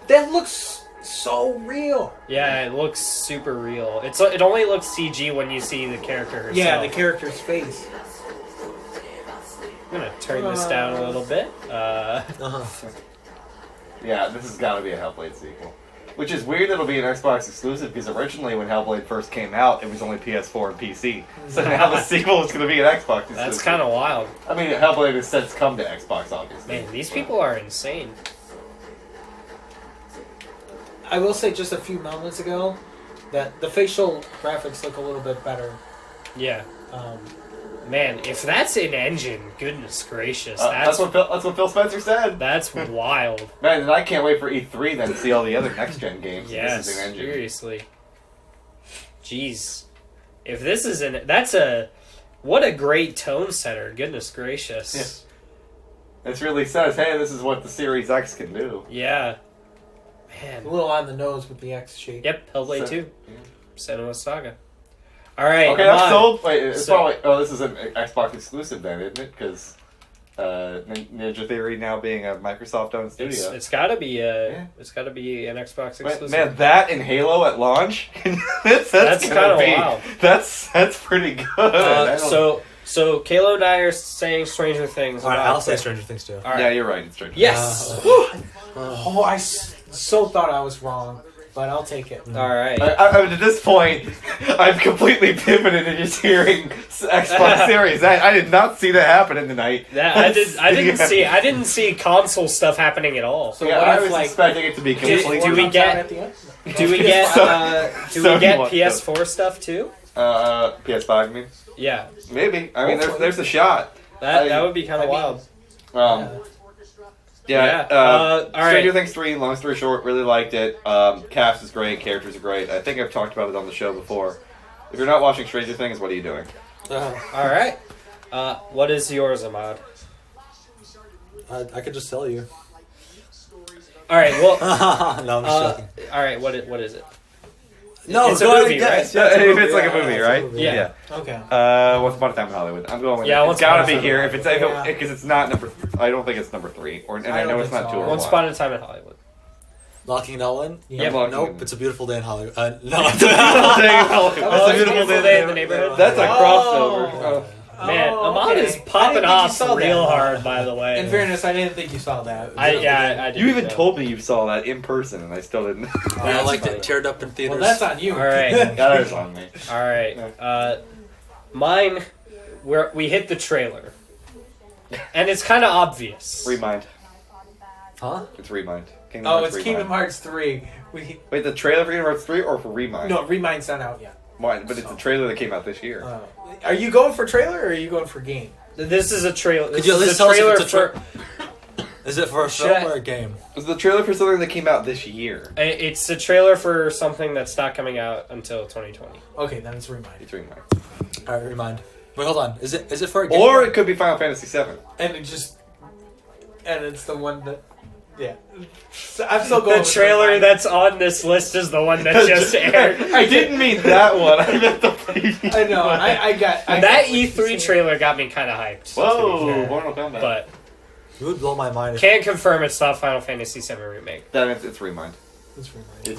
That looks so real. Yeah, it looks super real. It only looks CG when you see the character herself. Yeah, the character's face. I'm gonna turn this down a little bit. Yeah, this has got to be a Hellblade sequel. Which is weird it'll be an Xbox exclusive, because originally when Hellblade first came out, it was only PS4 and PC. So now the sequel is going to be an Xbox exclusive. That's kind of wild. I mean, Hellblade has since come to Xbox, obviously. Man, these people are insane. I will say just a few moments ago that the facial graphics look a little bit better. Yeah. Man, if that's an engine, goodness gracious. That's what Phil Spencer said. That's wild. Man, and I can't wait for E3 then to see all the other next-gen games. Yes, this is an engine. Seriously. Jeez. If this is what a great tone setter, goodness gracious. Yeah. This really says, hey, this is what the Series X can do. Yeah. Man. A little on the nose with the X shape. Yep, Hellblade 2. Senua Saga. Alright, okay, I'm sold. Wait, it's probably... Oh, this is an Xbox exclusive then, isn't it? Because Ninja Theory now being a Microsoft-owned studio. It's gotta be it's gotta be an Xbox exclusive. Man, that and Halo at launch? that's kind of wild. That's pretty good. So Kalo and I are saying Stranger Things. Alright, I'll say Stranger Things too. Right. Yeah, you're right. It's Stranger Things. Yes! I so thought I was wrong, but I'll take it. All right. I mean, at this point, I'm completely pivoted to just hearing Xbox Series. I did not see that happening tonight. I didn't see console stuff happening at all. So I was expecting it to be completely. Do we get PS4 stuff too? PS5, you mean? Yeah. Maybe. I mean, there's a shot. That would be kind of wild. Stranger Things 3, long story short, really liked it. Cast is great, characters are great. I think I've talked about it on the show before. If you're not watching Stranger Things, what are you doing? Alright. What is yours, Ahmad? I could just tell you. Alright, well... no, I'm just joking. Alright, what is it? No, it's a movie, right? If it's like a movie, right? Yeah. Okay. Once Upon a Time in Hollywood. I'm going with it. It's gotta be here. Because it's not number... I don't think it's number 3. And I know it's not 2 or 1. Once Upon a Time in Hollywood. Locking it all in? Yeah. Nope, It's a Beautiful Day in Hollywood. No, It's a Beautiful Day in Hollywood. It's a Beautiful Day in the Neighborhood. That's a crossover. Man, Ahmad is popping off real hard, by the way. In fairness, I didn't think you saw that. I did. You even told me you saw that in person, and I still didn't. I liked it teared up in theaters. Well, that's on you. All right. That is on me. All right. Mine, we hit the trailer. And it's kind of obvious. Remind. Huh? It's Remind. It's Kingdom Hearts 3. Wait, the trailer for Kingdom Hearts 3 or for Remind? No, Remind's not out yet. Why? But it's a trailer that came out this year. Are you going for trailer or are you going for game? This is a trailer. Could you at least tell us if it's a Is it for a film or a game? It's the trailer for something that came out this year. It's a trailer for something that's not coming out until 2020. Okay, then it's Remind. It's Remind. Alright, Remind. Wait, hold on. Is it for a game? Or it could be Final Fantasy VII. And it's the one that... Yeah. So I'm still going the trailer that's on this list is the one that just aired. I didn't mean that one. I meant the preview. I know. I got that E3 trailer got me kind of hyped. Whoa, Mortal Kombat. But it would blow my mind. Can't confirm it's not Final Fantasy VII Remake. Then it's Remind. It's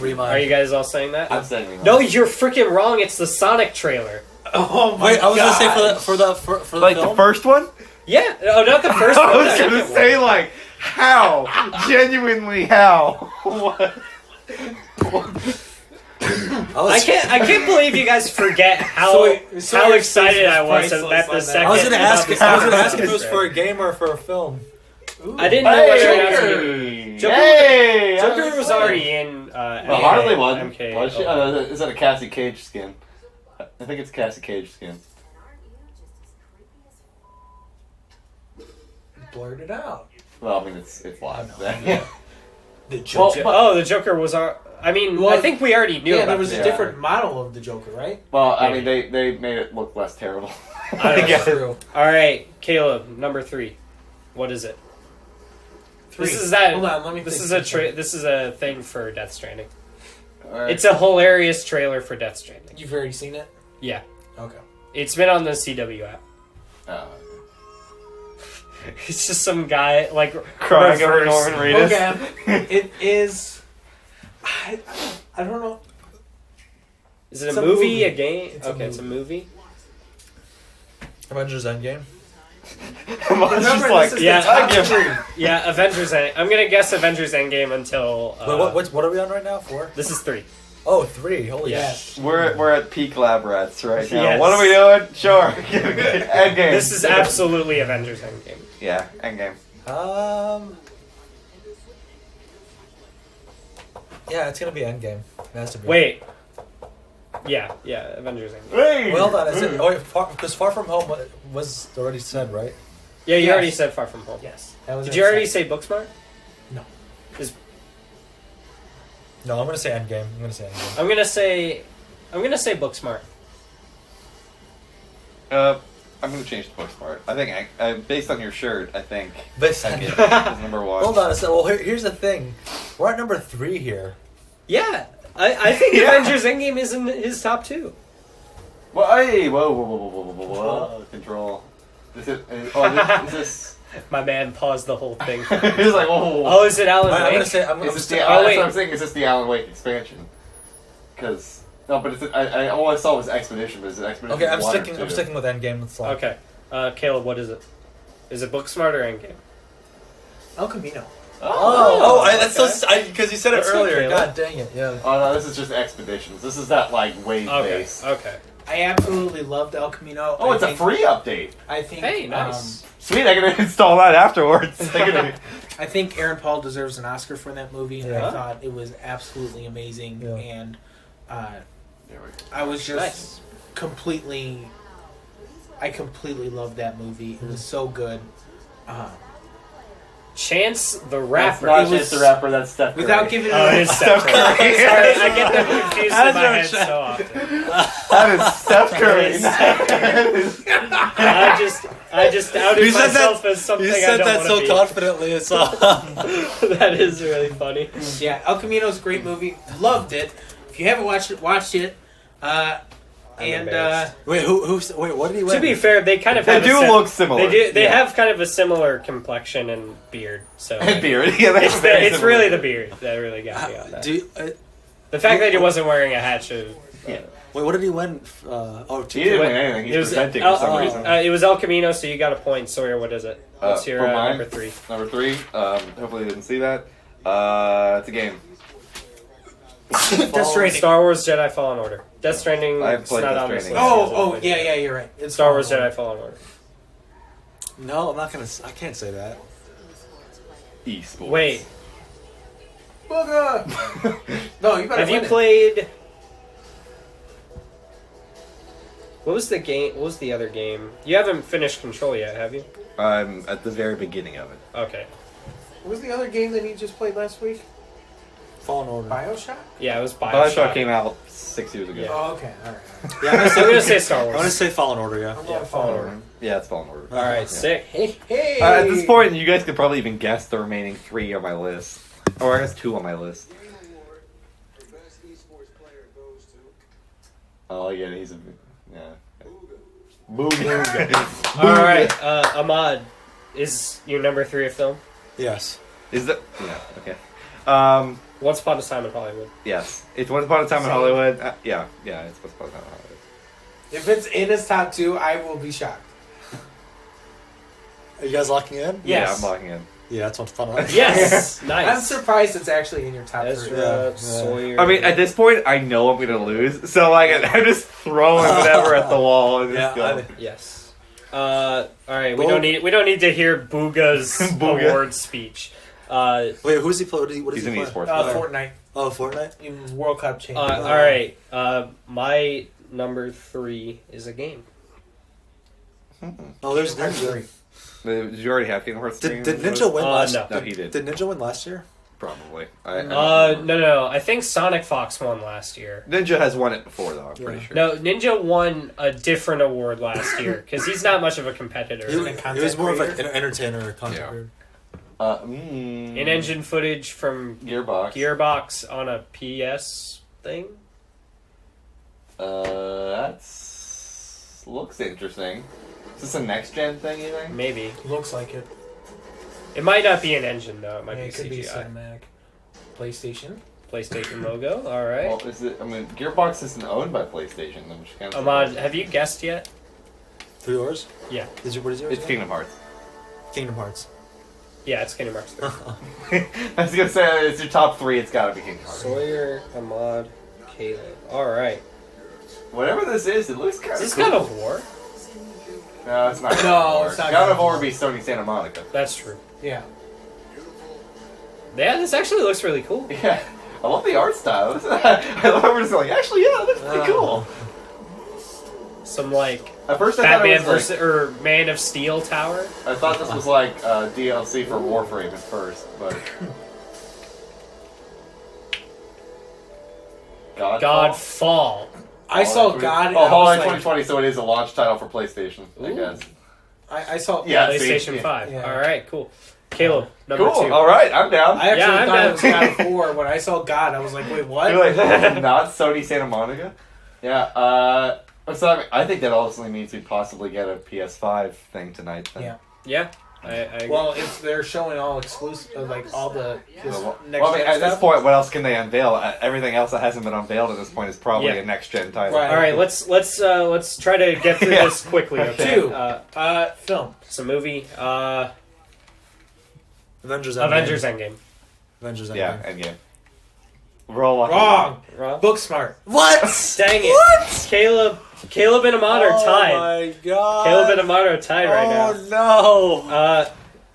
Remind. Are you guys all saying that? I'm saying Remind. No, you're freaking wrong. It's the Sonic trailer. Oh my Wait, I was God. gonna say for the like film? the first one. Yeah. Oh, not the first one. I was gonna say like. How? Genuinely, how? What? I can't believe you guys forget how excited I was at the second. I was gonna ask if it was for a game or for a film. Ooh. I didn't know what you were asking. Joker was already in. Harley one. MK. Is that a Cassie Cage skin? I think it's Cassie Cage skin. blurt it out. Well, I mean, it's live. Yeah. The Joker. The Joker was our... I mean, I think we already knew about there was a different model of the Joker, right? Well, I mean, they made it look less terrible. That's true. All right, Caleb, number 3. What is it? 3. This is that. Hold on, let me. This is a thing for Death Stranding. Right. It's a hilarious trailer for Death Stranding. You've already seen it? Yeah. Okay. It's been on the CW app. Oh. It's just some guy like crying over Norman Reedus. Okay. It is. I don't know. Is it a movie? A game? It's a movie. Avengers Endgame. Avengers Endgame. I'm gonna guess Avengers Endgame until. What are we on right now? 4. This is 3. Oh, 3. Holy shit. We're at peak lab rats right now. Yes. What are we doing? Sure. Endgame. This is absolutely Avengers Endgame. Yeah, Endgame. Yeah, it's gonna be Endgame. It has to be. Wait. Yeah, Avengers Endgame. Hey! Well done. Is it? Oh, because Far From Home was already said, right? Yeah, you already said Far From Home. Yes. Did you already say Booksmart? No. No, I'm gonna say Endgame. I'm gonna say Booksmart. I'm gonna change the Booksmart. I think based on your shirt, I think Endgame is number 1. Hold on a second. Well, here's the thing. We're at number 3 here. Yeah, I think Avengers Endgame is in his top 2. Well, hey, whoa, control. Is this? My man paused the whole thing. He's like, whoa. Oh, is it Alan Wake? I'm gonna say. That's what I'm saying. Is this the Alan Wake expansion? Because but I all I saw was Expedition. But is it Expedition? Okay, I'm sticking with Endgame. Okay, Caleb, what is it? Is it Booksmart or Endgame? El Camino. That's so because you said it earlier. God dang it! Yeah. Oh no, this is just Expeditions. This is that like wave base. Okay. I absolutely loved El Camino. Oh, it's a free update. I think. Hey, nice. Sweet, I can install that afterwards. I think Aaron Paul deserves an Oscar for that movie, and I thought it was absolutely amazing. Yeah. And I was just completely loved that movie. It was so good. Chance the Rapper. That's not Chance the Rapper, that's Steph Curry. Without giving it's Steph Curry. Sorry, I get them confused in my head so often. That is Steph Curry. I just outed myself as something I don't want to be. You said that so confidently. It's that is really funny. Yeah, El Camino's a great movie. Loved it. If you haven't watched it. Wait, what did he win? To be fair, they kind of look similar. They have kind of a similar complexion and beard. So beard. Yeah, it's really the beard that really got me on that. The fact that he wasn't wearing a hat should. Wait, what did he win? He didn't win anything. He's presenting for some reason. It was El Camino, so you got a point. Sawyer, what is it? What's your number 3? Number 3. Hopefully you didn't see that. It's a game. Death Stranding. Star Wars Jedi Fallen Order. Death Stranding. I've played Death Stranding. Yeah, you're right. It's Star Wars Jedi Fallen Order. No, I'm not gonna. I can't say that. Esports. Wait. No, you better. Have you played? What was the game? What was the other game? You haven't finished Control yet, have you? I'm at the very beginning of it. Okay. What was the other game that you just played last week? Fallen Order. BioShock? Yeah, it was BioShock. BioShock came out 6 years ago. Yeah. Oh, okay. All right. Yeah, I'm gonna say Star Wars. I'm gonna say Fallen Order. Yeah. Fallen Order. Yeah, it's Fallen Order. All right, sick. Hey. At this point, you guys could probably even guess the remaining 3 on my list, or I guess 2 on my list. Oh yeah, he's a Booga. All right, Ahmad, is your number 3 a film? Yes. Is that? Yeah. Okay. Once Upon a Time in Hollywood. Yes, it's Once Upon a Time in Hollywood. Yeah, it's Once Upon a Time in Hollywood. If it's in his top 2, I will be shocked. Are you guys locking in? Yes. Yeah, I'm locking in. Yeah, that's what's fun. Yes, nice. I'm surprised it's actually in your top 3. Sawyer. I mean, at this point, I know I'm gonna lose, so like I'm just throwing whatever at the wall and just go. Yes. All right, we don't need to hear Booga's award speech. Wait, who's he playing? What is He's he an playing? esports player. Fortnite. Oh, Fortnite? In World Cup champion. All right, my number 3 is a game. Oh, there's 3. Did you already have Kingdom Hearts 3? Did Ninja win last? No. No, he did. Did Ninja win last year? Probably. No. I think Sonic Fox won last year. Ninja has won it before, though. I'm pretty sure. No, Ninja won a different award last year because he's not much of a competitor. He was more of like an entertainer, content creator. In-engine footage from Gearbox on a PS thing. That's looks interesting. Is this a next gen thing? You think? Maybe. Looks like it. It might not be an engine though. It might be it could CGI. be cinematic. PlayStation logo. All right. Well, is it? I mean, Gearbox isn't owned by PlayStation. I'm just kind of Ahmad, have you guessed yet? 3 yours? Yeah. What is yours? It's Kingdom Hearts. Kingdom Hearts. Yeah, it's Kingdom Hearts 3. I was gonna say it's your top 3. It's got to be Kingdom Hearts. Sawyer, Ahmad, Caleb. All right. Whatever this is, it looks kind of. Is this God of War? No, it's not. No, it's not. God of War would be Sony Santa Monica. That's true. Yeah. Yeah, this actually looks really cool. Yeah, I love the art style. I love we're just like, actually, yeah, it looks pretty cool. Some like at first I Batman thought it was versus or Man of Steel tower. I thought this was like DLC for Warframe at first, but Godfall. I saw God. Oh, Holiday 2020, so it is a launch title for PlayStation, I guess. I saw PlayStation 5. Yeah. All right, cool. Caleb, number 2. All right, I'm down. I actually thought it was God of War. When I saw God, I was like, wait, what? You're like, not Sony Santa Monica? Yeah, so I think that also means we possibly get a PS5 thing tonight. Then. Yeah. I agree. Well, if they're showing all exclusive, like all the next I mean, at stuff. this point, what else can they unveil? Everything else that hasn't been unveiled at this point is probably a next gen title. Right. All right, let's try to get through this quickly. Okay. 2. Film. It's a movie. Avengers Endgame. Yeah, Endgame. We're all wrong. Booksmart. What? Dang it! What? Caleb and Ahmad are tied. Oh my god! Caleb and Ahmad are tied right now. Oh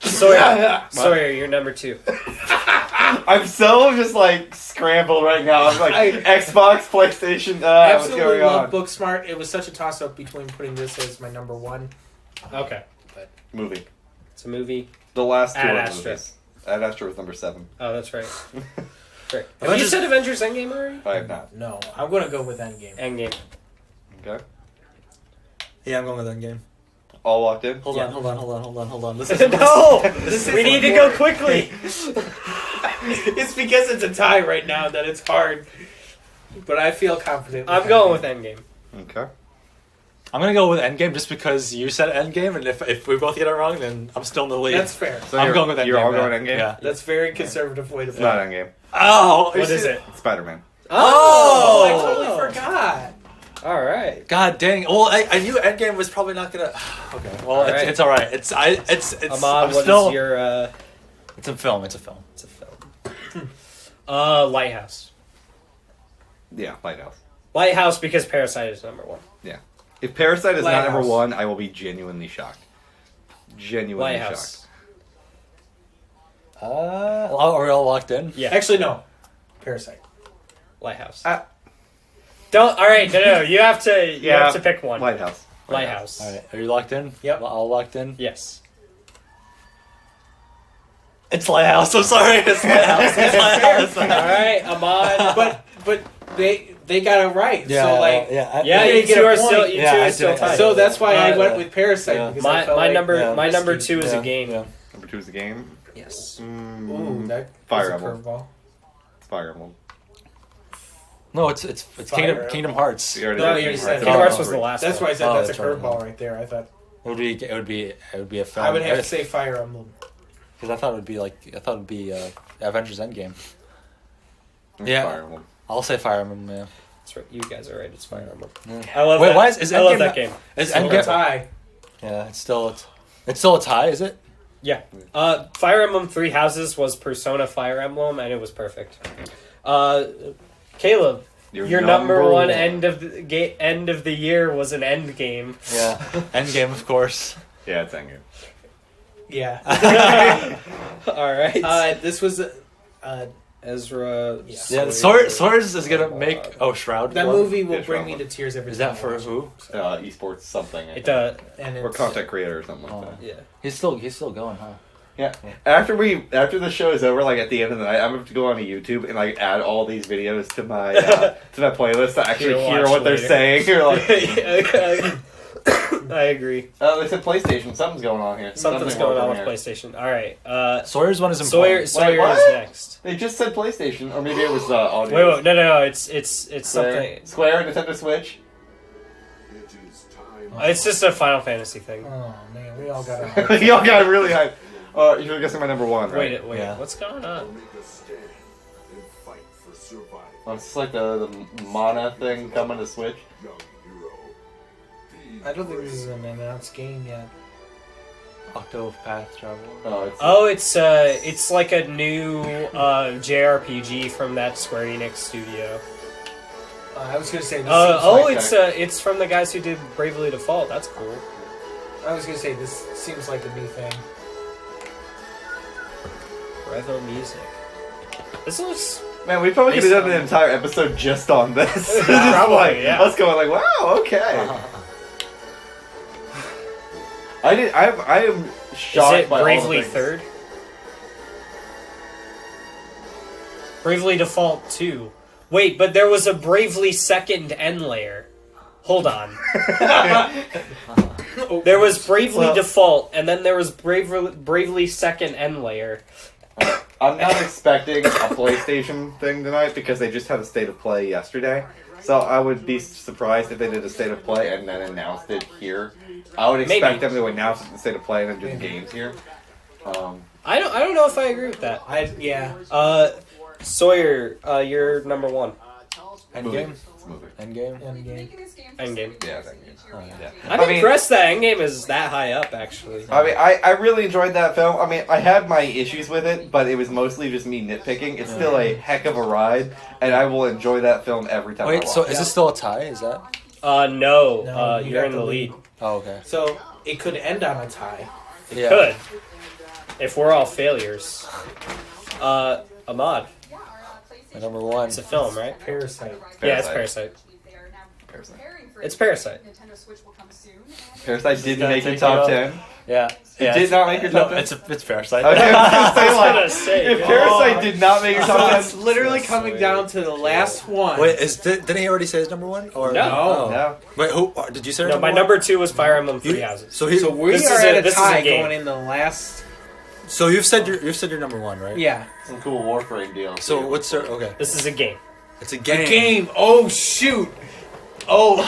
no! Sawyer, you're number 2. I'm so just like scrambled right now. I'm like Xbox, PlayStation. Absolutely love Booksmart. It was such a toss up between putting this as my number 1. Okay, movie. It's a movie. The last 2 Ad are Astra. movies. Ad Astra was number 7. Oh, that's right. Great. Have you said Avengers Endgame already? I have not. No, I'm gonna go with Endgame. Endgame. Okay. Yeah, I'm going with Endgame. All locked in? Hold on. This is we need to go quickly. It's because it's a tie right now that it's hard. But I feel confident. I'm going with Endgame. Okay. I'm going to go with Endgame just because you said Endgame, and if we both get it wrong, then I'm still in the lead. That's fair. So I'm going with Endgame. You're all going Endgame? Yeah. That's a very conservative way to It's play. not Endgame. Oh! What is it? It's Spider-Man. Oh! I totally forgot. All right. God dang! Well, I knew Endgame was probably not gonna. Okay. Well, it's all right. It's Ahmad, what is your? It's a film. It's a film. Lighthouse. Yeah, Lighthouse. Lighthouse because Parasite is number 1. Yeah. If Parasite is Lighthouse. not number 1, I will be genuinely shocked. Genuinely Lighthouse. shocked. Are we all locked in? Yeah. Actually, no. Parasite. Lighthouse. Don't. All right. No. You have to. You have to pick one. Lighthouse. All right. Are you locked in? Yep. All locked in. Yes. It's Lighthouse. I'm sorry. It's Lighthouse. All right, Ahmad. But they got it right. Yeah. So like you two are still tied. So that's why I went with Parasite. Because my number 2 is a game. Yeah. Number 2 is a game? Yes. Ooh, that Fire was a Emblem. curveball. Fire Emblem. No, it's Kingdom Hearts. You already No, did you Kingdom said Hearts. Kingdom Hearts was the last. That's one. why I said that's a that's right. curveball right there. I thought It would be a film. I would have to say Fire Emblem. Because I thought it would be Avengers Endgame. It's Yeah. Fire Emblem. I'll say Fire Emblem. Yeah. That's right. You guys are right. It's Fire Emblem. Yeah. I love Wait, that. why is I love Endgame that game. Is Still a Endgame? tie. Yeah, it's still a tie. Is it? Yeah. Fire Emblem 3 Houses was Persona Fire Emblem, and it was perfect. Caleb, your number one end of the year was an end game. Yeah, Endgame, of course. Yeah, it's Endgame. Yeah. All right. This was Ezra. Yeah, Sawyer's is gonna make Shroud. That movie will bring me to tears every time. Is that for who? Esports something. Or content creator or something like that. Yeah. He's still going, huh? Yeah. After the show is over, like at the end of the night, I'm going to go on to YouTube and like add all these videos to my playlist to actually hear what they're saying. Or, like, I agree. They said PlayStation. Something's going on here. Something's going on with PlayStation. All right. Sawyer's one is important. Sawyer is next. They just said PlayStation, or maybe it was audio. Wait, no. It's something. Square, Nintendo Switch. It's just a Final Fantasy thing. Oh man, we all got. We all got really hyped. You're guessing my number one, right? Wait. Yeah. What's going on? Oh, it's just like the Mana thing coming to Switch. I don't think this is an announced game yet. Octopath Traveler. It's like a new JRPG from that Square Enix studio. I was gonna say. It's from the guys who did Bravely Default. That's cool. I was gonna say this seems like a new thing. Retro music. This looks. Man, we probably could have done an entire episode just on this. Probably, yeah. Us going like, wow, okay. I am shocked by Bravely all the Third? Bravely Default 2. Wait, but there was a Bravely Second End Layer. Hold on. There was Bravely Default, and then there was Bravely Second End Layer. I'm not expecting a PlayStation thing tonight because they just had a State of Play yesterday. So I would be surprised if they did a State of Play and then announced it here. I would expect them to announce it in the State of Play and then do the games here. I don't know if I agree with that. Sawyer, you're number one. Endgame. Endgame. Yeah, Endgame. I'm impressed that Endgame is that high up, actually. I mean, I really enjoyed that film. I mean, I had my issues with it, but it was mostly just me nitpicking. It's still a heck of a ride, and I will enjoy that film every time I watch it. So is it still a tie? Is that? No, you're in the lead. Oh, okay. So it could end on a tie. It could. If we're all failures. Ahmad. Number one. It's a film, right? Parasite. Yeah, it's Parasite. It's Parasite. Parasite didn't make your top 10. Yeah. It did not make your top 10? It's Parasite. If Parasite did not make your top 10... It's literally coming down to the last one. Wait, didn't he already say his number one? Or No. Wait, who did you say? No, my number two was Fire Emblem Three Houses. So we are at a tie going in the last... So you've said your number one, right? Yeah. Some cool Warframe deals. So what's your... Okay. This is a game. It's a game. A game. Oh, shoot. Oh.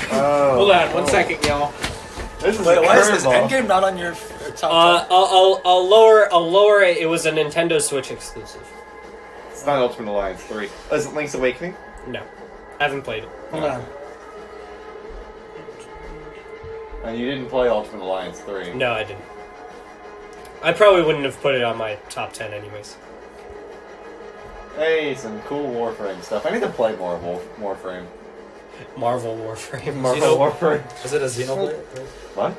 Hold on 1 second, y'all. This is why is Endgame not on your top 10? I'll lower it. It was a Nintendo Switch exclusive. It's not Ultimate Alliance 3. Oh, is it Link's Awakening? No. I haven't played it. Hold on. And you didn't play Ultimate Alliance 3. No, I didn't. I probably wouldn't have put it on my top 10 anyways. Hey, some cool Warframe stuff. I need to play more Warframe. Marvel Warframe. Marvel Warframe. Is it a Xenoblade? What?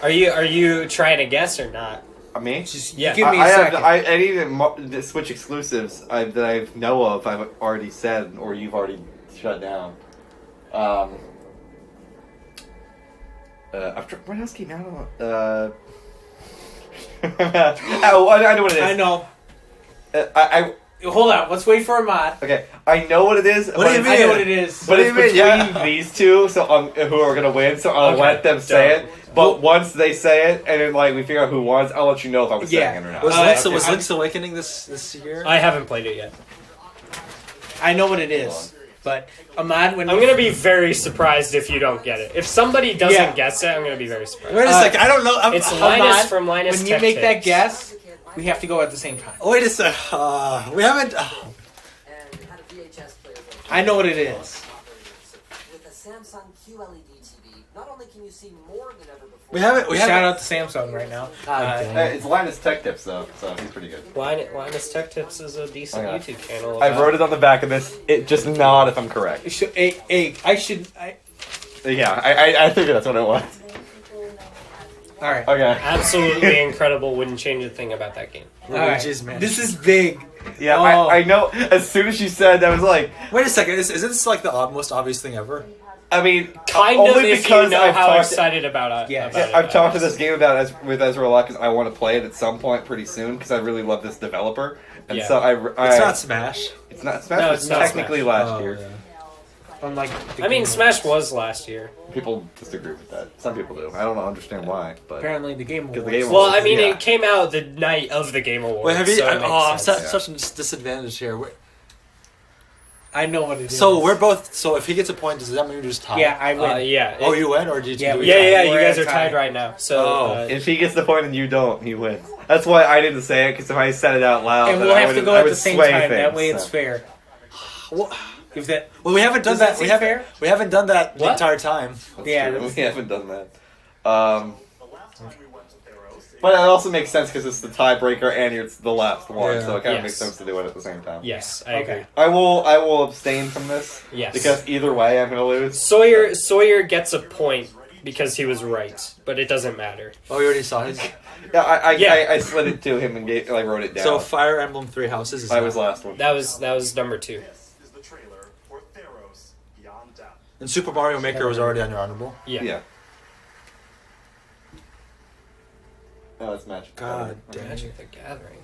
Are you trying to guess or not? Me? Just yeah. Give me a second. Any of the Switch exclusives that I know of, I've already said, or you've already shut down. What else came out? I know what it is. I know. I hold on. Let's wait for Ahmad. Okay, I know what it is. What do you mean? I know what it is. But it's between these two, so who are gonna win? So I'll let them say it. But once they say it, and then we figure out who won, I'll let you know if I was saying it or not. Was Link's Awakening this year? I haven't played it yet. I know what it is. But Ahmad, I'm gonna be very surprised if you don't get it. If somebody doesn't guess it, I'm gonna be very surprised. Wait a second, I don't know. It's Linus from Linus. When you make that guess, we have to go at the same time. Wait a sec. We haven't. I know what it is. With a Samsung QLED TV, not only can you see more than ever before. We haven't. Shout out to Samsung right now. It's Linus Tech Tips though, so he's pretty good. Linus Tech Tips is a decent YouTube channel. I wrote it on the back of this. It just nod if I'm correct. I should. Yeah, I figured that's what it was. All right. Okay. Absolutely incredible. Wouldn't change a thing about that game. Luigi's Mansion. This is big. Yeah, I know. As soon as she said, I was like, wait a second. Is this like the most obvious thing ever? I mean, kind of if you know how excited about it. I've talked to this game with Ezra Locke because I want to play it at some point pretty soon because I really love this developer. And so it's not Smash. It's not Smash. No, it's technically last year. Yeah. Unlike I mean, Smash was last year. People disagree with that. Some people do. I don't understand why, but apparently the Game Awards. Well, I mean, it came out the night of the Game Awards. Wait, have you? So I'm such a disadvantage here. I know what it is. So we're both. So if he gets a point, does that mean we just tie? Yeah, I win. Yeah. Oh, you win, or did you? Yeah. You guys are tied right now. So if he gets the point and you don't, he wins. That's why I didn't say it because if I said it out loud, and we'll have to go at the same time. That way, it's fair. If that, well, we haven't done that. We haven't done that the entire time. Yeah, we haven't done that. But it also makes sense because it's the tiebreaker and it's the last one, so it kind of makes sense to do it at the same time. Yes, I agree. I will abstain from this. Yes, because either way, I'm gonna lose. Sawyer gets a point because he was right, but it doesn't matter. Oh, you already saw his. Yeah, I slid it to him and wrote it down. So Fire Emblem Three Houses. I was last one. That was number 2. And Super Mario Maker was already on your honorable. Yeah. No, it's Magic. God damn. Magic the Gathering.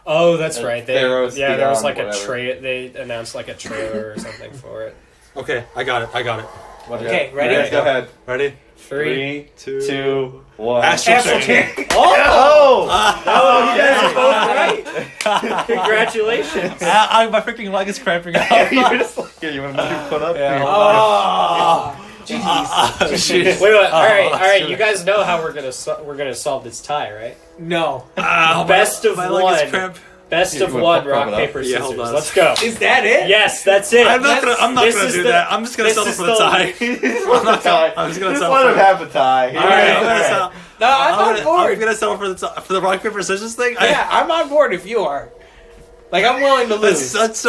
Oh, that's right. There was like whatever. a trailer. They announced like a trailer or something for it. Okay, I got it. Okay, ready? Go ahead. Ready? 3, 2, 1. Astral Chain. Oh! You guys are both right. Congratulations. My freaking leg is cramping up. You're just like, you want to put up? Yeah. Wait. All right. You guys know how we're gonna solve this tie, right? No. Best of one. Best of one. Rock paper scissors. Let's go. Is that it? Yes, that's it. I'm not gonna do that. I'm just gonna settle for the tie. I'm just gonna just settle let for him have the tie. All right, I'm gonna settle. No, I'm on board. I'm gonna settle for the rock paper scissors thing. Yeah, I'm on board if you are. Like, I'm willing to lose. That's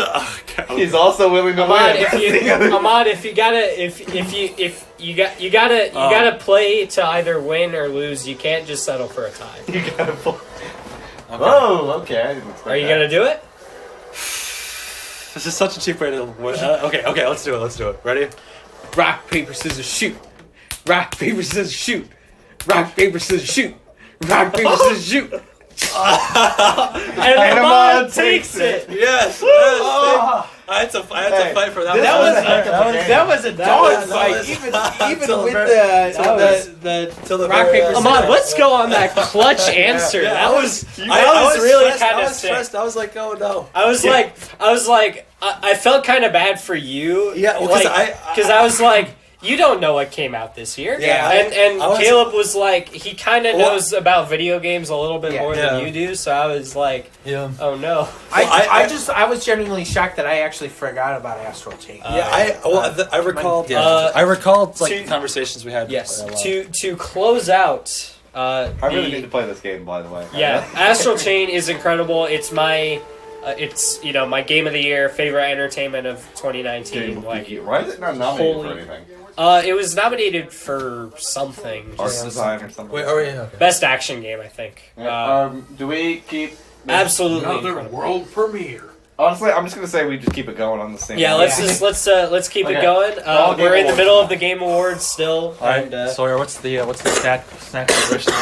He's also willing to win. Ahmad, if you gotta play to either win or lose. You can't just settle for a tie. You gotta play. Okay. Oh, okay. I didn't expect Are you gonna do it? This is such a cheap way to win. Okay, let's do it. Ready? Rock, paper, scissors, shoot. Rock, paper, scissors, shoot. Rock, paper, scissors, shoot. Rock, paper, scissors, shoot. And Ahmad takes it. Yes. I had to fight for that. That was a dog fight. Even with the rock paper. Ahmad, let's go on that clutch answer. That was really kind of sick. I was like, oh no. I was like, I felt kind of bad for you. Yeah, because I was like, you don't know what came out this year. Yeah, and Caleb was like, he kind of knows about video games a little bit more than you do. So I was like, oh no. I was genuinely shocked that I actually forgot about Astral Chain. I recalled. I recalled like conversations we had. Yes. To close out. I really need to play this game, by the way. Yeah, Astral Chain is incredible. It's my. It's my game of the year, favorite entertainment of 2019. Why is it not nominated for anything? It was nominated for something. Art design or something. Wait, okay. Best action game, I think. Do we keep absolutely another world premiere? Honestly, I'm just gonna say we just keep it going on the same. Yeah, let's keep it going. We're in the middle of the Game Awards still. All right, Sawyer, what's the snack version?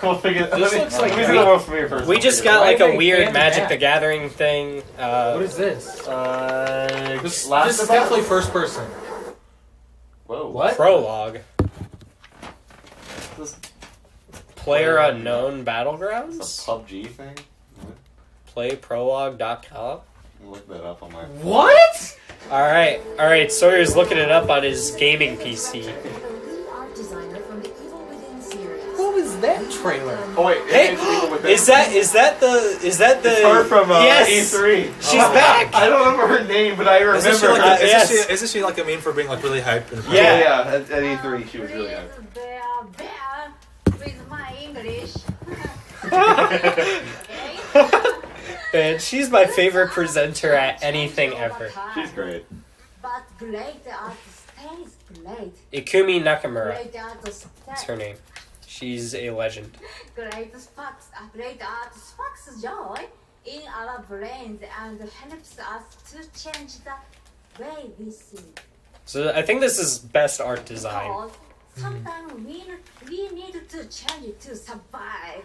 We'll figure. We just got like a weird Magic the Gathering thing. What is this? This is definitely first person. Whoa! What? Prologue. Player Unknown Battlegrounds. It's a PUBG thing. Playprologue.com. Look that up on my. What? All right. Sawyer's looking it up on his gaming PC. What was that trailer? Oh wait, hey, is that the? It's her from E3. She's back. I don't remember her name, but I remember. Isn't she like a meme for being like really hyped? Yeah. At E3, she was really hyped. With my English. Man, she's my favorite presenter at anything ever. She's great. But great artist, great. Ikumi Nakamura. That's her name. She's a legend. Great sparks joy in our brains and helps us to change the way we think. So I think this is best art design. Because sometimes we need to change it to survive.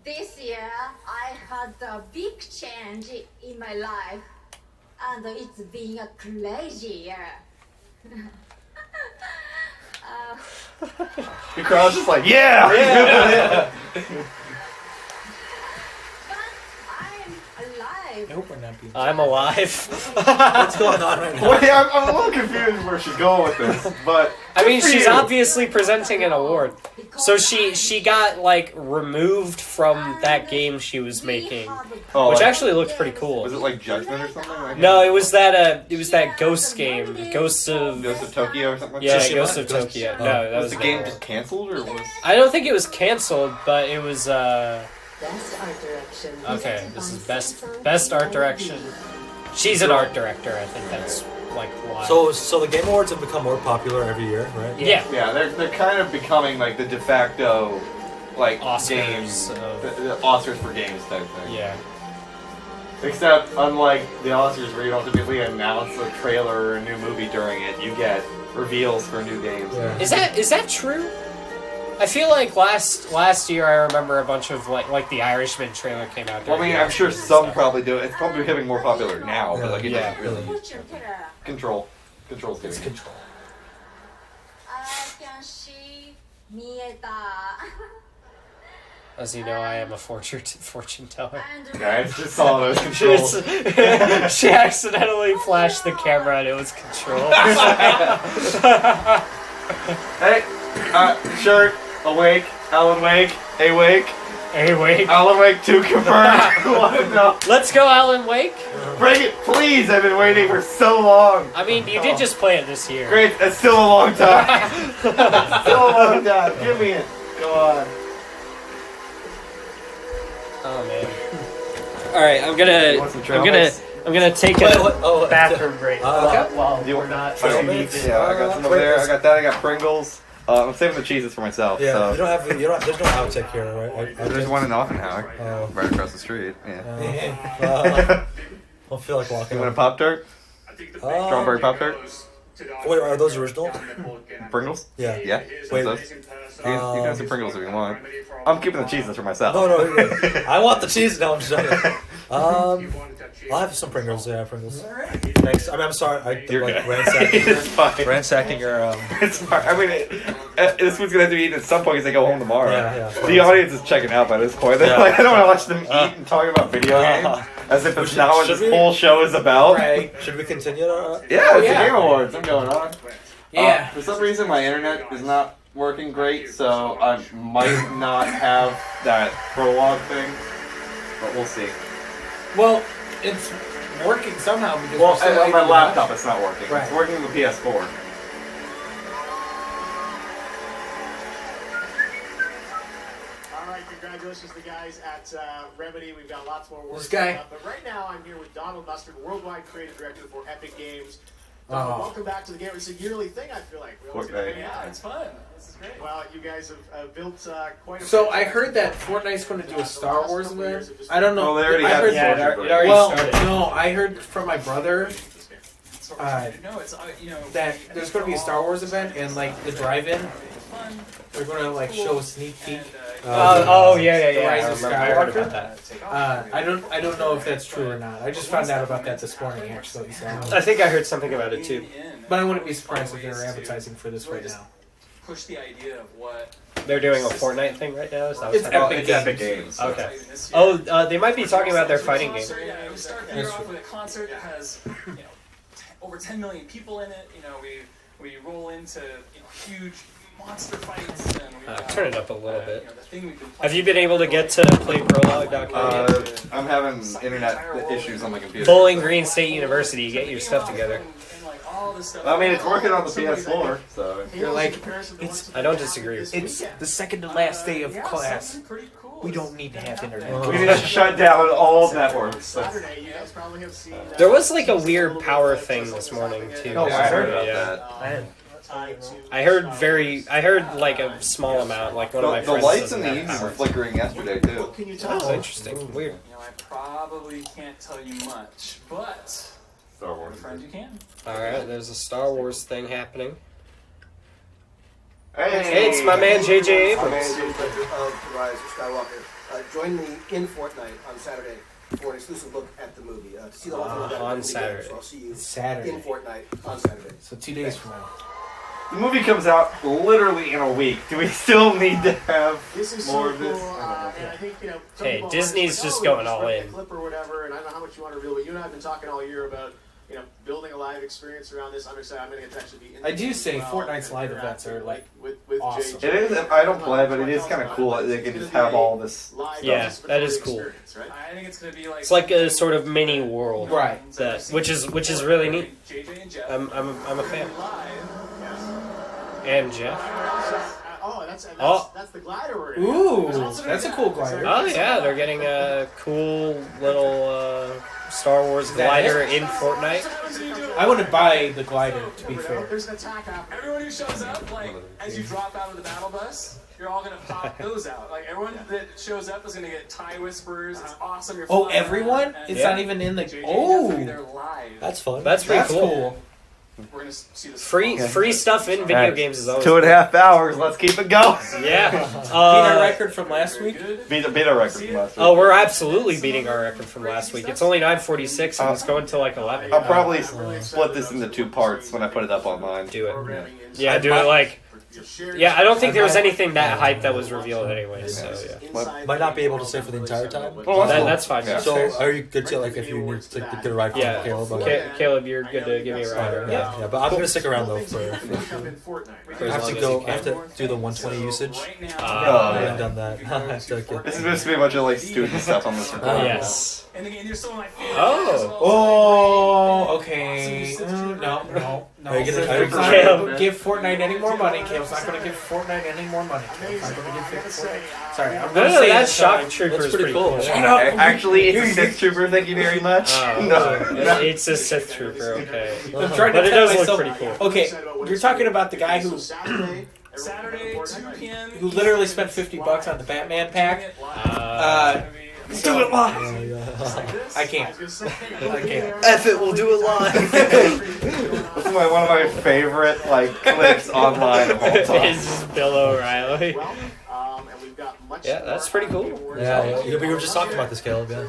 This year, I had a big change in my life, and it's been a crazy year. The crowd's just like, yeah! I hope we're not being. I'm alive. What's going on right now? Wait, I'm a little confused where she's going with this, but I mean, she's obviously presenting an award. So she got like removed from that game she was making, which actually looked pretty cool. Was it like Judgment or something? No, it was that Ghost game, Ghosts of Tokyo or something. Like yeah, that? Ghosts of Tokyo. No, that was the game just canceled or was? I don't think it was canceled, but it was. Best art direction. Okay, this is best art direction. She's an art director. I think that's like why. So the Game Awards have become more popular every year, right? Yeah. Yeah, they're kind of becoming like the de facto like Oscars games, of... the Oscars for games type thing. Yeah. Except unlike the Oscars where you don't typically announce a trailer or a new movie during it, you get reveals for new games. Yeah. Is that true? I feel like last year I remember a bunch of like the Irishman trailer came out. Well, I mean, I'm sure some probably do it. It's probably becoming more popular now, but like it Yeah. doesn't really. Control's doing It's it. Control. I can see 見えた As you know, I am a fortune teller. Guys, just saw those controls. She accidentally flashed the camera and it was Control. Hey, shirt, awake, Alan Wake, awake. Wake. Alan Wake 2 confirmed. No. Let's go, Alan Wake. Bring it, please. I've been waiting for so long. I mean, you did just play it this year. Great, that's still a long time. Still a long time. Give me it. Go on. Oh man. All right, I'm gonna take a bathroom break. While we're not. Yeah, I got some over there. I got that. I got Pringles. I'm saving the cheeses for myself. Yeah, so. you don't have. There's no outtake here, right? There's one in Offenhauer, Oh. right across the street. Yeah. Don't feel like walking. You want a Pop-Tart? Strawberry Pop-Tart? Wait, are those original? Pringles? Yeah. Yeah. Wait. Those. You can have some Pringles if you want. I'm keeping the cheeses for myself. No, I want the cheese. No, I'm just joking. I'll have some Pringles. Yeah, Pringles. Thanks. I mean, I'm sorry. You're like, good. It's fine. ransacking your. It's fine. I mean, this food's gonna have to be eaten at some point because they go home tomorrow. Yeah. The audience is checking out by this point. They're like, I don't want to watch them eat and talk about video games as if it's not what this whole show is about. Right. Should we continue? Yeah, it's the Game Awards. I'm going on. Yeah. For some reason, my internet is not working great, so I might not have that prologue thing, but we'll see. Well, it's working somehow because Well, we're still on my able to laptop, watch. it's not working. Right. It's working on the PS4. All right, congratulations to the guys at Remedy. We've got lots more work. This guy. coming up, but right now, I'm here with Donald Mustard, Worldwide Creative Director for Epic Games. Welcome back to the game. It's a yearly thing, I feel like. We always get to hang out. It's fun. This is great. Well, you guys have built quite a So I heard that Fortnite's going to do a Star Wars event. I don't know. Oh, they already I have heard, it already well, started. no, I heard from my brother that there's going to be a Star Wars event and like the drive-in. They're going to like show a sneak peek. Yeah. The Rise of I heard about Skywalker. that. I don't know if that's true or not. I just found out about that this morning actually. So. I think I heard something about it too. But I wouldn't be surprised if they're advertising for this right now. Push the idea of what They're doing a Fortnite thing right now. Is that It's what's happening? Epic Epic Games. Okay. Oh, they might be talking about their fighting game. We start the year off with a concert that has over 10 million people in it. We roll into huge monster fights. And Turn it up a little bit. the thing we've been Have you been able to get to playprologue.com yet? I'm having internet issues on my computer. Bowling Green State University, get your stuff together. I mean, it's working on the PS4, so. You're like, I don't disagree. it's the second to last day of class. We don't need to have internet. We need to shut down all networks. Saturday, you guys probably have seen. There was like a weird power thing this morning too. Oh, I heard about Yeah. I heard like a small amount, like one of my friends. The lights in the evening were flickering yesterday too. Can you tell? Oh, interesting. Weird. I probably can't tell you much, but Star Wars. friend, you can. All right, there's a Star Wars thing happening. Hey, it's my man J.J. Abrams. My man J.J. of Rise of Skywalker. Join me in Fortnite on Saturday for an exclusive look at the movie. To see the whole thing on Saturday. So I'll see you Saturday. in Fortnite on Saturday. So 2 days from now. The movie comes out literally in a week. Do we still need to have more of this? I think, Hey, Disney's just going all in. Clip or whatever, and I don't know how much you want to reveal, but you and I have been talking all year about building a live experience around this. I'm excited. I'm going to get to actually be in. I do say Fortnite's live events are like with awesome. It is. I don't play, but it is kind of cool that they can just have all this. Yeah, that is cool. I think it's going to be like It's like a sort of mini world, Right? Which is really neat. JJ and Jeff. I'm a fan. Live. And Jeff. That's the glider we're in. Ooh, that's a cool glider. Oh yeah, they're getting a cool little Star Wars glider in Fortnite. I wouldn't buy the glider, to be fair. There's an attack happening. Everyone who shows up, like as you drop out of the battle bus, you're all gonna pop those out. Like everyone that shows up is gonna get tie whispers. It's awesome. You're Oh, everyone? It's not even in the. Oh, That's fun. That's pretty that's cool. We're gonna see this Free stuff in video games is always 2.5 hours. Let's keep it going. Yeah. Beat our record from last week. Beat our record from last week. Oh, we're absolutely beating our record from last week. It's only 9:46 and it's going to like 11. I'll probably split this into 2 parts when I put it up online. Do it. Yeah, do it like. Yeah, I don't think there was anything that hype that was revealed anyway. So yeah. Might not be able to stay for the entire time. Well, that's fine. Yeah. So are you good to like if you need to get a ride from Caleb? Okay. Caleb, you're good to give me a ride. Right? Yeah, but I'm gonna stick around though for I have to go. I have to do the 120 usage. I haven't done that. This is supposed to be a bunch of like student stuff on this recording. Yes. And again, you're still like. Oh, okay. No. Caleb, give Fortnite any more money. Caleb's not going to give Fortnite any more money. Caleb's not going to give Fortnite. Sorry, I'm going to say that Shock Trooper is pretty cool. Actually, it's a Sith Trooper. Thank you very much. No, it's a Sith Trooper. Okay, I'm trying to but it does look pretty cool. Okay, you're talking about the guy who. Saturday, 2 p.m. Who literally spent $50 on the Batman pack. Do it live. I can't. F it, we'll do it live. That's one of my favorite clips online of all time. Is Bill O'Reilly. Yeah, that's pretty cool. Yeah, we were just talking about this, Caleb. Yeah.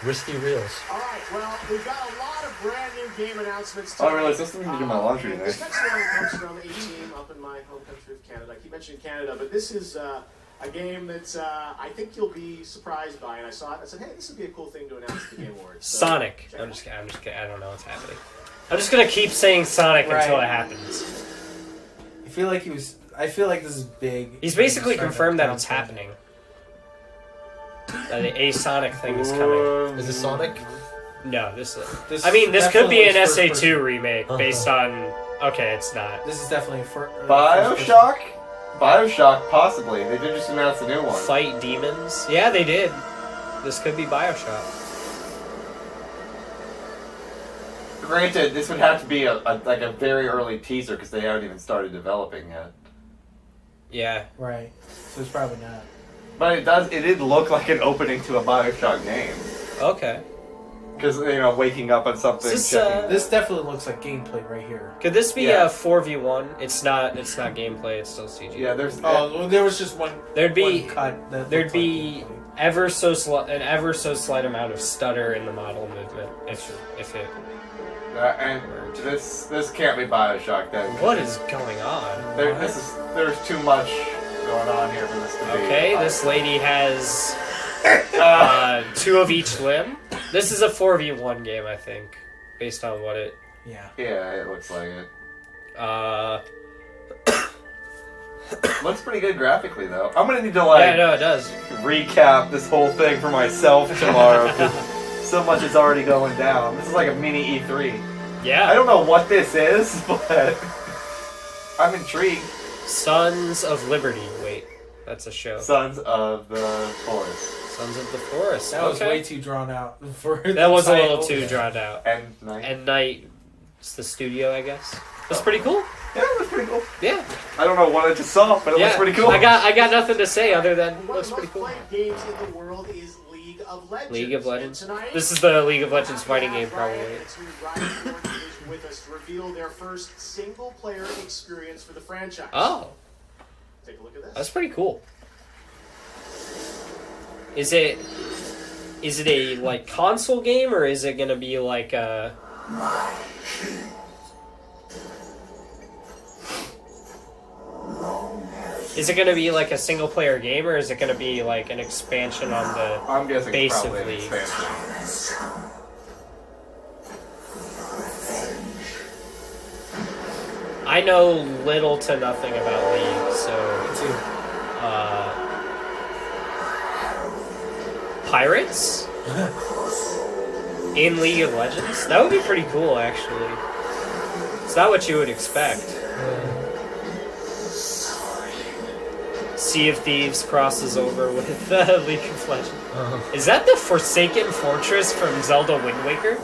Risky reels. All right, well, we've got a lot of brand new game announcements today. I realized this doesn't need to do my laundry today. This next one comes from a team up in my home country of Canada. I keep mentioning Canada, but this is a game that I think you'll be surprised by. And I saw it, I said, hey, this would be a cool thing to announce at the Game Awards. So, Sonic. I'm just kidding. I don't know what's happening. I'm just gonna keep saying Sonic until it happens. I feel like this is big. He's basically confirmed that it's happening. That a Sonic thing is coming. Is it Sonic? No, this could be an SA2 remake based on. Okay, it's not. This is definitely for BioShock. BioShock, possibly. They did just announce a new one. Fight demons. Yeah, they did. This could be BioShock. Granted, this would have to be a very early teaser because they haven't even started developing yet. Yeah. Right. So it's probably not. But it did look like an opening to a BioShock game. Okay. Because, waking up on something. This definitely looks like gameplay right here. Could this be a 4v1? It's not gameplay, it's still CG. Yeah, there's... there was just one... There'd be an ever so slight amount of stutter in the model movement, if it... and this can't be BioShock then. What is going on? There's too much going on here for this to be. Okay, this lady has 2 of each limb. This is a 4v1 game, I think, based on what it... Yeah. Yeah, it looks like it. Looks pretty good graphically, though. I'm gonna need to, yeah, no, it does. recap this whole thing for myself tomorrow, because so much is already going down. This is like a mini E3. Yeah. I don't know what this is, but I'm intrigued. Sons of Liberty. Wait, that's a show. Sons of the Forest. Sons of the Forest. That was way too drawn out. That was a little too drawn out. And Night. And Night. It's the studio, I guess. That's pretty cool. Yeah, it was pretty cool. Yeah. I don't know what I just saw, but it looks pretty cool. I got nothing to say other than it looks pretty cool. One of the most played games in the world is League of Legends. League of Legends. This is the League of Legends fighting game, probably. With us to reveal their first single-player experience for the franchise. Oh. Take a look at this. That's pretty cool. Is it a like console game or is it gonna be like a? Is it gonna be like a single player game or is it gonna be like an expansion on the I'm guessing base probably of an League? expansion. I know little to nothing about League, so pirates in League of Legends? That would be pretty cool, actually. It's not what you would expect. Sea of Thieves crosses over with League of Legends. Is that the Forsaken Fortress from Zelda Wind Waker?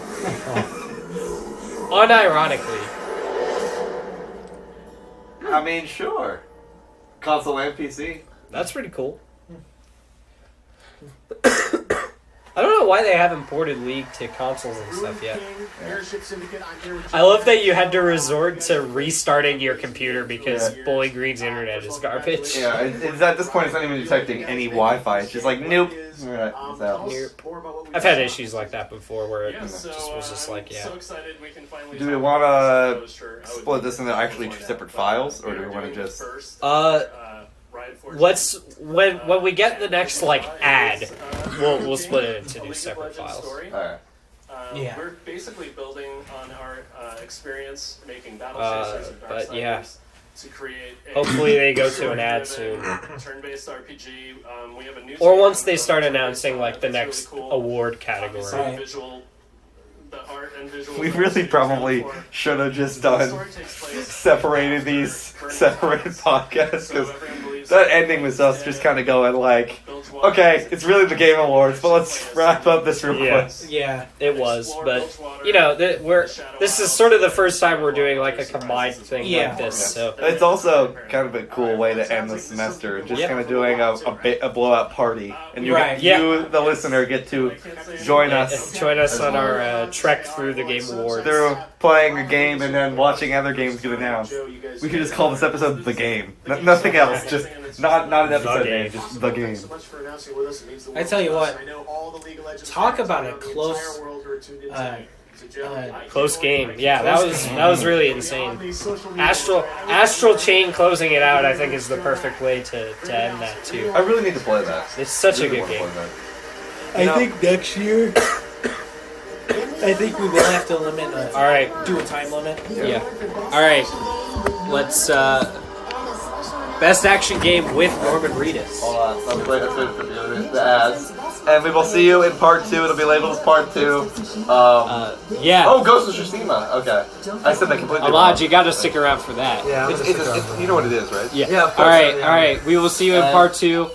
Unironically. I mean, sure. Console and PC. That's pretty cool. I don't know why they haven't ported League to consoles and stuff yet. I love that you had to resort to restarting your computer because Bowling Green's internet is garbage. Yeah, it's at this point it's not even detecting any Wi-Fi. It's just like, nope. Alright, it's out. I've had issues like that before where it was just like, yeah. Do we want to split this into actually two separate files, or do we want to just... Let's when we get the next like ad, we'll split it into two separate files. Alright. Yeah. We're basically building on our experience making Battle Chasers and Darksiders to create a hopefully they go to an ad soon. Turn-based RPG. We have a new or once they start announcing like the next award category. The art and visual we really probably should have just separated these separate podcasts because that ending was us just kind of going like, okay, it's really the Game Awards, but let's wrap up this real quick. Yeah, it was, but you know, this is sort of the first time we're doing like a combined thing like this. So it's also kind of a cool way to end the semester, just kind of doing a blowout party, and you, the listener, get to join us. Join us on our trek through the Game Awards. Through playing a game and then watching other games get announced. We could just call this episode The Game. Nothing else, just not an episode name, just The Game. I tell you what, talk about a close close game. Yeah, that was really insane. Astral Chain closing it out, I think, is the perfect way to end that too. I really need to play that. It's such a good game. I think next year, I think we will have to limit. All right, do a time limit. Yeah. All right, let's best action game with Norman Reedus. Hold on, let's wait for the ads. And we will see you in part 2. It'll be labeled as part 2. Yeah. Oh, Ghost of Tsushima. Okay. I said that completely wrong. Ahmad, you got to stick around for that. Yeah. It's, you know what it is, right? Yeah. All right. We will see you in part 2.